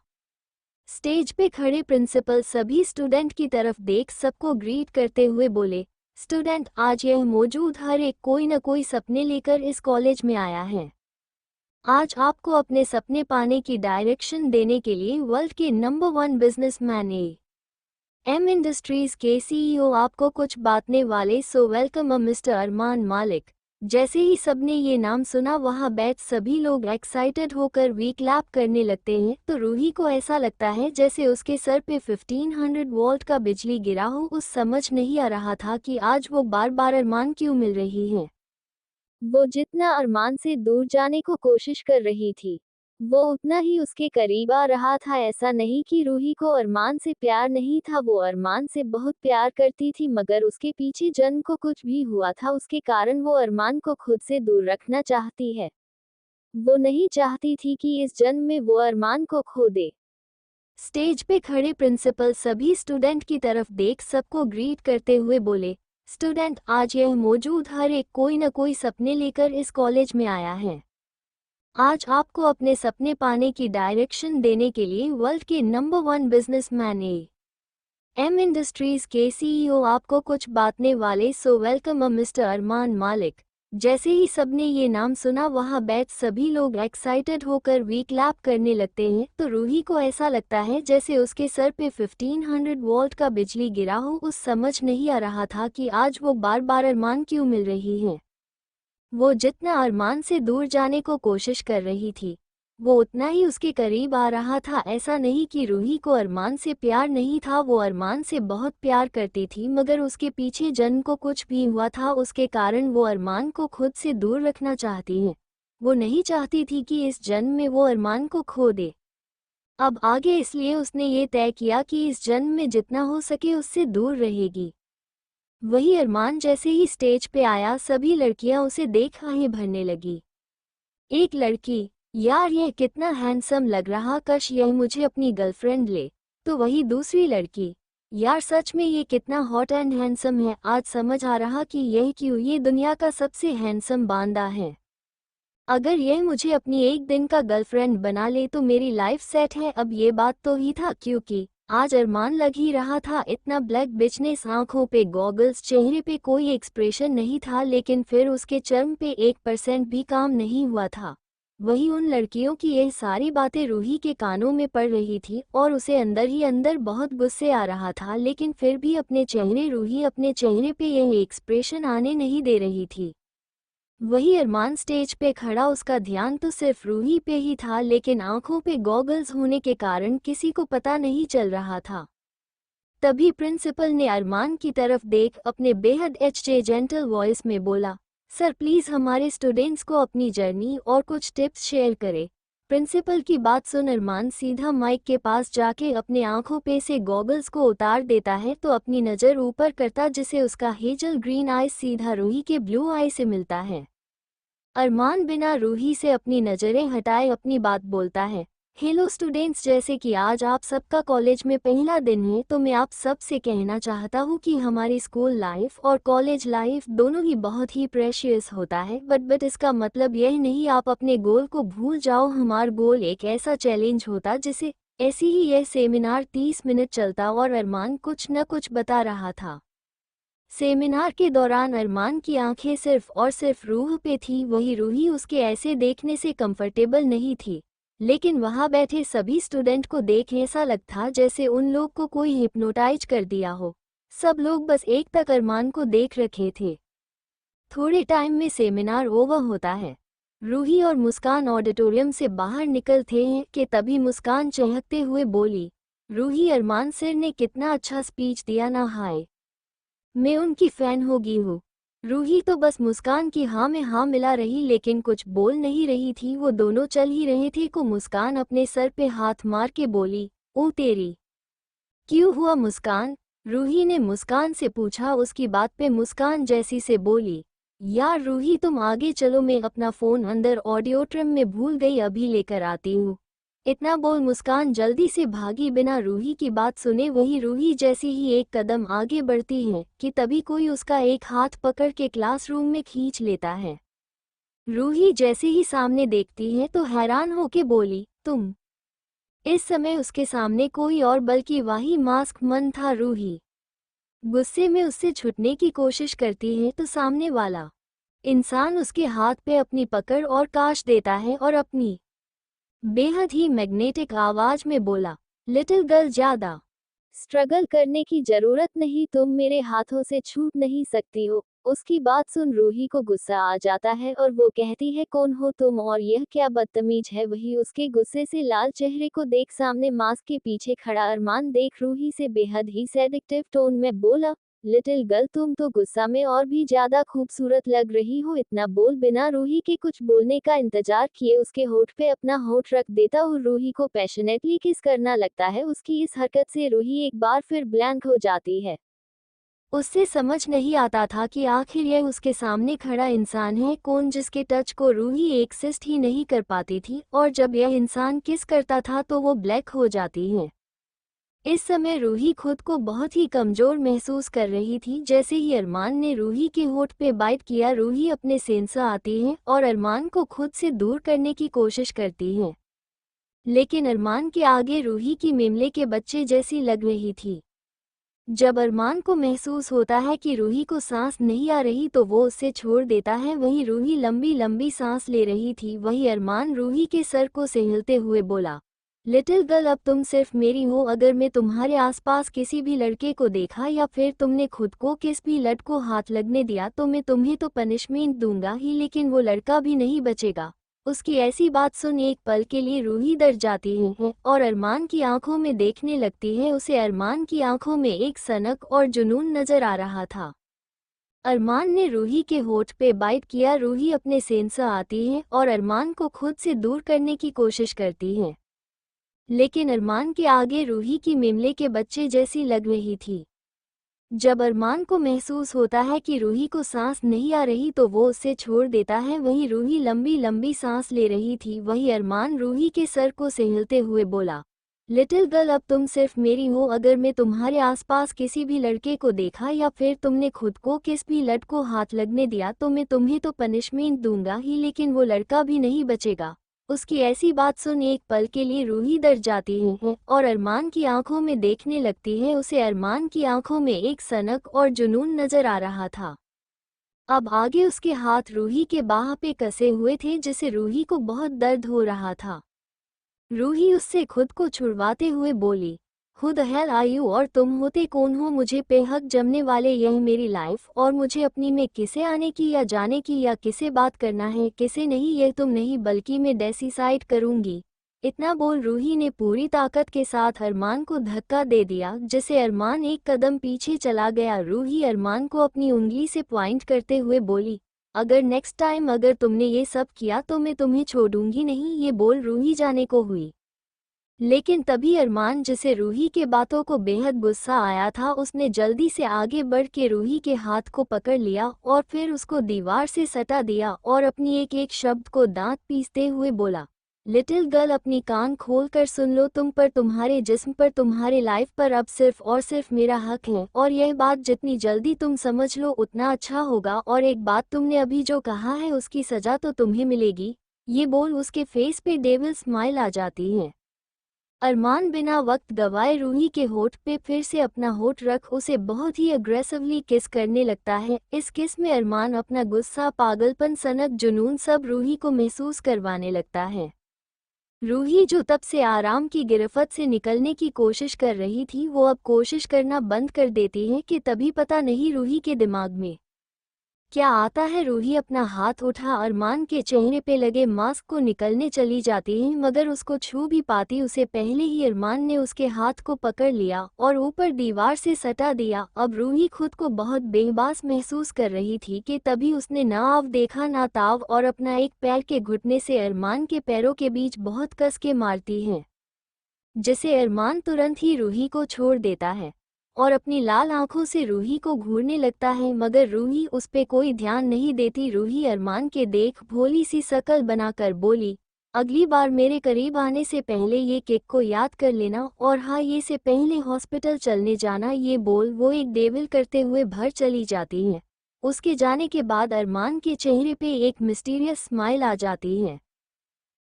स्टेज पे खड़े प्रिंसिपल सभी स्टूडेंट की तरफ देख सबको ग्रीट करते हुए बोले, स्टूडेंट आज यह मौजूद हर एक कोई न कोई सपने लेकर इस कॉलेज में आया है। आज आपको अपने सपने पाने की डायरेक्शन देने के लिए वर्ल्ड के नंबर 1 बिजनेसमैन एम इंडस्ट्रीज के सीईओ आपको कुछ बांटने वाले, सो वेलकम अ मिस्टर अरमान मालिक। जैसे ही सबने ये नाम सुना वहाँ बैठ सभी लोग एक्साइटेड होकर वी क्लैप करने लगते हैं। तो रूही को ऐसा लगता है जैसे उसके सर पे 1500 वोल्ट का बिजली गिरा हो। उस समझ नहीं आ रहा था कि आज वो बार बार अरमान क्यों मिल रही है। वो जितना अरमान से दूर जाने को कोशिश कर रही थी, वो उतना ही उसके करीब आ रहा था। ऐसा नहीं कि रूही को अरमान से प्यार नहीं था, वो अरमान से बहुत प्यार करती थी, मगर उसके पीछे जन्म को कुछ भी हुआ था, उसके कारण वो अरमान को खुद से दूर रखना चाहती है। वो नहीं चाहती थी कि इस जन्म में वो अरमान को खो दे। स्टेज पे खड़े प्रिंसिपल सभी स्टूडेंट की तरफ देख सबको ग्रीट करते हुए बोले, स्टूडेंट, आज यह मौजूद हर एक कोई न कोई सपने लेकर इस कॉलेज में आया है। आज आपको अपने सपने पाने की डायरेक्शन देने के लिए वर्ल्ड के नंबर 1 बिजनेसमैन एम इंडस्ट्रीज के सीईओ आपको कुछ बांटने वाले। सो वेलकम मिस्टर अरमान मालिक। जैसे ही सबने ये नाम सुना वहां बैठ सभी लोग एक्साइटेड होकर वी क्लैप करने लगते हैं। तो रूही को ऐसा लगता है जैसे उसके सर पे 1500 वोल्ट का बिजली गिरा हो। उस समझ नहीं आ रहा था कि आज वो बार बार अरमान क्यों मिल रही है। वो जितना अरमान से दूर जाने को कोशिश कर रही थी, वो उतना ही उसके करीब आ रहा था। ऐसा नहीं कि रूही को अरमान से प्यार नहीं था, वो अरमान से बहुत प्यार करती थी, मगर उसके पीछे जन्म को कुछ भी हुआ था, उसके कारण वो अरमान को खुद से दूर रखना चाहती है। वो नहीं चाहती थी कि इस जन्म में वो अरमान को खो दे। अब आगे इसलिए उसने ये तय किया कि इस जन्म में जितना हो सके उससे दूर रहेगी। वही अरमान जैसे ही स्टेज पे आया, सभी लड़कियां उसे देख आहें भरने लगी। एक लड़की, यार यह कितना हैंडसम लग रहा, काश यह मुझे अपनी गर्लफ्रेंड ले। तो वही दूसरी लड़की, यार सच में ये कितना हॉट एंड हैंडसम है, आज समझ आ रहा कि यह क्यों ये दुनिया का सबसे हैंडसम बांदा है। अगर यह मुझे अपनी एक दिन का गर्लफ्रेंड बना ले तो मेरी लाइफ सेट है। अब ये बात तो ही था, क्योंकि आज अरमान लग ही रहा था इतना ब्लैक बिचनेस, आंखों पे गॉगल्स, चेहरे पे कोई एक्सप्रेशन नहीं था, लेकिन फिर उसके चर्म पे 1% भी काम नहीं हुआ था। वही उन लड़कियों की यह सारी बातें रूही के कानों में पड़ रही थी और उसे अंदर ही अंदर बहुत गुस्से आ रहा था, लेकिन फिर भी रूही अपने चेहरे पे यह एक्सप्रेशन आने नहीं दे रही थी। वही अरमान स्टेज पे खड़ा, उसका ध्यान तो सिर्फ रूही पे ही था, लेकिन आंखों पे गॉगल्स होने के कारण किसी को पता नहीं चल रहा था। तभी प्रिंसिपल ने अरमान की तरफ देख अपने बेहद जेंटल वॉइस में बोला, सर प्लीज हमारे स्टूडेंट्स को अपनी जर्नी और कुछ टिप्स शेयर करें। प्रिंसिपल की बात सुन अरमान सीधा माइक के पास जाके अपने आंखों पे से गॉगल्स को उतार देता है, तो अपनी नज़र ऊपर करता जिसे उसका हेजल ग्रीन आई सीधा रूही के ब्लू आई से मिलता है। अरमान बिना रूही से अपनी नज़रें हटाए अपनी बात बोलता है, हेलो स्टूडेंट्स, जैसे कि आज आप सबका कॉलेज में पहला दिन है, तो मैं आप सब से कहना चाहता हूँ कि हमारी स्कूल लाइफ और कॉलेज लाइफ दोनों ही बहुत ही प्रेशियस होता है, बट इसका मतलब यह नहीं आप अपने गोल को भूल जाओ। हमारा गोल एक ऐसा चैलेंज होता जिसे ऐसी ही यह सेमिनार 30 मिनट चलता और अरमान कुछ न कुछ बता रहा था। सेमिनार के दौरान अरमान की आंखें सिर्फ और सिर्फ रूह पे थी। वही रूही उसके ऐसे देखने से कंफर्टेबल नहीं थी, लेकिन वहां बैठे सभी स्टूडेंट को देख ऐसा लगता जैसे उन लोग को कोई हिप्नोटाइज कर दिया हो। सब लोग बस एक तक अरमान को देख रखे थे। थोड़े टाइम में सेमिनार ओवर होता है। रूही और मुस्कान ऑडिटोरियम से बाहर निकलते हैं कि तभी मुस्कान चहकते हुए बोली, रूही, अरमान सर ने कितना अच्छा स्पीच दिया ना, हाय मैं उनकी फैन हो गई हूँ। रूही तो बस मुस्कान की हाँ में हाँ मिला रही, लेकिन कुछ बोल नहीं रही थी। वो दोनों चल ही रहे थे को मुस्कान अपने सर पे हाथ मार के बोली, ओ तेरी, क्यों हुआ मुस्कान? रूही ने मुस्कान से पूछा। उसकी बात पे मुस्कान जैसी से बोली, यार रूही तुम आगे चलो, मैं अपना फ़ोन अंदर ऑडियोट्रम में भूल गई, अभी लेकर आती हूँ। इतना बोल मुस्कान जल्दी से भागी बिना रूही की बात सुने। वही रूही जैसी ही एक कदम आगे बढ़ती है कि तभी कोई उसका एक हाथ पकड़ के क्लासरूम में खींच लेता है। रूही जैसे ही सामने देखती है तो हैरान होके बोली, तुम? इस समय उसके सामने कोई और बल्कि वही मास्क मन था। रूही गुस्से में उससे छुटने की कोशिश करती है तो सामने वाला इंसान उसके हाथ पे अपनी पकड़ और काश देता है और अपनी बेहद ही मैग्नेटिक आवाज में बोला, लिटिल गर्ल, ज्यादा स्ट्रगल करने की जरूरत नहीं, तुम मेरे हाथों से छूट नहीं सकती हो। उसकी बात सुन रूही को गुस्सा आ जाता है और वो कहती है, कौन हो तुम और यह क्या बदतमीज है? वही उसके गुस्से से लाल चेहरे को देख सामने मास्क के पीछे खड़ा अरमान देख रूही से बेहद ही सेडिक्टिव टोन में बोला, लिटिल गर्ल, तुम तो गुस्सा में और भी ज्यादा खूबसूरत लग रही हो। इतना बोल बिना रूही के कुछ बोलने का इंतजार किए उसके होठ पे अपना होठ रख देता और रूही को पैशनेटली किस करना लगता है। उसकी इस हरकत से रूही एक बार फिर ब्लैंक हो जाती है। उससे समझ नहीं आता था कि आखिर यह उसके सामने खड़ा इंसान है कौन, जिसके टच को रूही एक्सिस्ट ही नहीं कर पाती थी, और जब यह इंसान किस करता था तो वो ब्लैक हो जाती है। इस समय रूही खुद को बहुत ही कमजोर महसूस कर रही थी। जैसे ही अरमान ने रूही के होठ पे बाइट किया, रूही अपने सेंस आती है और अरमान को खुद से दूर करने की कोशिश करती है, लेकिन अरमान के आगे रूही की मेमले के बच्चे जैसी लग रही थी। जब अरमान को महसूस होता है कि रूही को सांस नहीं आ रही तो वो उसे छोड़ देता है। वहीं रूही लंबी लंबी सांस ले रही थी। वहीं अरमान रूही के सर को सहलते हुए बोला, लिटिल गर्ल, अब तुम सिर्फ मेरी हो। अगर मैं तुम्हारे आसपास किसी भी लड़के को देखा या फिर तुमने खुद को किस भी लड़के को हाथ लगने दिया तो मैं तुम्हें तो पनिशमेंट दूंगा ही, लेकिन वो लड़का भी नहीं बचेगा। उसकी ऐसी बात सुन एक पल के लिए रूही डर जाती है और अरमान की आंखों में देखने लगती है। उसे अरमान की आंखों में एक सनक और जुनून नजर आ रहा था। अरमान ने रूही के होठ पे बाइट किया। रूही अपने सेंस आती है और अरमान को खुद से दूर करने की कोशिश करती है, लेकिन अरमान के आगे रूही की मेमले के बच्चे जैसी लग रही थी। जब अरमान को महसूस होता है कि रूही को सांस नहीं आ रही तो वो उसे छोड़ देता है। वहीं रूही लंबी लंबी सांस ले रही थी। वहीं अरमान रूही के सर को सहलते हुए बोला, लिटिल गर्ल, अब तुम सिर्फ मेरी हो। अगर मैं तुम्हारे आसपास किसी भी लड़के को देखा या फिर तुमने खुद को किस भी लड़के को हाथ लगने दिया तो मैं तुम्हें तो पनिशमेंट दूंगा ही, लेकिन वो लड़का भी नहीं बचेगा। उसकी ऐसी बात सुन एक पल के लिए रूही डर जाती है और अरमान की आंखों में देखने लगती है। उसे अरमान की आंखों में एक सनक और जुनून नजर आ रहा था। अब आगे उसके हाथ रूही के बाह पे कसे हुए थे, जिसे रूही को बहुत दर्द हो रहा था। रूही उससे खुद को छुड़वाते हुए बोली, who the hell are you, और तुम होते कौन हो मुझे पे हक जमने वाले। यह मेरी लाइफ और मुझे अपनी में किसे आने की या जाने की या किसे बात करना है किसे नहीं, यह तुम नहीं बल्कि मैं डिसाइड करूंगी। इतना बोल रूही ने पूरी ताकत के साथ अरमान को धक्का दे दिया, जिसे अरमान एक कदम पीछे चला गया। रूही अरमान को अपनी उंगली से पॉइंट करते हुए बोली, अगर नेक्स्ट टाइम अगर तुमने ये सब किया तो मैं तुम्हें छोड़ूंगी नहीं। ये बोल रूही जाने को हुई, लेकिन तभी अरमान, जिसे रूही के बातों को बेहद गुस्सा आया था, उसने जल्दी से आगे बढ़ के रूही के हाथ को पकड़ लिया और फिर उसको दीवार से सटा दिया और अपनी एक एक शब्द को दांत पीसते हुए बोला, लिटिल गर्ल, अपनी कान खोल कर सुन लो। तुम पर, तुम्हारे जिस्म पर, तुम्हारे लाइफ पर अब सिर्फ और सिर्फ मेरा हक है, और यह बात जितनी जल्दी तुम समझ लो उतना अच्छा होगा। और एक बात, तुमने अभी जो कहा है उसकी सजा तो तुम्हें मिलेगी। ये बोल उसके फेस पे डेविल स्माइल आ जाती है। अरमान बिना वक्त गवाए रूही के होठ पे फिर से अपना होठ रख उसे बहुत ही अग्रेसिवली किस करने लगता है। इस किस में अरमान अपना गुस्सा, पागलपन, सनक, जुनून सब रूही को महसूस करवाने लगता है। रूही जो तब से आराम की गिरफ्त से निकलने की कोशिश कर रही थी, वो अब कोशिश करना बंद कर देती है कि तभी पता नहीं रूही के दिमाग में क्या आता है। रूही अपना हाथ उठा अरमान के चेहरे पे लगे मास्क को निकलने चली जाती है, मगर उसको छू भी पाती उससे पहले ही अरमान ने उसके हाथ को पकड़ लिया और ऊपर दीवार से सटा दिया। अब रूही खुद को बहुत बेबस महसूस कर रही थी कि तभी उसने ना आव देखा ना ताव और अपना एक पैर के घुटने से अरमान के पैरों के बीच बहुत कस के मारती है, जिसे अरमान तुरंत ही रूही को छोड़ देता है और अपनी लाल आंखों से रूही को घूरने लगता है, मगर रूही उस पे कोई ध्यान नहीं देती। रूही अरमान के देख भोली सी शकल बनाकर बोली, अगली बार मेरे करीब आने से पहले ये केक को याद कर लेना, और हाँ, ये से पहले हॉस्पिटल चलने जाना। ये बोल वो एक डेविल करते हुए भर चली जाती है। उसके जाने के बाद अरमान के चेहरे पे एक मिस्टीरियस स्माइल आ जाती है।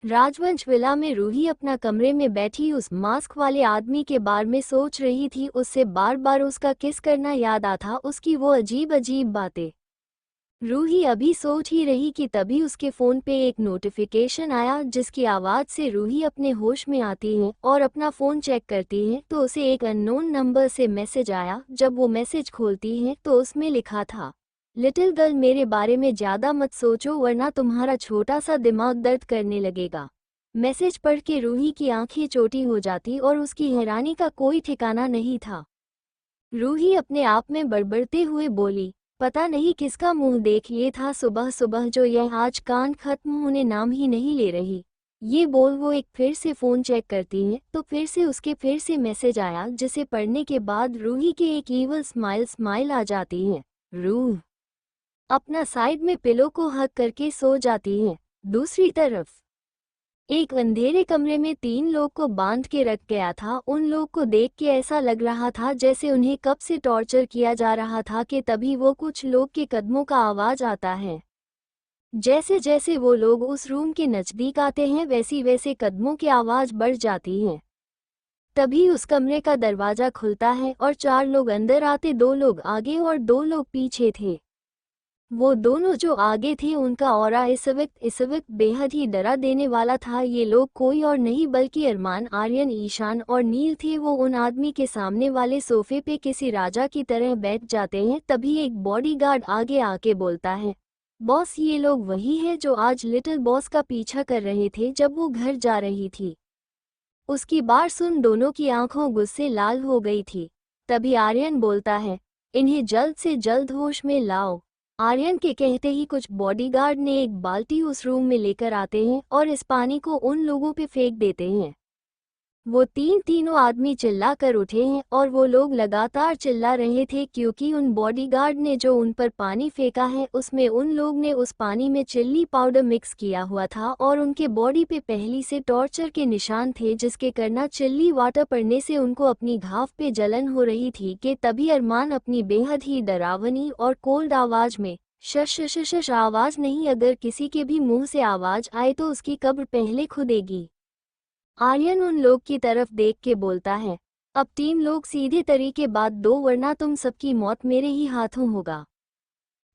राजवंश विला में रूही अपना कमरे में बैठी उस मास्क वाले आदमी के बारे में सोच रही थी। उससे बार बार उसका किस करना याद आता, उसकी वो अजीब अजीब बातें। रूही अभी सोच ही रही कि तभी उसके फ़ोन पे एक नोटिफिकेशन आया, जिसकी आवाज़ से रूही अपने होश में आती है और अपना फ़ोन चेक करती है तो उसे एक अननोन नंबर से मैसेज आया। जब वो मैसेज खोलती है तो उसमें लिखा था, लिटिल गर्ल, मेरे बारे में ज़्यादा मत सोचो वरना तुम्हारा छोटा सा दिमाग दर्द करने लगेगा। मैसेज पढ़ के रूही की आंखें चोटी हो जाती और उसकी हैरानी का कोई ठिकाना नहीं था। रूही अपने आप में बड़बड़ते हुए बोली, पता नहीं किसका मुंह देख लिए था सुबह सुबह जो यह आज कान खत्म होने नाम ही नहीं ले रही। ये बोल वो एक फिर से फ़ोन चेक करती है तो फिर से मैसेज आया जिसे पढ़ने के बाद रूही के एक ईवल स्माइल आ जाती है। रूह अपना साइड में पिलो को हक करके सो जाती है। दूसरी तरफ एक अंधेरे कमरे में 3 लोग को बांध के रख गया था। उन लोग को देख के ऐसा लग रहा था जैसे उन्हें कब से टॉर्चर किया जा रहा था कि तभी वो कुछ लोग के कदमों का आवाज आता है। जैसे जैसे वो लोग उस रूम के नजदीक आते हैं वैसी वैसे कदमों की आवाज बढ़ जाती है। तभी उस कमरे का दरवाजा खुलता है और 4 लोग अंदर आते। 2 लोग आगे और 2 लोग पीछे थे। वो दोनों जो आगे थे उनका ऑरा इस वक्त बेहद ही डरा देने वाला था। ये लोग कोई और नहीं बल्कि अरमान, आर्यन, ईशान और नील थे। वो उन आदमी के सामने वाले सोफे पे किसी राजा की तरह बैठ जाते हैं। तभी एक बॉडीगार्ड आगे आके बोलता है, बॉस ये लोग वही है जो आज लिटिल बॉस का पीछा कर रहे थे जब वो घर जा रही थी। उसकी बात सुन दोनों की आंखों गुस्से लाल हो गई थी। तभी आर्यन बोलता है, इन्हें जल्द से जल्द होश में लाओ। आर्यन के कहते ही कुछ बॉडीगार्ड ने एक बाल्टी उस रूम में लेकर आते हैं और इस पानी को उन लोगों पे फेंक देते हैं। वो तीनों आदमी चिल्ला कर उठे हैं और वो लोग लगातार चिल्ला रहे थे क्योंकि उन बॉडीगार्ड ने जो उन पर पानी फेंका है उसमें उन लोग ने उस पानी में चिल्ली पाउडर मिक्स किया हुआ था और उनके बॉडी पे पहली से टॉर्चर के निशान थे जिसके करना चिल्ली वाटर पड़ने से उनको अपनी घाव पे जलन हो रही थी कि तभी अरमान अपनी बेहद ही डरावनी और कोल्ड आवाज में, शश आवाज नहीं, अगर किसी के भी मुंह से आवाज आए तो उसकी कब्र पहले खुदेगी। आर्यन उन लोग की तरफ देख के बोलता है, अब 3 लोग सीधे तरीके बात दो वरना तुम सबकी मौत मेरे ही हाथों होगा।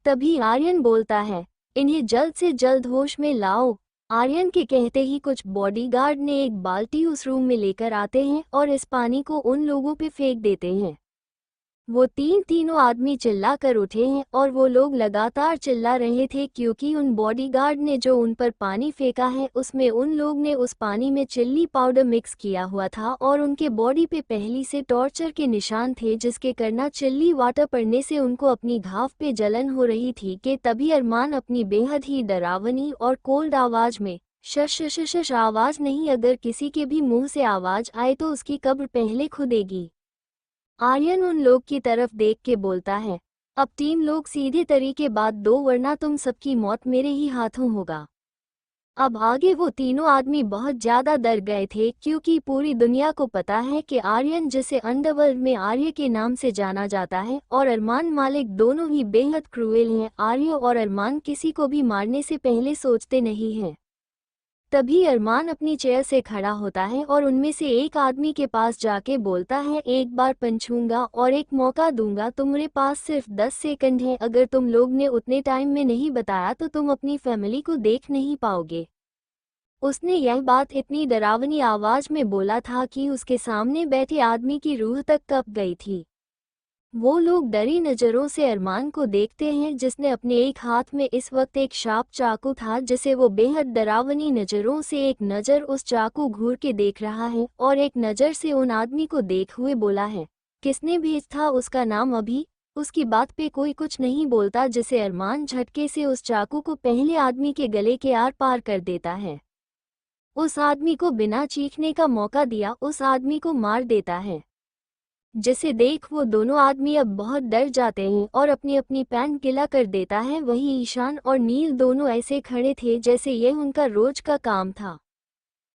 तभी आर्यन बोलता है, इन्हें जल्द से जल्द होश में लाओ। आर्यन के कहते ही कुछ बॉडीगार्ड ने एक बाल्टी उस रूम में लेकर आते हैं और इस पानी को उन लोगों पे फेंक देते हैं। वो तीनों आदमी चिल्ला कर उठे हैं और वो लोग लगातार चिल्ला रहे थे क्योंकि उन बॉडीगार्ड ने जो उन पर पानी फेंका है उसमें उन लोग ने उस पानी में चिल्ली पाउडर मिक्स किया हुआ था और उनके बॉडी पे पहली से टॉर्चर के निशान थे जिसके करना चिल्ली वाटर पड़ने से उनको अपनी घाव पे जलन हो रही थी कि तभी अरमान अपनी बेहद ही डरावनी और कोल्ड आवाज में, शश आवाज नहीं, अगर किसी के भी मुंह से आवाज आए तो उसकी कब्र पहले खुदेगी। आर्यन उन लोग की तरफ देख के बोलता है, अब 3 लोग सीधे तरीके बात दो वरना तुम सबकी मौत मेरे ही हाथों होगा। अब आगे वो तीनों आदमी बहुत ज्यादा डर गए थे क्योंकि पूरी दुनिया को पता है कि आर्यन, जिसे अंडरवर्ल्ड में आर्य के नाम से जाना जाता है, और अरमान मालिक दोनों ही बेहद क्रूएल हैं। आर्य और अरमान किसी को भी मारने से पहले सोचते नहीं हैं। तभी अरमान अपनी चेयर से खड़ा होता है और उनमें से एक आदमी के पास जाके बोलता है, एक बार पंछूंगा और एक मौका दूंगा, तुम्हारे पास सिर्फ 10 सेकंड है। अगर तुम लोग ने उतने टाइम में नहीं बताया तो तुम अपनी फैमिली को देख नहीं पाओगे। उसने यह बात इतनी डरावनी आवाज में बोला था कि उसके सामने बैठे आदमी की रूह तक कँप गई थी। वो लोग डरी नज़रों से अरमान को देखते हैं जिसने अपने एक हाथ में इस वक्त एक शार्प चाकू था जिसे वो बेहद डरावनी नज़रों से एक नज़र उस चाकू घूर के देख रहा है और एक नज़र से उन आदमी को देख हुए बोला है, किसने भेज था उसका नाम अभी। उसकी बात पे कोई कुछ नहीं बोलता जिसे अरमान झटके से उस चाकू को पहले आदमी के गले के आर पार कर देता है। उस आदमी को बिना चीखने का मौका दिया उस आदमी को मार देता है, जिसे देख वो दोनों आदमी अब बहुत डर जाते हैं और अपनी अपनी पैंट गिला कर देता है। वहीं ईशान और नील दोनों ऐसे खड़े थे जैसे यह उनका रोज का काम था।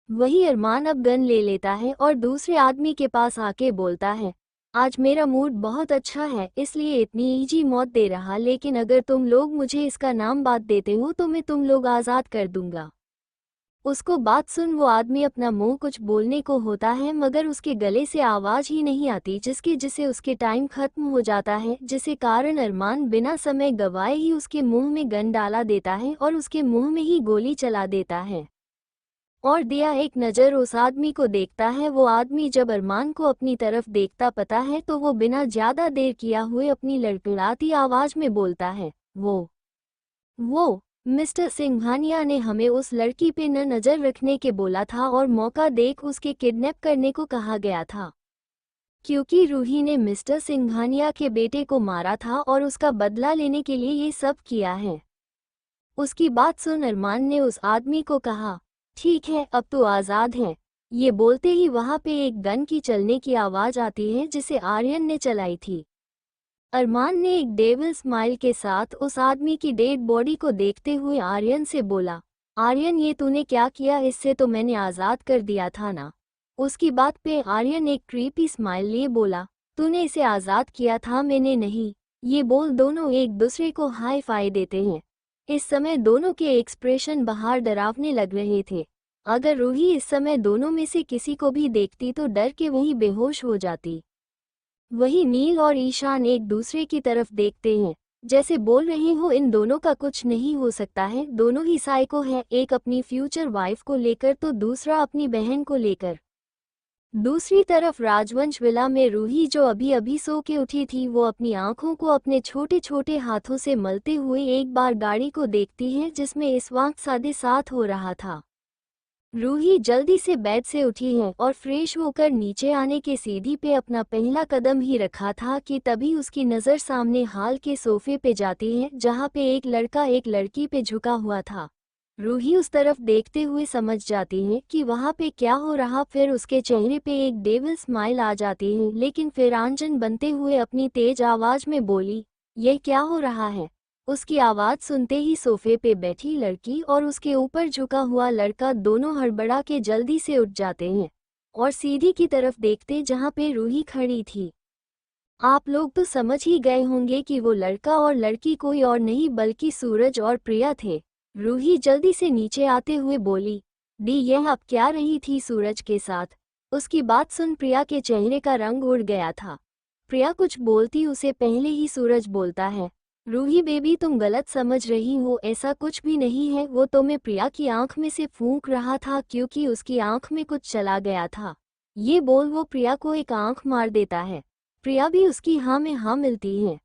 वही अरमान अब गन ले लेता है और दूसरे आदमी के पास आके बोलता है, आज मेरा मूड बहुत अच्छा है इसलिए इतनी इजी मौत दे रहा, लेकिन अगर तुम लोग मुझे इसका नाम बात देते हो तो मैं तुम लोग आज़ाद कर दूंगा। उसको बात सुन वो आदमी अपना मुंह कुछ बोलने को होता है मगर उसके गले से आवाज ही नहीं आती जिसे उसके टाइम खत्म हो जाता है, जिसे कारण अरमान बिना समय गवाए ही उसके मुंह में गन डाला देता है और उसके मुंह में ही गोली चला देता है। और दिया एक नज़र उस आदमी को देखता है। वो आदमी जब अरमान को अपनी तरफ देखता पता है तो वो बिना ज्यादा देर किया हुए अपनी लड़खड़ाती आवाज में बोलता है, वो मिस्टर सिंघानिया ने हमें उस लड़की पे न नज़र रखने के बोला था और मौका देख उसके किडनैप करने को कहा गया था। क्योंकि रूही ने मिस्टर सिंघानिया के बेटे को मारा था और उसका बदला लेने के लिए ये सब किया है। उसकी बात सुन अरमान ने उस आदमी को कहा, ठीक है अब तो आज़ाद है। ये बोलते ही वहाँ पे एक गन की चलने की आवाज़ आती है जिसे आर्यन ने चलाई थी। अरमान ने एक डेविल स्माइल के साथ उस आदमी की डेड बॉडी को देखते हुए आर्यन से बोला, आर्यन ये तूने क्या किया, इससे तो मैंने आज़ाद कर दिया था ना। उसकी बात पे आर्यन एक क्रीपी स्माइल लिए बोला, तूने इसे आज़ाद किया था, मैंने नहीं। ये बोल दोनों एक दूसरे को हाई फाई देते हैं। इस समय दोनों के एक्सप्रेशन बाहर डरावने लग रहे थे। अगर रूही इस समय दोनों में से किसी को भी देखती तो डर के वहीं बेहोश हो जाती। वही नील और ईशान एक दूसरे की तरफ देखते हैं, जैसे बोल रहे हो इन दोनों का कुछ नहीं हो सकता है, दोनों ही साइको हैं, एक अपनी फ्यूचर वाइफ को लेकर तो दूसरा अपनी बहन को लेकर। दूसरी तरफ राजवंश विला में रूही जो अभी अभी सो के उठी थी, वो अपनी आंखों को अपने छोटे छोटे हाथों से मलते हुए एक बार गाड़ी को देखती है जिसमें इस वक्त 7:30 हो रहा था। रूही जल्दी से बेड से उठी है और फ्रेश होकर नीचे आने के सीढ़ी पे अपना पहला कदम ही रखा था कि तभी उसकी नज़र सामने हाल के सोफे पे जाती है जहाँ पे एक लड़का एक लड़की पे झुका हुआ था। रूही उस तरफ देखते हुए समझ जाती है कि वहाँ पे क्या हो रहा, फिर उसके चेहरे पे एक डेविल स्माइल आ जाती है, लेकिन फिर आंचन बनते हुए अपनी तेज आवाज में बोली, यह क्या हो रहा है। उसकी आवाज़ सुनते ही सोफे पे बैठी लड़की और उसके ऊपर झुका हुआ लड़का दोनों हड़बड़ा के जल्दी से उठ जाते हैं और सीढ़ी की तरफ देखते जहाँ पे रूही खड़ी थी। आप लोग तो समझ ही गए होंगे कि वो लड़का और लड़की कोई और नहीं बल्कि सूरज और प्रिया थे। रूही जल्दी से नीचे आते हुए बोली, दी यह अब क्या रही थी सूरज के साथ। उसकी बात सुन प्रिया के चेहरे का रंग उड़ गया था। प्रिया कुछ बोलती उसे पहले ही सूरज बोलता है, रूही बेबी तुम गलत समझ रही हो, ऐसा कुछ भी नहीं है, वो तो मैं प्रिया की आंख में से फूंक रहा था क्योंकि उसकी आंख में कुछ चला गया था। ये बोल वो प्रिया को एक आंख मार देता है। प्रिया भी उसकी हाँ में हाँ मिलती है।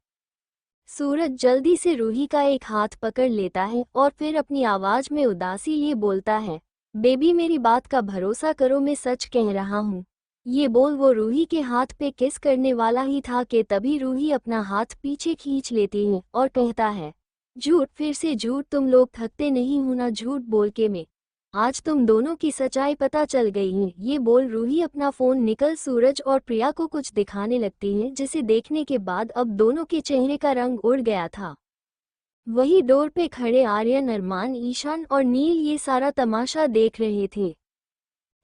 सूरज जल्दी से रूही का एक हाथ पकड़ लेता है और फिर अपनी आवाज में उदासी लिए बोलता है, बेबी मेरी बात का भरोसा करो, मैं सच कह रहा हूँ। ये बोल वो रूही के हाथ पे किस करने वाला ही था कि तभी रूही अपना हाथ पीछे खींच लेती है और कहता है, झूठ, फिर से झूठ, तुम लोग थकते नहीं हो ना झूठ बोल के। मैं आज तुम दोनों की सच्चाई पता चल गई है। ये बोल रूही अपना फोन निकल सूरज और प्रिया को कुछ दिखाने लगती है, जिसे देखने के बाद अब दोनों के चेहरे का रंग उड़ गया था। वही डोर पे खड़े आर्यन, अरमान, ईशान और नील ये सारा तमाशा देख रहे थे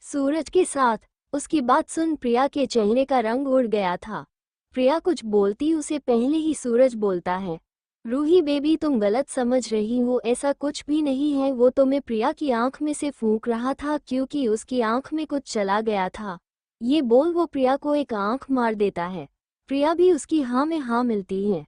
सूरज के साथ। उसकी बात सुन प्रिया के चेहरे का रंग उड़ गया था। प्रिया कुछ बोलती उसे पहले ही सूरज बोलता है, रूही बेबी तुम गलत समझ रही हो, ऐसा कुछ भी नहीं है, वो तो मैं प्रिया की आंख में से फूंक रहा था क्योंकि उसकी आंख में कुछ चला गया था। ये बोल वो प्रिया को एक आंख मार देता है। प्रिया भी उसकी हाँ में हाँ मिलती है।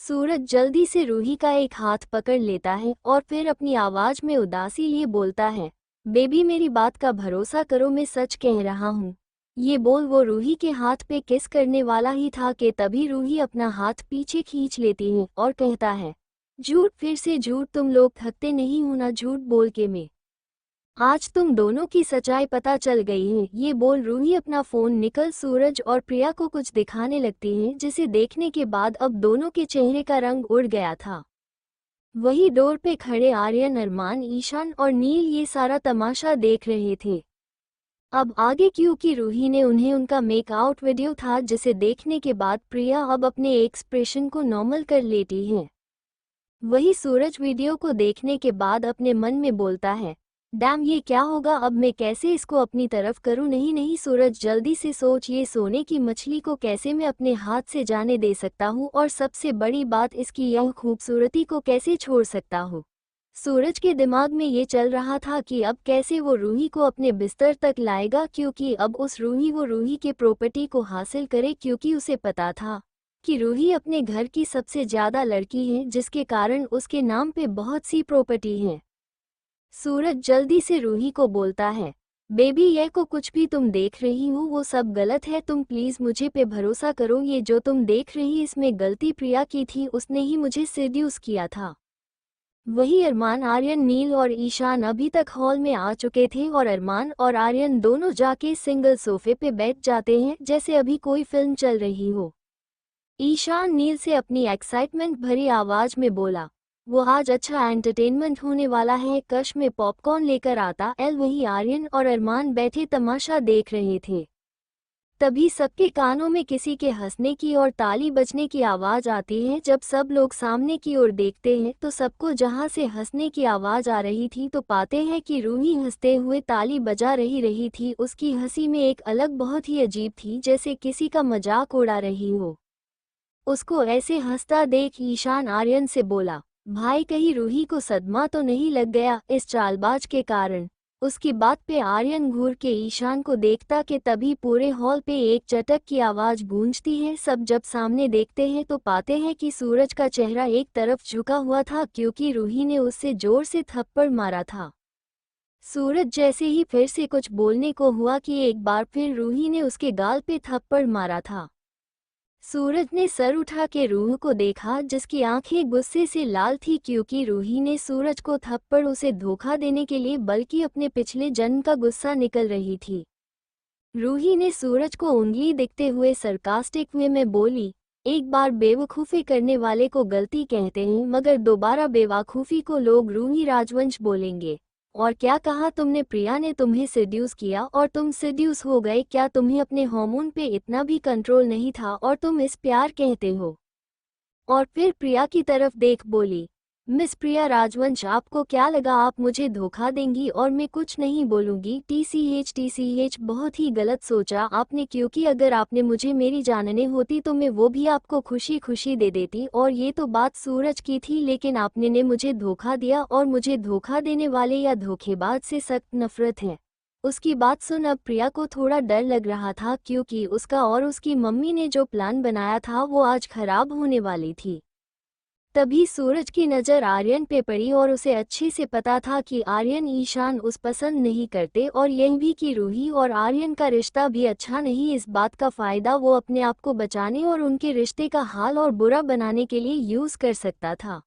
सूरज जल्दी से रूही का एक हाथ पकड़ लेता है और फिर अपनी आवाज में उदासी लिए बोलता है, बेबी मेरी बात का भरोसा करो, मैं सच कह रहा हूँ। ये बोल वो रूही के हाथ पे किस करने वाला ही था कि तभी रूही अपना हाथ पीछे खींच लेती है और कहता है, झूठ, फिर से झूठ, तुम लोग थकते नहीं हो ना झूठ बोल के। मैं आज तुम दोनों की सच्चाई पता चल गई है। ये बोल रूही अपना फोन निकल सूरज और प्रिया को कुछ दिखाने लगती है, जिसे देखने के बाद अब दोनों के चेहरे का रंग उड़ गया था। वही डोर पे खड़े आर्यन, अरमान, ईशान और नील ये सारा तमाशा देख रहे थे। अब आगे क्योंकि रूही ने उन्हें उनका मेकआउट वीडियो था, जिसे देखने के बाद प्रिया अब अपने एक्सप्रेशन को नॉर्मल कर लेती है। वही सूरज वीडियो को देखने के बाद अपने मन में बोलता है, डैम ये क्या होगा, अब मैं कैसे इसको अपनी तरफ करूं। नहीं नहीं सूरज जल्दी से सोच, ये सोने की मछली को कैसे मैं अपने हाथ से जाने दे सकता हूं, और सबसे बड़ी बात इसकी यह खूबसूरती को कैसे छोड़ सकता हूं। सूरज के दिमाग में ये चल रहा था कि अब कैसे वो रूही को अपने बिस्तर तक लाएगा, क्योंकि अब वो रूही के प्रॉपर्टी को हासिल करे, क्योंकि उसे पता था कि रूही अपने घर की सबसे ज्यादा लड़की है, जिसके कारण उसके नाम पे बहुत सी प्रॉपर्टी है। सूरज जल्दी से रूही को बोलता है, बेबी ये को कुछ भी तुम देख रही हो वो सब गलत है, तुम प्लीज मुझे पे भरोसा करो, ये जो तुम देख रही इसमें गलती प्रिया की थी, उसने ही मुझे सेड्यूस किया था। वही अरमान, आर्यन, नील और ईशान अभी तक हॉल में आ चुके थे और अरमान और आर्यन दोनों जाके सिंगल सोफे पे बैठ जाते हैं जैसे अभी कोई फिल्म चल रही हो। ईशान नील से अपनी एक्साइटमेंट भरी आवाज में बोला, वो आज अच्छा एंटरटेनमेंट होने वाला है, कश में पॉपकॉर्न लेकर आता। वही आर्यन और अरमान बैठे तमाशा देख रहे थे। तभी सबके कानों में किसी के हंसने की और ताली बजने की आवाज आती है। जब सब लोग सामने की ओर देखते हैं तो सबको जहां से हंसने की आवाज आ रही थी तो पाते हैं कि रूही हंसते हुए ताली बजा रही थी। उसकी हंसी में एक अलग बहुत ही अजीब थी, जैसे किसी का मजाक उड़ा रही हो। उसको ऐसे हंसता देख ईशान आर्यन से बोला, भाई कहीं रूही को सदमा तो नहीं लग गया इस चालबाज के कारण। उसकी बात पे आर्यन घूर के ईशान को देखता कि तभी पूरे हॉल पे एक चटक की आवाज गूंजती है। सब जब सामने देखते हैं तो पाते हैं कि सूरज का चेहरा एक तरफ झुका हुआ था क्योंकि रूही ने उससे जोर से थप्पड़ मारा था। सूरज जैसे ही फिर से कुछ बोलने को हुआ कि एक बार फिर रूही ने उसके गाल पे थप्पड़ मारा था। सूरज ने सर उठा के रूह को देखा जिसकी आंखें गुस्से से लाल थी क्योंकि रूही ने सूरज को थप्पड़ उसे धोखा देने के लिए बल्कि अपने पिछले जन्म का गुस्सा निकल रही थी। रूही ने सूरज को उंगली दिखते हुए सरकास्टिक वे में बोली, एक बार बेवकूफ़ी करने वाले को गलती कहते हैं मगर दोबारा बेवकूफ़ी को लोग रूही राजवंश बोलेंगे। और क्या कहा तुमने, प्रिया ने तुम्हें सेड्यूस किया और तुम सेड्यूस हो गए? क्या तुम्हें अपने हार्मोन पे इतना भी कंट्रोल नहीं था और तुम इस प्यार कहते हो? और फिर प्रिया की तरफ देख बोली, मिस प्रिया राजवंश, आपको क्या लगा आप मुझे धोखा देंगी और मैं कुछ नहीं बोलूंगी? टीसीएच बहुत ही गलत सोचा आपने, क्योंकि अगर आपने मुझे मेरी जानने होती तो मैं वो भी आपको खुशी खुशी दे देती। और ये तो बात सूरज की थी, लेकिन आपने ने मुझे धोखा दिया और मुझे धोखा देने वाले या धोखेबाज से सख्त नफरत है। उसकी बात सुन अब प्रिया को थोड़ा डर लग रहा था क्योंकि उसका और उसकी मम्मी ने जो प्लान बनाया था वो आज खराब होने वाली थी। तभी सूरज की नज़र आर्यन पे पड़ी और उसे अच्छे से पता था कि आर्यन ईशान उस पसंद नहीं करते और यह भी कि रूही और आर्यन का रिश्ता भी अच्छा नहीं। इस बात का फ़ायदा वो अपने आप को बचाने और उनके रिश्ते का हाल और बुरा बनाने के लिए यूज़ कर सकता था।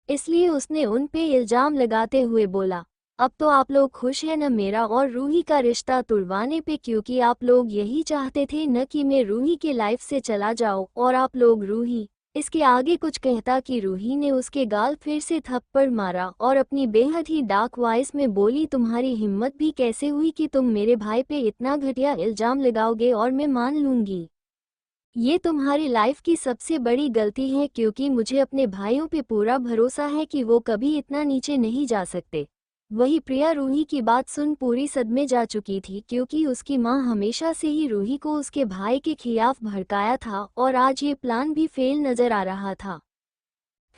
इसलिए उसने उन पे इल्ज़ाम लगाते हुए बोला, अब तो आप लोग खुश हैं न मेरा और रूही का रिश्ता तुड़वाने पे, क्योंकि आप लोग यही चाहते थे न कि मैं रूही के लाइफ से चला जाऊं। और आप लोग रूही, इसके आगे कुछ कहता कि रूही ने उसके गाल फिर से थप्पड़ मारा और अपनी बेहद ही डार्क वॉइस में बोली, तुम्हारी हिम्मत भी कैसे हुई कि तुम मेरे भाई पे इतना घटिया इल्ज़ाम लगाओगे और मैं मान लूंगी? ये तुम्हारी लाइफ की सबसे बड़ी गलती है क्योंकि मुझे अपने भाइयों पे पूरा भरोसा है कि वो कभी इतना नीचे नहीं जा सकते। वही प्रिया रूही की बात सुन पूरी सदमे जा चुकी थी क्योंकि उसकी माँ हमेशा से ही रूही को उसके भाई के खिलाफ भड़काया था और आज ये प्लान भी फेल नजर आ रहा था।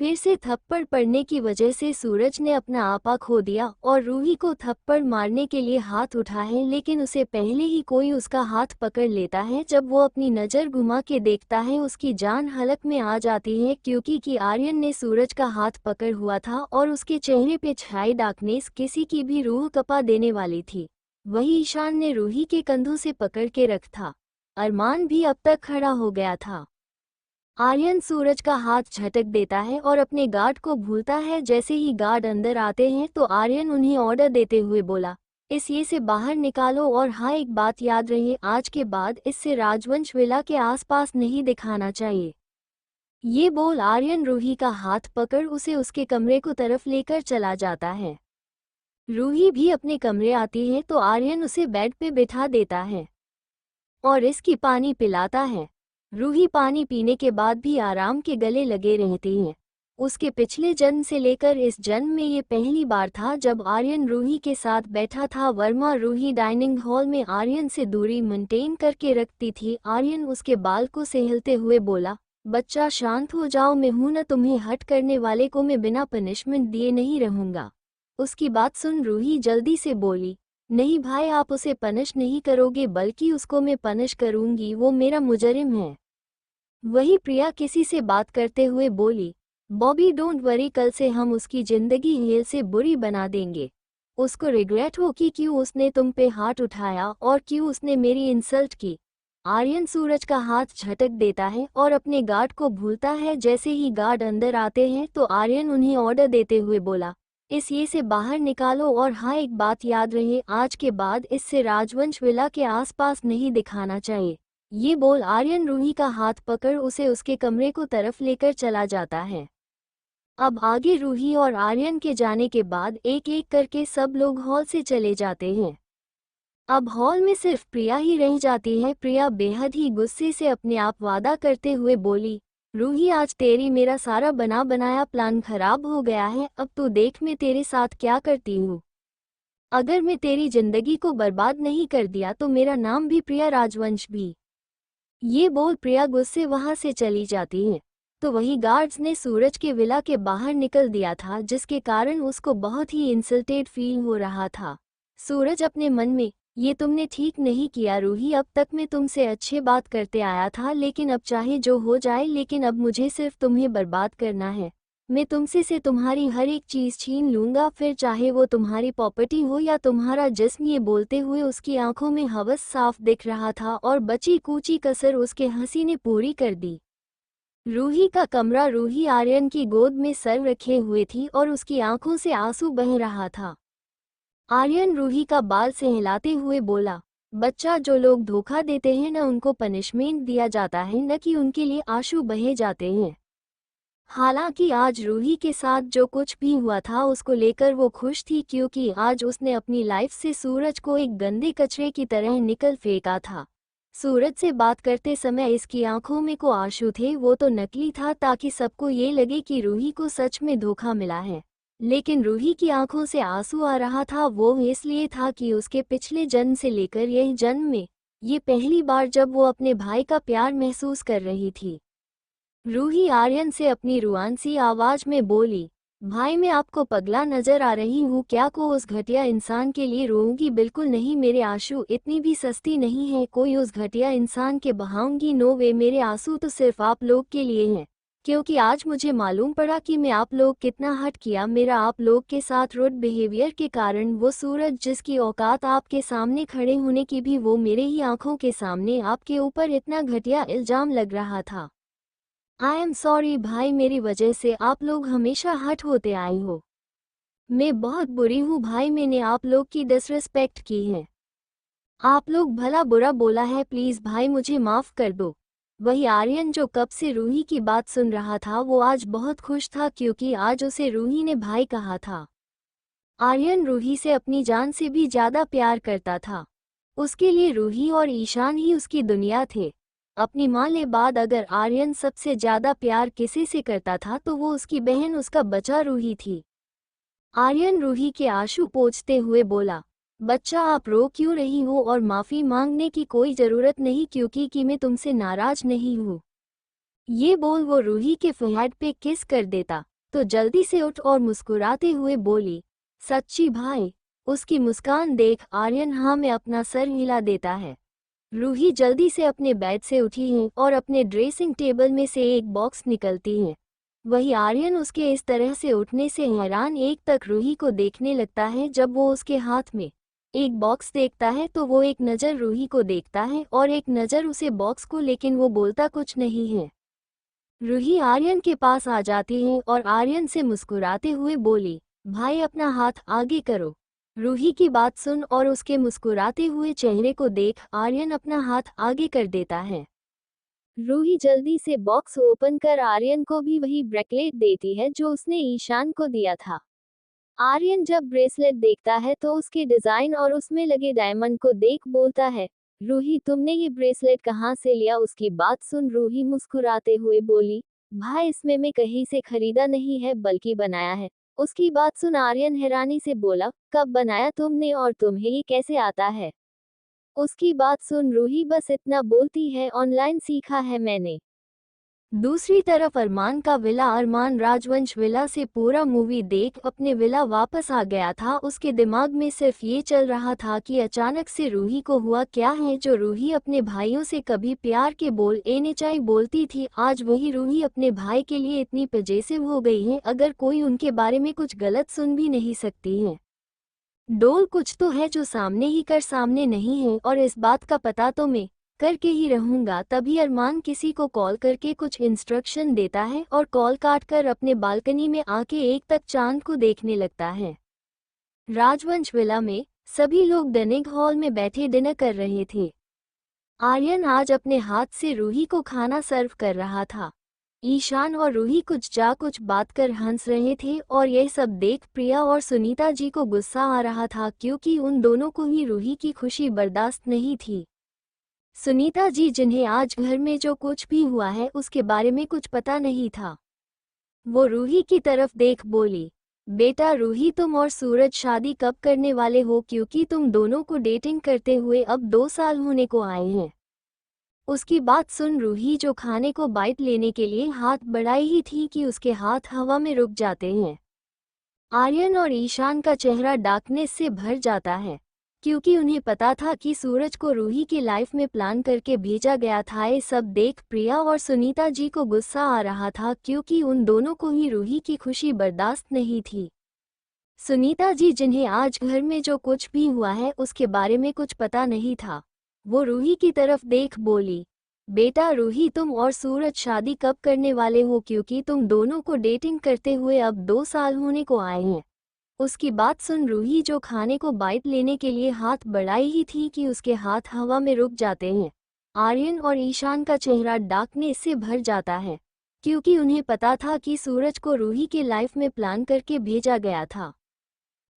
फिर से थप्पड़ पड़ने की वजह से सूरज ने अपना आपा खो दिया और रूही को थप्पड़ मारने के लिए हाथ उठा है, लेकिन उसे पहले ही कोई उसका हाथ पकड़ लेता है। जब वो अपनी नज़र घुमा के देखता है उसकी जान हलक में आ जाती है क्योंकि आर्यन ने सूरज का हाथ पकड़ हुआ था और उसके चेहरे पे छाई डार्कनेस किसी की भी रूह कपा देने वाली थी। वही ईशान ने रूही के कंधों से पकड़ के रख था। अरमान भी अब तक खड़ा हो गया था। आर्यन सूरज का हाथ झटक देता है और अपने गार्ड को भूलता है। जैसे ही गार्ड अंदर आते हैं तो आर्यन उन्हें ऑर्डर देते हुए बोला, इस ये से बाहर निकालो और हाँ एक बात याद रहे, आज के बाद इससे राजवंश विला के आसपास नहीं दिखाना चाहिए। ये बोल आर्यन रूही का हाथ पकड़ उसे उसके कमरे को तरफ लेकर चला जाता है। रूही भी अपने कमरे आती है तो आर्यन उसे बेड पे बिठा देता है और इसकी पानी पिलाता है। रूही पानी पीने के बाद भी आराम के गले लगे रहती हैं। उसके पिछले जन्म से लेकर इस जन्म में ये पहली बार था जब आर्यन रूही के साथ बैठा था। वर्मा रूही डाइनिंग हॉल में आर्यन से दूरी मेंटेन करके रखती थी। आर्यन उसके बाल को सहलते हुए बोला, बच्चा शांत हो जाओ, मैं हूं न, तुम्हें हट करने वाले को मैं बिना पनिशमेंट दिए नहीं रहूंगा। उसकी बात सुन रूही जल्दी से बोली, नहीं भाई, आप उसे पनिश नहीं करोगे बल्कि उसको मैं पनिश करूंगी, वो मेरा मुजरिम है। वही प्रिया किसी से बात करते हुए बोली, बॉबी डोंट वरी, कल से हम उसकी जिंदगी हेल से बुरी बना देंगे। उसको रिग्रेट हो कि क्यों उसने तुम पे हाथ उठाया और क्यों उसने मेरी इंसल्ट की। आर्यन सूरज का हाथ झटक देता है और अपने गार्ड को भूलता है। जैसे ही गार्ड अंदर आते हैं तो आर्यन उन्हें ऑर्डर देते हुए बोला, इस ये से बाहर निकालो और हाँ, एक बात याद रहे, आज के बाद इससे राजवंश विला के आसपास नहीं दिखाना चाहिए। ये बोल आर्यन रूही का हाथ पकड़ उसे उसके कमरे को तरफ लेकर चला जाता है। अब आगे रूही और आर्यन के जाने के बाद एक एक करके सब लोग हॉल से चले जाते हैं। अब हॉल में सिर्फ प्रिया ही रह जाती है। प्रिया बेहद ही गुस्से से अपने आप वादा करते हुए बोली, रूही आज तेरी मेरा सारा बना बनाया प्लान खराब हो गया है। अब तू देख मैं तेरे साथ क्या करती हूँ। अगर मैं तेरी जिंदगी को बर्बाद नहीं कर दिया तो मेरा नाम भी प्रिया राजवंश भी। ये बोल प्रिया गुस्से वहां से चली जाती है। तो वही गार्ड्स ने सूरज के विला के बाहर निकल दिया था, जिसके कारण उसको बहुत ही इंसल्टेड फील हो रहा था। सूरज अपने मन में, ये तुमने ठीक नहीं किया रूही, अब तक मैं तुमसे अच्छे बात करते आया था, लेकिन अब चाहे जो हो जाए, लेकिन अब मुझे सिर्फ तुम्हें बर्बाद करना है। मैं तुमसे से तुम्हारी हर एक चीज छीन लूंगा, फिर चाहे वो तुम्हारी प्रॉपर्टी हो या तुम्हारा जिस्म। ये बोलते हुए उसकी आंखों में हवस साफ दिख रहा था और बची कूची कसर उसके हंसी ने पूरी कर दी। रूही का कमरा। रूही आर्यन की गोद में सर रखे हुए थी और उसकी आंखों से आंसू बह रहा था। आर्यन रूही का बाल से हिलाते हुए बोला, बच्चा, जो लोग धोखा देते हैं न उनको पनिशमेंट दिया जाता है, न कि उनके लिए आंसू बहे जाते हैं। हालांकि आज रूही के साथ जो कुछ भी हुआ था उसको लेकर वो खुश थी, क्योंकि आज उसने अपनी लाइफ से सूरज को एक गंदे कचरे की तरह निकल फेंका था। सूरज से बात करते समय इसकी आंखों में को आंसू थे, वो तो नकली था ताकि सबको ये लगे कि रूही को सच में धोखा मिला है। लेकिन रूही की आंखों से आंसू आ रहा था वो इसलिए था कि उसके पिछले जन्म से लेकर यह जन्म में ये पहली बार जब वो अपने भाई का प्यार महसूस कर रही थी। रूही आर्यन से अपनी रुआनसी आवाज में बोली, भाई मैं आपको पगला नजर आ रही हूँ क्या? को उस घटिया इंसान के लिए रोऊंगी? बिल्कुल नहीं, मेरे आंसू इतनी भी सस्ती नहीं है कोई उस घटिया इंसान के बहाऊंगी। नो वे, मेरे आंसू तो सिर्फ आप लोग के लिए हैं, क्योंकि आज मुझे मालूम पड़ा कि मैं आप लोग कितना हट किया मेरा आप लोग के साथ रूड बिहेवियर के कारण। वो सूरज जिसकी औकात आपके सामने खड़े होने की भी, वो मेरे ही आंखों के सामने आपके ऊपर इतना घटिया इल्जाम लग रहा था। आई एम सॉरी भाई, मेरी वजह से आप लोग हमेशा हट होते आए हो। मैं बहुत बुरी हूँ भाई, मैंने आप लोग की डिसरिस्पेक्ट की है, आप लोग भला बुरा बोला है, प्लीज भाई मुझे माफ कर दो। वही आर्यन जो कब से रूही की बात सुन रहा था वो आज बहुत खुश था, क्योंकि आज उसे रूही ने भाई कहा था। आर्यन रूही से अपनी जान से भी ज्यादा प्यार करता था। उसके लिए रूही और ईशान ही उसकी दुनिया थे। अपनी माँ के बाद अगर आर्यन सबसे ज्यादा प्यार किसी से करता था तो वो उसकी बहन, उसका बच्चा रूही थी। आर्यन रूही के आंसू पोंछते हुए बोला, बच्चा आप रो क्यों रही हो? और माफी मांगने की कोई जरूरत नहीं, क्योंकि मैं तुमसे नाराज नहीं हूँ। ये बोल वो रूही के फोरहेड पे किस कर देता तो जल्दी से उठ और मुस्कुराते हुए बोली, सच्ची भाई? उसकी मुस्कान देख आर्यन हाँ में अपना सर हिला देता है। रूही जल्दी से अपने बेड से उठी है और अपने ड्रेसिंग टेबल में से एक बॉक्स निकलती है। वही आर्यन उसके इस तरह से उठने से हैरान एक तक रूही को देखने लगता है। जब वो उसके हाथ में एक बॉक्स देखता है तो वो एक नज़र रूही को देखता है और एक नज़र उसे बॉक्स को, लेकिन वो बोलता कुछ नहीं है। रूही आर्यन के पास आ जाती है और आर्यन से मुस्कुराते हुए बोली, भाई अपना हाथ आगे करो। रूही की बात सुन और उसके मुस्कुराते हुए चेहरे को देख आर्यन अपना हाथ आगे कर देता है। रूही जल्दी से बॉक्स ओपन कर आर्यन को भी वही ब्रेसलेट देती है जो उसने ईशान को दिया था। आर्यन जब ब्रेसलेट देखता है तो उसके डिजाइन और उसमें लगे डायमंड को देख बोलता है, रूही तुमने ये ब्रेसलेट कहाँ से लिया? उसकी बात सुन रूही मुस्कुराते हुए बोली, भाई इसमें मैं कहीं से खरीदा नहीं है बल्कि बनाया है। उसकी बात सुन आर्यन हैरानी से बोला, कब बनाया तुमने और तुम्हें ये कैसे आता है? उसकी बात सुन रूही बस इतना बोलती है, ऑनलाइन सीखा है मैंने। दूसरी तरफ अरमान का विला। अरमान राजवंश विला से पूरा मूवी देख अपने विला वापस आ गया था। उसके दिमाग में सिर्फ ये चल रहा था कि अचानक से रूही को हुआ क्या है। जो रूही अपने भाइयों से कभी प्यार के बोल एनेचाई बोलती थी, आज वही रूही अपने भाई के लिए इतनी पजेसिव हो गई है, अगर कोई उनके बारे में कुछ गलत सुन भी नहीं सकती है। डोल कुछ तो है जो सामने ही कर सामने नहीं है, और इस बात का पता तो मैं करके ही रहूंगा। तभी अरमान किसी को कॉल करके कुछ इंस्ट्रक्शन देता है और कॉल काट कर अपने बालकनी में आके एक तक चांद को देखने लगता है। राजवंश विला में सभी लोग डाइनिंग हॉल में बैठे डिनर कर रहे थे। आर्यन आज अपने हाथ से रूही को खाना सर्व कर रहा था। ईशान और रूही कुछ बात कर हंस रहे थे और यह सब देख प्रिया और सुनीता जी को गुस्सा आ रहा था, क्योंकि उन दोनों को ही रूही की खुशी बर्दाश्त नहीं थी। सुनीता जी, जिन्हें आज घर में जो कुछ भी हुआ है उसके बारे में कुछ पता नहीं था, वो रूही की तरफ देख बोली, बेटा रूही, तुम और सूरज शादी कब करने वाले हो, क्योंकि तुम दोनों को डेटिंग करते हुए अब 2 साल होने को आए हैं। उसकी बात सुन रूही, जो खाने को बाइट लेने के लिए हाथ बढ़ाई ही थी कि उसके हाथ हवा में रुक जाते हैं। आर्यन और ईशान का चेहरा डार्कनेस से भर जाता है, क्योंकि उन्हें पता था कि सूरज को रूही की लाइफ में प्लान करके भेजा गया था। ये सब देख प्रिया और सुनीता जी को गुस्सा आ रहा था, क्योंकि उन दोनों को ही रूही की खुशी बर्दाश्त नहीं थी। सुनीता जी, जिन्हें आज घर में जो कुछ भी हुआ है उसके बारे में कुछ पता नहीं था, वो रूही की तरफ देख बोली, बेटा रूही, तुम और सूरज शादी कब करने वाले हो, क्योंकि तुम दोनों को डेटिंग करते हुए अब 2 साल होने को आए हैं। उसकी बात सुन रूही, जो खाने को बाइट लेने के लिए हाथ बढ़ाई ही थी कि उसके हाथ हवा में रुक जाते हैं। आर्यन और ईशान का चेहरा डार्कनेस से भर जाता है, क्योंकि उन्हें पता था कि सूरज को रूही के लाइफ में प्लान करके भेजा गया था।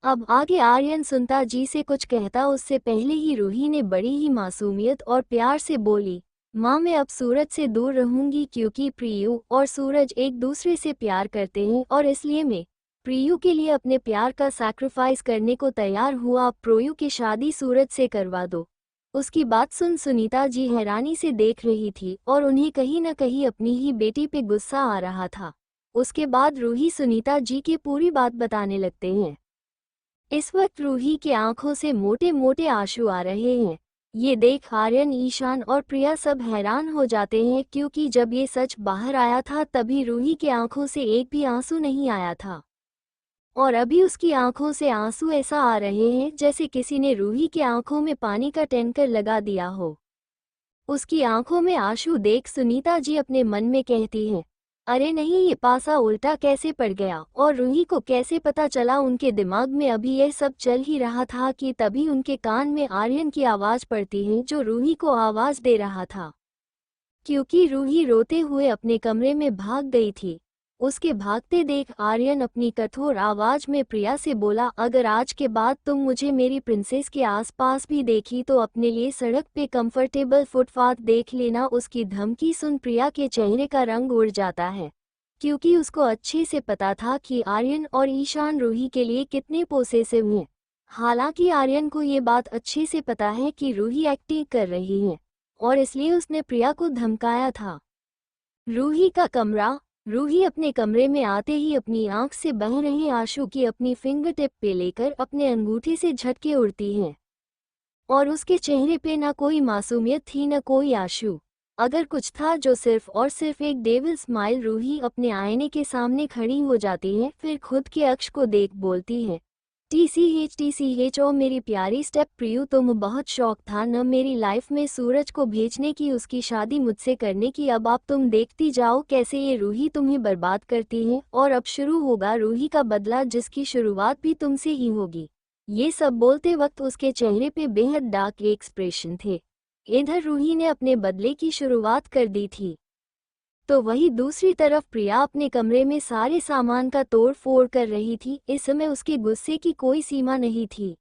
अब आगे आर्यन सुनीता जी से कुछ कहता उससे पहले ही रूही ने बड़ी ही मासूमियत और प्यार से बोली, माँ, मैं अब सूरज से दूर रहूंगी, क्योंकि प्रियू और सूरज एक दूसरे से प्यार करते हैं और इसलिए मैं प्रियू के लिए अपने प्यार का सैक्रिफाइस करने को तैयार हुआ। अब प्रियू की शादी सूरज से करवा दो। उसकी बात सुन सुनीता जी हैरानी से देख रही थी और उन्हें कहीं न कहीं अपनी ही बेटी पे गुस्सा आ रहा था। उसके बाद रूही सुनीता जी की पूरी बात बताने लगते हैं। इस वक्त रूही की आंखों से मोटे मोटे आंसू आ रहे हैं। ये देख आर्यन, ईशान और प्रिया सब हैरान हो जाते हैं, क्योंकि जब ये सच बाहर आया था तभी रूही की आंखों से एक भी आंसू नहीं आया था, और अभी उसकी आंखों से आंसू ऐसा आ रहे हैं जैसे किसी ने रूही की आंखों में पानी का टैंकर लगा दिया हो। उसकी आंखों में आंसू देख सुनीता जी अपने मन में कहती हैं, अरे नहीं, ये पासा उल्टा कैसे पड़ गया, और रूही को कैसे पता चला। उनके दिमाग में अभी यह सब चल ही रहा था कि तभी उनके कान में आर्यन की आवाज़ पड़ती है, जो रूही को आवाज़ दे रहा था, क्योंकि रूही रोते हुए अपने कमरे में भाग गई थी। उसके भागते देख आर्यन अपनी कठोर आवाज में प्रिया से बोला, अगर आज के बाद तुम मुझे मेरी प्रिंसेस के आसपास भी देखी तो अपने लिए सड़क पे कंफर्टेबल फुटपाथ देख लेना। उसकी धमकी सुन प्रिया के चेहरे का रंग उड़ जाता है, क्योंकि उसको अच्छे से पता था कि आर्यन और ईशान रूही के लिए कितने पोसेसिव हैं। हालांकि आर्यन को ये बात अच्छे से पता है कि रूही एक्टिंग कर रही है, और इसलिए उसने प्रिया को धमकाया था। रूही का कमरा। रूही अपने कमरे में आते ही अपनी आंख से बह रहे आंसू की अपनी फिंगर टिप पे लेकर अपने अंगूठे से झटके उड़ती है, और उसके चेहरे पे न कोई मासूमियत थी न कोई आंसू। अगर कुछ था जो सिर्फ और सिर्फ एक डेविल स्माइल। रूही अपने आईने के सामने खड़ी हो जाती है, फिर खुद के अक्ष को देख बोलती है, TCH ओ मेरी प्यारी स्टेप प्रियू, तुम बहुत शौक था न मेरी लाइफ में सूरज को भेजने की, उसकी शादी मुझसे करने की। अब तुम देखती जाओ कैसे ये रूही तुम्हें बर्बाद करती है, और अब शुरू होगा रूही का बदला, जिसकी शुरुआत भी तुमसे ही होगी। ये सब बोलते वक्त उसके चेहरे पे बेहद डार्क एक्सप्रेशन थे। इधर रूही ने अपने बदले की शुरुआत कर दी थी, तो वही दूसरी तरफ प्रिया अपने कमरे में सारे सामान का तोड़ फोड़ कर रही थी। इस समय उसके गुस्से की कोई सीमा नहीं थी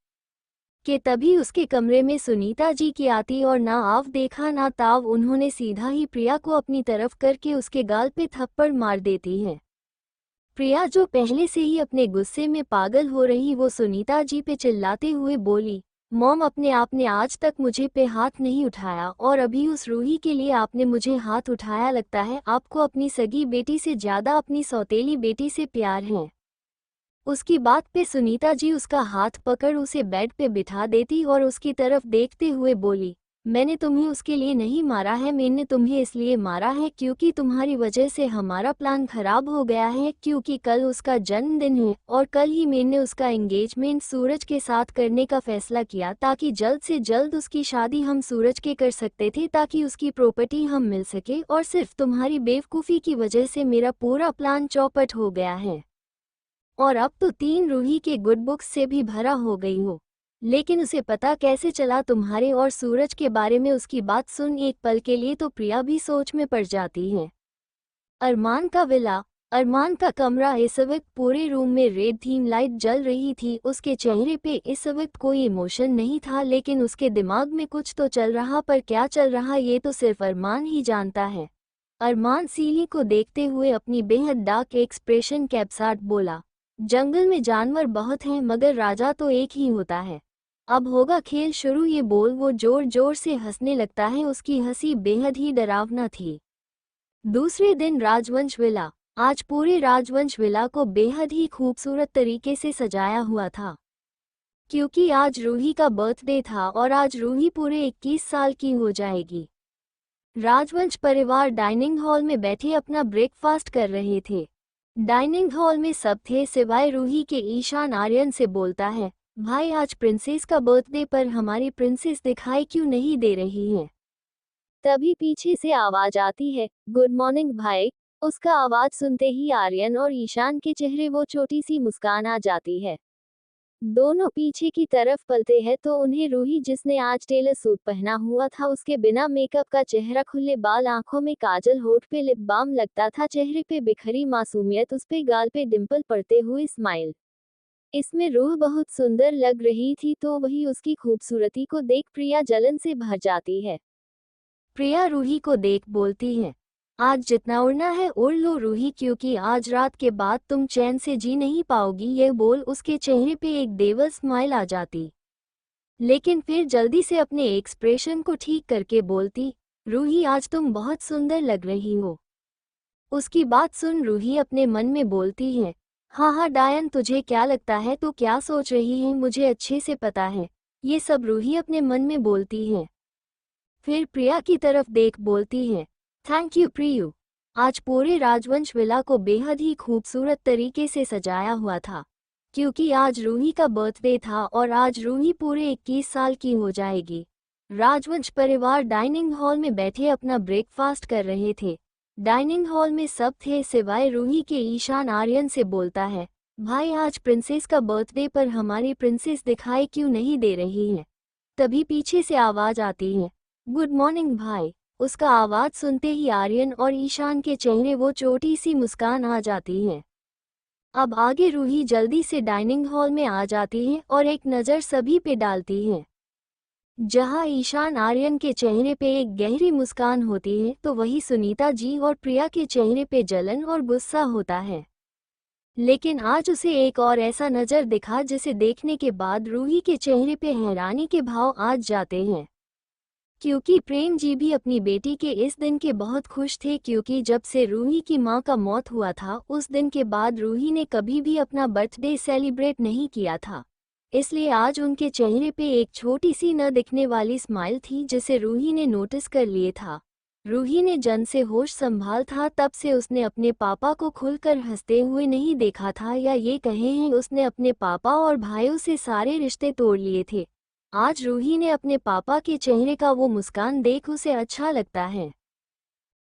कि तभी उसके कमरे में सुनीता जी की आती और ना आव देखा ना ताव, उन्होंने सीधा ही प्रिया को अपनी तरफ करके उसके गाल पे थप्पड़ मार देती है। प्रिया, जो पहले से ही अपने गुस्से में पागल हो रही, वो सुनीता जी पे चिल्लाते हुए बोली, मॉम, अपने आपने आज तक मुझे पे हाथ नहीं उठाया, और अभी उस रूही के लिए आपने मुझे हाथ उठाया। लगता है आपको अपनी सगी बेटी से ज्यादा अपनी सौतेली बेटी से प्यार है। उसकी बात पे सुनीता जी उसका हाथ पकड़ उसे बेड पे बिठा देती और उसकी तरफ देखते हुए बोली, मैंने तुम्हें उसके लिए नहीं मारा है, मैंने तुम्हें इसलिए मारा है क्योंकि तुम्हारी वजह से हमारा प्लान खराब हो गया है, क्योंकि कल उसका जन्मदिन है और कल ही मैंने उसका एंगेजमेंट सूरज के साथ करने का फैसला किया ताकि जल्द से जल्द उसकी शादी हम सूरज के कर सकते थे, ताकि उसकी प्रॉपर्टी हम मिल सके, और सिर्फ तुम्हारी बेवकूफ़ी की वजह से मेरा पूरा प्लान चौपट हो गया है। और अब तो 3 रूही के गुड बुक्स से भी भरा हो गई हो। लेकिन उसे पता कैसे चला तुम्हारे और सूरज के बारे में? उसकी बात सुन एक पल के लिए तो प्रिया भी सोच में पड़ जाती है। अरमान का विला, अरमान का कमरा। इस वक्त पूरे रूम में रेड थीम लाइट जल रही थी। उसके चेहरे पे इस वक्त कोई इमोशन नहीं था, लेकिन उसके दिमाग में कुछ तो चल रहा, पर क्या चल रहा ये तो सिर्फ अरमान ही जानता है। अरमान सीली को देखते हुए अपनी बेहद डार्क एक्सप्रेशन के साथ बोला, जंगल में जानवर बहुत हैं मगर राजा तो एक ही होता है। अब होगा खेल शुरू। ये बोल वो जोर जोर से हंसने लगता है। उसकी हंसी बेहद ही डरावना थी। दूसरे दिन राजवंश विला। आज पूरे राजवंश विला को बेहद ही खूबसूरत तरीके से सजाया हुआ था, क्योंकि आज रूही का बर्थडे था और आज रूही पूरे 21 साल की हो जाएगी। राजवंश परिवार डाइनिंग हॉल में बैठे अपना ब्रेकफास्ट कर रहे थे। डाइनिंग हॉल में सब थे सिवाय रूही के। ईशान आर्यन से बोलता है, भाई आज प्रिंसेस का बर्थडे पर हमारी प्रिंसेस दिखाई क्यों नहीं दे रही है? तभी पीछे से आवाज आती है, गुड मॉर्निंग भाई। उसका आवाज सुनते ही आर्यन और ईशान के चेहरे वो छोटी सी मुस्कान आ जाती है। दोनों पीछे की तरफ पलते हैं तो उन्हें रूही, जिसने आज टेलर सूट पहना हुआ था, उसके बिना मेकअप का चेहरा, खुले बाल, आंखों में काजल, होठ पे लिप बाम लगता था, चेहरे पे बिखरी मासूमियत, उस पे गाल पे डिंपल पड़ते हुए स्माइल। इसमें रूह बहुत सुंदर लग रही थी, तो वही उसकी खूबसूरती को देख प्रिया जलन से भर जाती है। प्रिया रूही को देख बोलती है, आज जितना उड़ना है उड़ लो रूही, क्योंकि आज रात के बाद तुम चैन से जी नहीं पाओगी। यह बोल उसके चेहरे पे एक देवर स्माइल आ जाती, लेकिन फिर जल्दी से अपने एक्सप्रेशन को ठीक करके बोलती, रूही आज तुम बहुत सुंदर लग रही हो। उसकी बात सुन रूही अपने मन में बोलती है, हाँ हाँ डायन, तुझे क्या लगता है तो क्या सोच रही है, मुझे अच्छे से पता है। ये सब रूही अपने मन में बोलती है। फिर प्रिया की तरफ देख बोलती है, थैंक यू प्रियू। आज पूरे राजवंश विला को बेहद ही खूबसूरत तरीके से सजाया हुआ था, क्योंकि आज रूही का बर्थडे था और आज रूही पूरे 21 साल की हो जाएगी। राजवंश परिवार डाइनिंग हॉल में बैठे अपना ब्रेकफास्ट कर रहे थे। डाइनिंग हॉल में सब थे सिवाय रूही के। ईशान आर्यन से बोलता है, भाई आज प्रिंसेस का बर्थडे पर हमारी प्रिंसेस दिखाई क्यों नहीं दे रही है? तभी पीछे से आवाज आती है, गुड मॉर्निंग भाई। उसका आवाज सुनते ही आर्यन और ईशान के चेहरे वो छोटी सी मुस्कान आ जाती है। अब आगे रूही जल्दी से डाइनिंग हॉल में आ जाती है और एक नज़र सभी पे डालती है। जहां ईशान आर्यन के चेहरे पे एक गहरी मुस्कान होती है, तो वही सुनीता जी और प्रिया के चेहरे पे जलन और गुस्सा होता है। लेकिन आज उसे एक और ऐसा नज़र दिखा जिसे देखने के बाद रूही के चेहरे पे हैरानी के भाव आ जाते हैं, क्योंकि प्रेम जी भी अपनी बेटी के इस दिन के बहुत खुश थे, क्योंकि जब से रूही की मां का मौत हुआ था उस दिन के बाद रूही ने कभी भी अपना बर्थडे सेलिब्रेट नहीं किया था। इसलिए आज उनके चेहरे पे एक छोटी सी न दिखने वाली स्माइल थी जिसे रूही ने नोटिस कर लिए था। रूही ने जन से होश संभाल था तब से उसने अपने पापा को खुलकर हंसते हुए नहीं देखा था, या ये कहे हैं उसने अपने पापा और भाइयों से सारे रिश्ते तोड़ लिए थे। आज रूही ने अपने पापा के चेहरे का वो मुस्कान देख उसे अच्छा लगता है।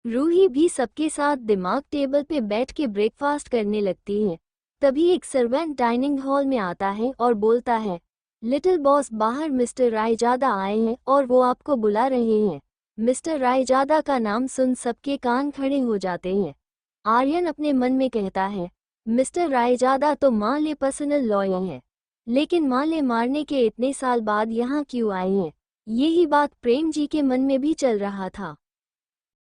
रूही भी सबके साथ दिमाग टेबल पे बैठ के ब्रेकफास्ट करने लगती है। तभी एक सर्वेंट डाइनिंग हॉल में आता है और बोलता है, लिटिल बॉस बाहर मिस्टर रायजादा आए हैं और वो आपको बुला रहे हैं। मिस्टर रायजादा का नाम सुन सबके कान खड़े हो जाते हैं। आर्यन अपने मन में कहता है, मिस्टर रायजादा तो माँ ले पर्सनल लॉयर हैं, लेकिन माँ ले मारने के इतने साल बाद यहाँ क्यों आए हैं? यही बात प्रेम जी के मन में भी चल रहा था।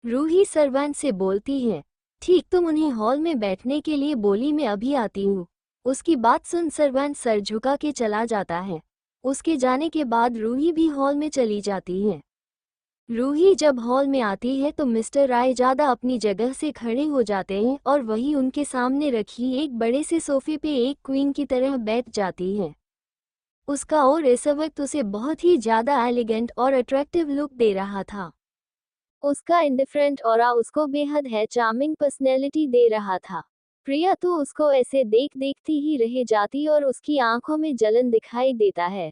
रूही सर्वेंट से बोलती है, ठीक तुम उन्हें हॉल में बैठने के लिए बोली, मैं अभी आती हूँ। उसकी बात सुन सर्वेंट सर झुका के चला जाता है। उसके जाने के बाद रूही भी हॉल में चली जाती है। रूही जब हॉल में आती है तो मिस्टर रायजादा अपनी जगह से खड़े हो जाते हैं और वही उनके सामने रखी एक बड़े से सोफे पे एक क्वीन की तरह बैठ जाती है। उसका और इस वक्त उसे बहुत ही ज्यादा एलिगेंट और अट्रैक्टिव लुक दे रहा था। उसका इंडिफरेंट ऑरा उसको बेहद है चार्मिंग पर्सनैलिटी दे रहा था। प्रिया तो उसको ऐसे देखती ही रह जाती और उसकी आंखों में जलन दिखाई देता है।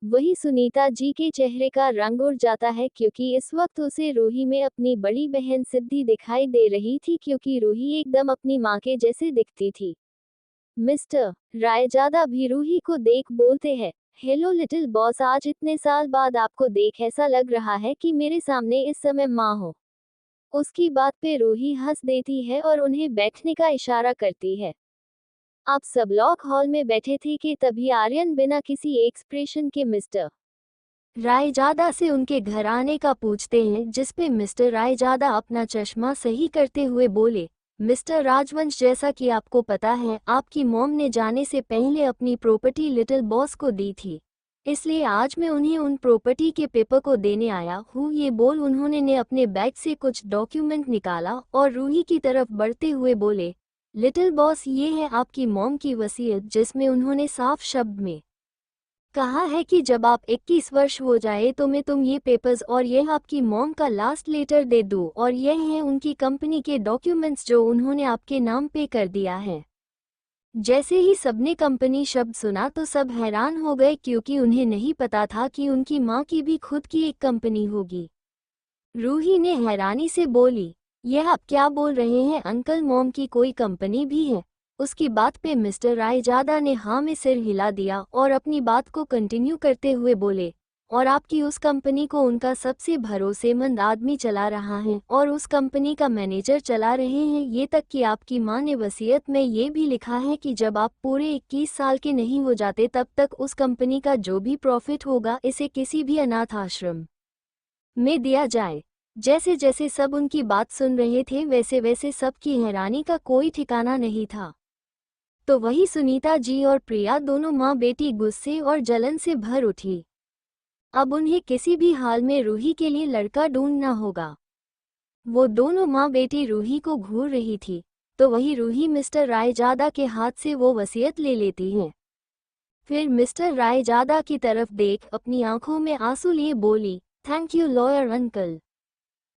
वही सुनीता जी के चेहरे का रंग उड़ जाता है क्योंकि इस वक्त उसे रूही में अपनी बड़ी बहन सिद्धि दिखाई दे रही थी, क्योंकि रूही एकदम अपनी माँ के जैसे दिखती थी। मिस्टर रायजादा भी रूही को देख बोलते हैं, हेलो लिटिल बॉस, आज इतने साल बाद आपको देख ऐसा लग रहा है कि मेरे सामने इस समय माँ हो। उसकी बात पे रूही हंस देती है और उन्हें बैठने का इशारा करती है। आप सब लोग हॉल में बैठे थे कि तभी आर्यन बिना किसी एक्सप्रेशन के मिस्टर रायजादा से उनके घर आने का पूछते हैं, जिसपे मिस्टर रायजादा अपना चश्मा सही करते हुए बोले, मिस्टर राजवंश, जैसा कि आपको पता है आपकी मॉम ने जाने से पहले अपनी प्रॉपर्टी लिटिल बॉस को दी थी, इसलिए आज मैं उन्हें उन प्रॉपर्टी के पेपर को देने आया हूँ। ये बोल उन्होंने ने अपने बैग से कुछ डॉक्यूमेंट निकाला और रूही की तरफ बढ़ते हुए बोले, लिटिल बॉस, ये है आपकी मॉम की वसीयत, जिसमें उन्होंने साफ शब्द में कहा है कि जब आप 21 वर्ष हो जाए तो मैं तुम ये पेपर्स और यह आपकी मॉम का लास्ट लेटर दे दूँ, और यह है उनकी कंपनी के डॉक्यूमेंट्स जो उन्होंने आपके नाम पे कर दिया है। जैसे ही सबने कंपनी शब्द सुना तो सब हैरान हो गए, क्योंकि उन्हें नहीं पता था कि उनकी माँ की भी खुद की एक कंपनी होगी। रूही ने हैरानी से बोली, यह आप क्या बोल रहे हैं अंकल, मॉम की कोई कंपनी भी है? उसकी बात पे मिस्टर रायजादा ने हाँ में सिर हिला दिया और अपनी बात को कंटिन्यू करते हुए बोले, और आपकी उस कंपनी को उनका सबसे भरोसेमंद आदमी चला रहा है और उस कंपनी का मैनेजर चला रहे हैं। ये तक कि आपकी माँ ने वसीयत में ये भी लिखा है कि जब आप पूरे 21 साल के नहीं हो जाते तब तक उस कंपनी का जो भी प्रॉफिट होगा इसे किसी भी अनाथ आश्रम में दिया जाए। जैसे जैसे सब उनकी बात सुन रहे थे वैसे वैसे सबकी हैरानी का कोई ठिकाना नहीं था। तो वही सुनीता जी और प्रिया दोनों माँ बेटी गुस्से और जलन से भर उठी। अब उन्हें किसी भी हाल में रूही के लिए लड़का ढूंढना होगा। वो दोनों माँ बेटी रूही को घूर रही थी, तो वही रूही मिस्टर रायजादा के हाथ से वो वसीयत ले लेती है। फिर मिस्टर रायजादा की तरफ देख अपनी आंखों में आंसू लिए बोली, thank you lawyer uncle.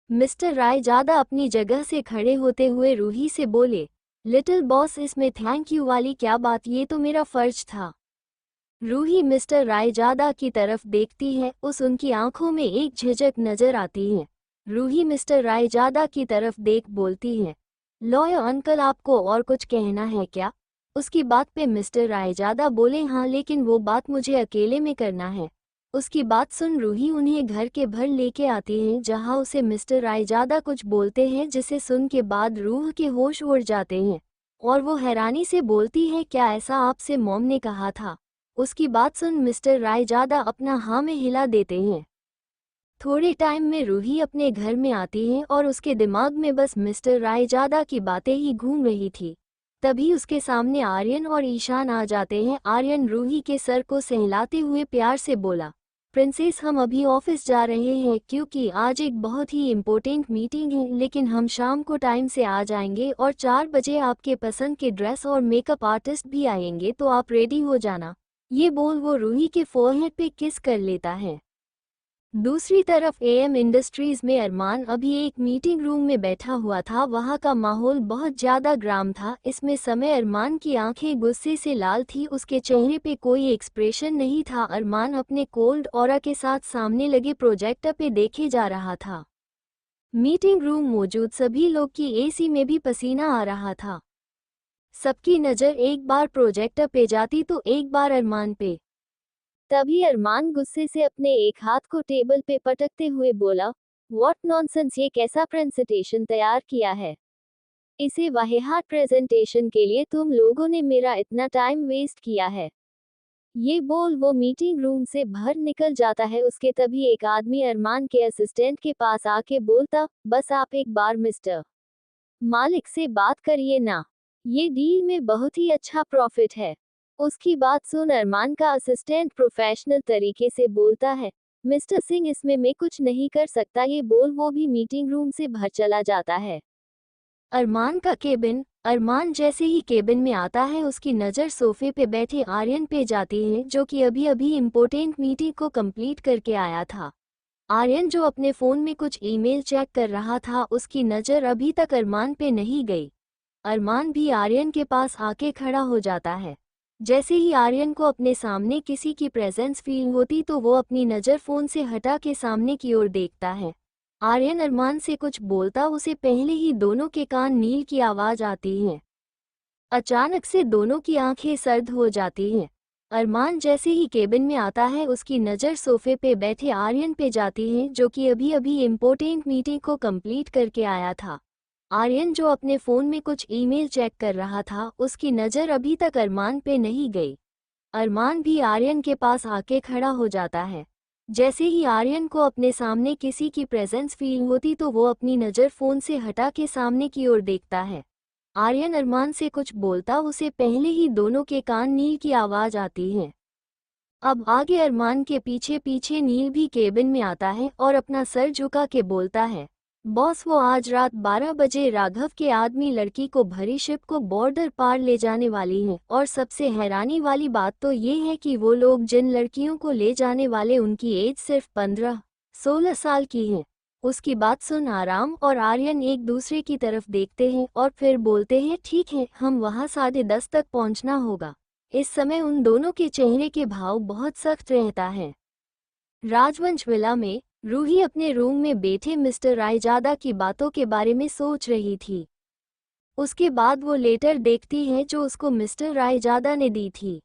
Mister Raizada अपनी जगह से खड़े होते हुए रूही से बोले, लिटिल बॉस, इसमें थैंक यू वाली क्या बात, ये तो मेरा फर्ज था। रूही मिस्टर रायजादा की तरफ देखती है, उनकी आंखों में एक झिझक नजर आती है। रूही मिस्टर रायजादा की तरफ देख बोलती है, लॉयर अंकल, आपको और कुछ कहना है क्या? उसकी बात पे मिस्टर रायजादा बोले, हाँ, लेकिन वो बात मुझे अकेले में करना है। उसकी बात सुन रूही उन्हें घर के भर लेके आती है, जहां उसे मिस्टर रायजादा कुछ बोलते हैं, जिसे सुन के बाद रूह के होश उड़ जाते हैं और वो हैरानी से बोलती है, क्या ऐसा आपसे मॉम ने कहा था? उसकी बात सुन मिस्टर रायजादा अपना हाँ में हिला देते हैं। थोड़े टाइम में रूही अपने घर में आती है और उसके दिमाग में बस मिस्टर रायजादा की बातें ही घूम रही थी। तभी उसके सामने आर्यन और ईशान आ जाते हैं। आर्यन रूही के सर को सहलाते हुए प्यार से बोला, प्रिंसेस, हम अभी ऑफिस जा रहे हैं क्योंकि आज एक बहुत ही इम्पोर्टेंट मीटिंग है, लेकिन हम शाम को टाइम से आ जाएंगे और 4 बजे आपके पसंद के ड्रेस और मेकअप आर्टिस्ट भी आएंगे, तो आप रेडी हो जाना। ये बोल वो रूही के फोरहेड पे किस कर लेता है। दूसरी तरफ एएम इंडस्ट्रीज में अरमान अभी एक मीटिंग रूम में बैठा हुआ था। वहां का माहौल बहुत ज्यादा गर्म था। इसमें समय अरमान की आंखें गुस्से से लाल थी, उसके चेहरे पे कोई एक्सप्रेशन नहीं था। अरमान अपने कोल्ड ऑरा के साथ सामने लगे प्रोजेक्टर पे देखे जा रहा था। मीटिंग रूम मौजूद सभी लोग की एसी में भी पसीना आ रहा था। सबकी नज़र एक बार प्रोजेक्टर पे जाती तो एक बार अरमान पे। तभी अरमान गुस्से से अपने एक हाथ को टेबल पे पटकते हुए बोला, व्हाट नॉनसेंस, ये कैसा प्रेजेंटेशन तैयार किया है? इसे वाहियात प्रेजेंटेशन के लिए तुम लोगों ने मेरा इतना टाइम वेस्ट किया है। ये बोल वो मीटिंग रूम से बाहर निकल जाता है। उसके तभी एक आदमी अरमान के असिस्टेंट के पास आके बोलता, बस आप एक बार मिस्टर मालिक से बात करिए ना, ये डील में बहुत ही अच्छा प्रॉफिट है। उसकी बात सुन अरमान का असिस्टेंट प्रोफेशनल तरीके से बोलता है, मिस्टर सिंह, इसमें मैं कुछ नहीं कर सकता। ये बोल वो भी मीटिंग रूम से बाहर चला जाता है। अरमान का केबिन। अरमान जैसे ही केबिन में आता है उसकी नज़र सोफे पे बैठे आर्यन पे जाती है, जो कि अभी अभी इम्पोर्टेंट मीटिंग को कंप्लीट करके आया था। आर्यन जो अपने फ़ोन में कुछ ईमेल चेक कर रहा था, उसकी नज़र अभी तक अरमान पे नहीं गई। अरमान भी आर्यन के पास आके खड़ा हो जाता है। जैसे ही आर्यन को अपने सामने किसी की प्रेजेंस फील होती तो वो अपनी नज़र फ़ोन से हटा के सामने की ओर देखता है। आर्यन अरमान से कुछ बोलता उसे पहले ही दोनों के कान नील की आवाज़ आती है। अचानक से दोनों की आंखें सर्द हो जाती हैं। अरमान जैसे ही केबिन में आता है उसकी नज़र सोफे पे बैठे आर्यन पे जाती है, जो कि अभी अभी इम्पोर्टेंट मीटिंग को कंप्लीट करके आया था। आर्यन जो अपने फ़ोन में कुछ ईमेल चेक कर रहा था, उसकी नज़र अभी तक अरमान पे नहीं गई। अरमान भी आर्यन के पास आके खड़ा हो जाता है। जैसे ही आर्यन को अपने सामने किसी की प्रेजेंस फील होती तो वो अपनी नज़र फ़ोन से हटा के सामने की ओर देखता है। आर्यन अरमान से कुछ बोलता उसे पहले ही दोनों के कान नील की आवाज़ आती है। अब आगे अरमान के पीछे पीछे नील भी केबिन में आता है और अपना सर झुका के बोलता है, बॉस वो आज रात 12 बजे राघव के आदमी लड़की को भरी शिप को बॉर्डर पार ले जाने वाली हैं, और सबसे हैरानी वाली बात तो ये है कि वो लोग जिन लड़कियों को ले जाने वाले उनकी एज सिर्फ 15-16 साल की है। उसकी बात सुन आराम और आर्यन एक दूसरे की तरफ देखते हैं और फिर बोलते हैं, ठीक है, हम वहाँ 10:30 तक पहुँचना होगा। इस समय उन दोनों के चेहरे के भाव बहुत सख्त रहता है। राजवंश विला में रूही अपने रूम में बैठे मिस्टर रायजादा की बातों के बारे में सोच रही थी। उसके बाद वो लेटर देखती है जो उसको मिस्टर रायजादा ने दी थी।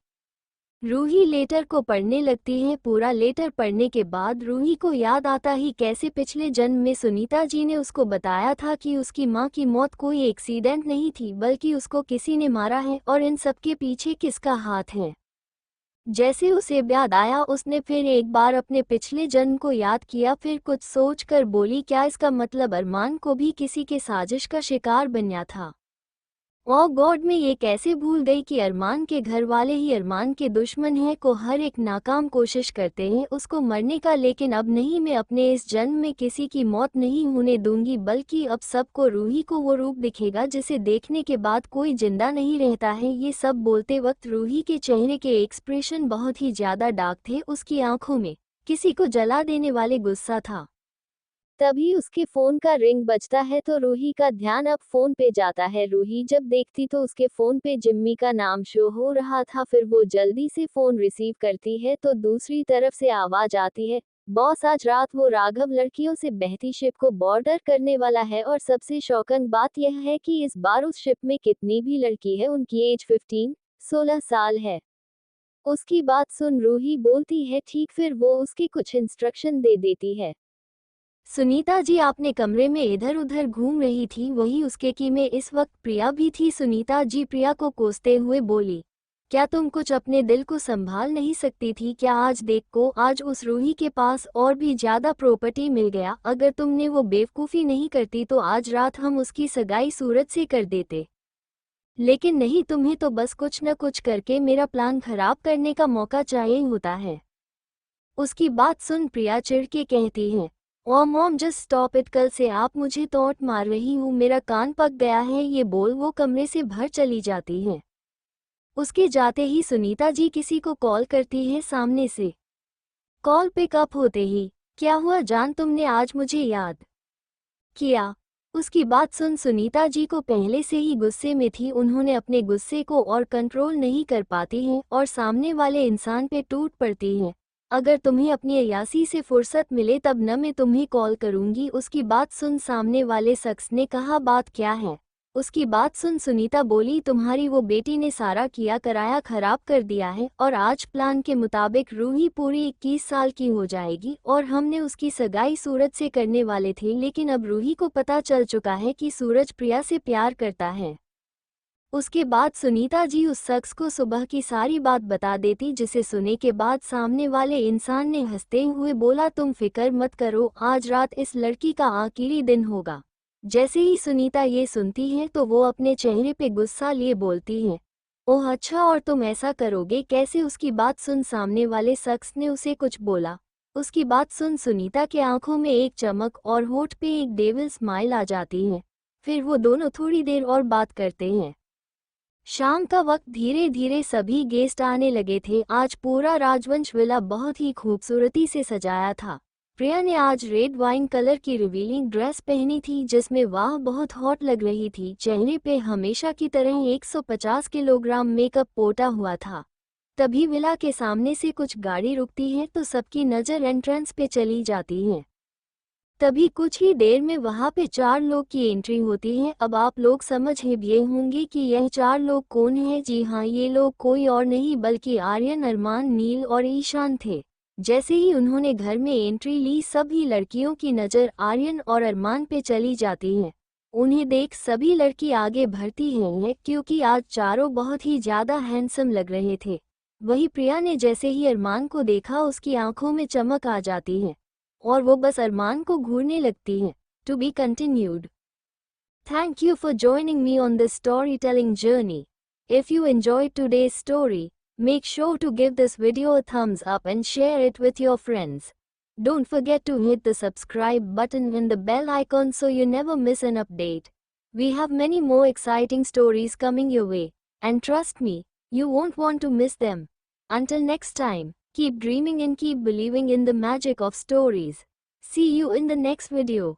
रूही लेटर को पढ़ने लगती है। पूरा लेटर पढ़ने के बाद रूही को याद आता ही कैसे पिछले जन्म में सुनीता जी ने उसको बताया था कि उसकी माँ की मौत कोई एक्सीडेंट नहीं थी, बल्कि उसको किसी ने मारा है, और इन सब के पीछे किसका हाथ है। जैसे उसे याद आया उसने फिर एक बार अपने पिछले जन्म को याद किया, फिर कुछ सोचकर बोली, क्या इसका मतलब अरमान को भी किसी के साजिश का शिकार बनना था। ओ गॉड, मैं ये कैसे भूल गई कि अरमान के घर वाले ही अरमान के दुश्मन हैं, को हर एक नाकाम कोशिश करते हैं उसको मरने का। लेकिन अब नहीं, मैं अपने इस जन्म में किसी की मौत नहीं होने दूंगी, बल्कि अब सबको रूही को वो रूप दिखेगा जिसे देखने के बाद कोई जिंदा नहीं रहता है। ये सब बोलते वक्त रूही के चेहरे के एक्सप्रेशन बहुत ही ज्यादा डार्क थे। उसकी आंखों में किसी को जला देने वाले गुस्सा था। तभी उसके फोन का रिंग बजता है तो रूही का ध्यान अब फोन पे जाता है। रूही जब देखती तो उसके फोन पे जिम्मी का नाम शो हो रहा था। फिर वो जल्दी से फोन रिसीव करती है तो दूसरी तरफ से आवाज आती है, बॉस आज रात वो राघव लड़कियों से बहती शिप को बॉर्डर करने वाला है, और सबसे शॉकिंग बात यह है कि इस बार उस शिप में कितनी भी लड़की है उनकी एज 15-16 साल है। उसकी बात सुन रूही बोलती है, ठीक। फिर वो उसके कुछ इंस्ट्रक्शन दे देती है। सुनीता जी आपने कमरे में इधर उधर घूम रही थी, वही उसके की में इस वक्त प्रिया भी थी। सुनीता जी प्रिया को कोसते हुए बोली, क्या तुम कुछ अपने दिल को संभाल नहीं सकती थी क्या। आज देखो, आज उस रूही के पास और भी ज्यादा प्रॉपर्टी मिल गया। अगर तुमने वो बेवकूफ़ी नहीं करती तो आज रात हम उसकी सगाई सूरज से कर देते। लेकिन नहीं, तुम्हें तो बस कुछ न कुछ करके मेरा प्लान खराब करने का मौका चाहिए होता है। उसकी बात सुन प्रिया चिढ़ के कहती है, ओ मॉम जस्ट स्टॉप इट, कल से आप मुझे टॉन्ट मार रही हूँ, मेरा कान पक गया है। ये बोल वो कमरे से भर चली जाती है। उसके जाते ही सुनीता जी किसी को कॉल करती है सामने से। कॉल पिकअप होते ही, क्या हुआ जान, तुमने आज मुझे याद किया। उसकी बात सुन सुनीता जी को पहले से ही गुस्से में थी। उन्होंने अपने गुस्से को और कंट्रोल नहीं कर पाती हैं और सामने वाले इंसान पे टूट पड़ती हैं। अगर तुम्हें अपनी अय्यासी से फुर्सत मिले तब न मैं तुम्हें कॉल करूंगी। उसकी बात सुन सामने वाले शख्स ने कहा, बात क्या है। उसकी बात सुन सुनीता बोली, तुम्हारी वो बेटी ने सारा किया कराया खराब कर दिया है, और आज प्लान के मुताबिक रूही पूरी 21 साल की हो जाएगी, और हमने उसकी सगाई सूरज से करने वाले थे। लेकिन अब रूही को पता चल चुका है कि सूरज प्रिया से प्यार करता है। उसके बाद सुनीता जी उस शख्स को सुबह की सारी बात बता देती, जिसे सुनने के बाद सामने वाले इंसान ने हंसते हुए बोला, तुम फिक्र मत करो, आज रात इस लड़की का आखिरी दिन होगा। जैसे ही सुनीता ये सुनती है तो वो अपने चेहरे पे गुस्सा लिए बोलती है, ओह अच्छा, और तुम ऐसा करोगे कैसे। उसकी बात सुन सामने वाले शख्स ने उसे कुछ बोला। उसकी बात सुन सुनीता के आंखों में एक चमक और होठ पे एक डेविल स्माइल आ जाती है। फिर वो दोनों थोड़ी देर और बात करते हैं। शाम का वक्त धीरे धीरे सभी गेस्ट आने लगे थे। आज पूरा राजवंश विला बहुत ही खूबसूरती से सजाया था। प्रिया ने आज रेड वाइन कलर की रिवीलिंग ड्रेस पहनी थी जिसमें वह बहुत हॉट लग रही थी। चेहरे पे हमेशा की तरह 150 किलोग्राम मेकअप पोता हुआ था। तभी विला के सामने से कुछ गाड़ी रुकती है तो सबकी नज़र एंट्रेंस पे चली जाती है। तभी कुछ ही देर में वहां पे 4 लोग की एंट्री होती है। अब आप लोग समझ ही गए होंगे कि यह 4 लोग कौन हैं। जी हाँ, ये लोग कोई और नहीं बल्कि आर्यन, अरमान, नील और ईशान थे। जैसे ही उन्होंने घर में एंट्री ली सभी लड़कियों की नज़र आर्यन और अरमान पे चली जाती है। उन्हें देख सभी लड़की आगे बढ़ती हैं क्योंकि आज चारों बहुत ही ज़्यादा हैंडसम लग रहे थे। वही प्रिया ने जैसे ही अरमान को देखा उसकी आंखों में चमक आ जाती है और वो बस अरमान को घूरने लगती हैं। To be continued. Thank you for joining me on this storytelling journey. If you enjoyed today's story, make sure to give this video a thumbs up and share it with your friends. Don't forget to hit the subscribe button and the bell icon so you never miss an update. We have many more exciting stories coming your way, and trust me, you won't want to miss them. Until next time, keep dreaming and keep believing in the magic of stories. See you in the next video.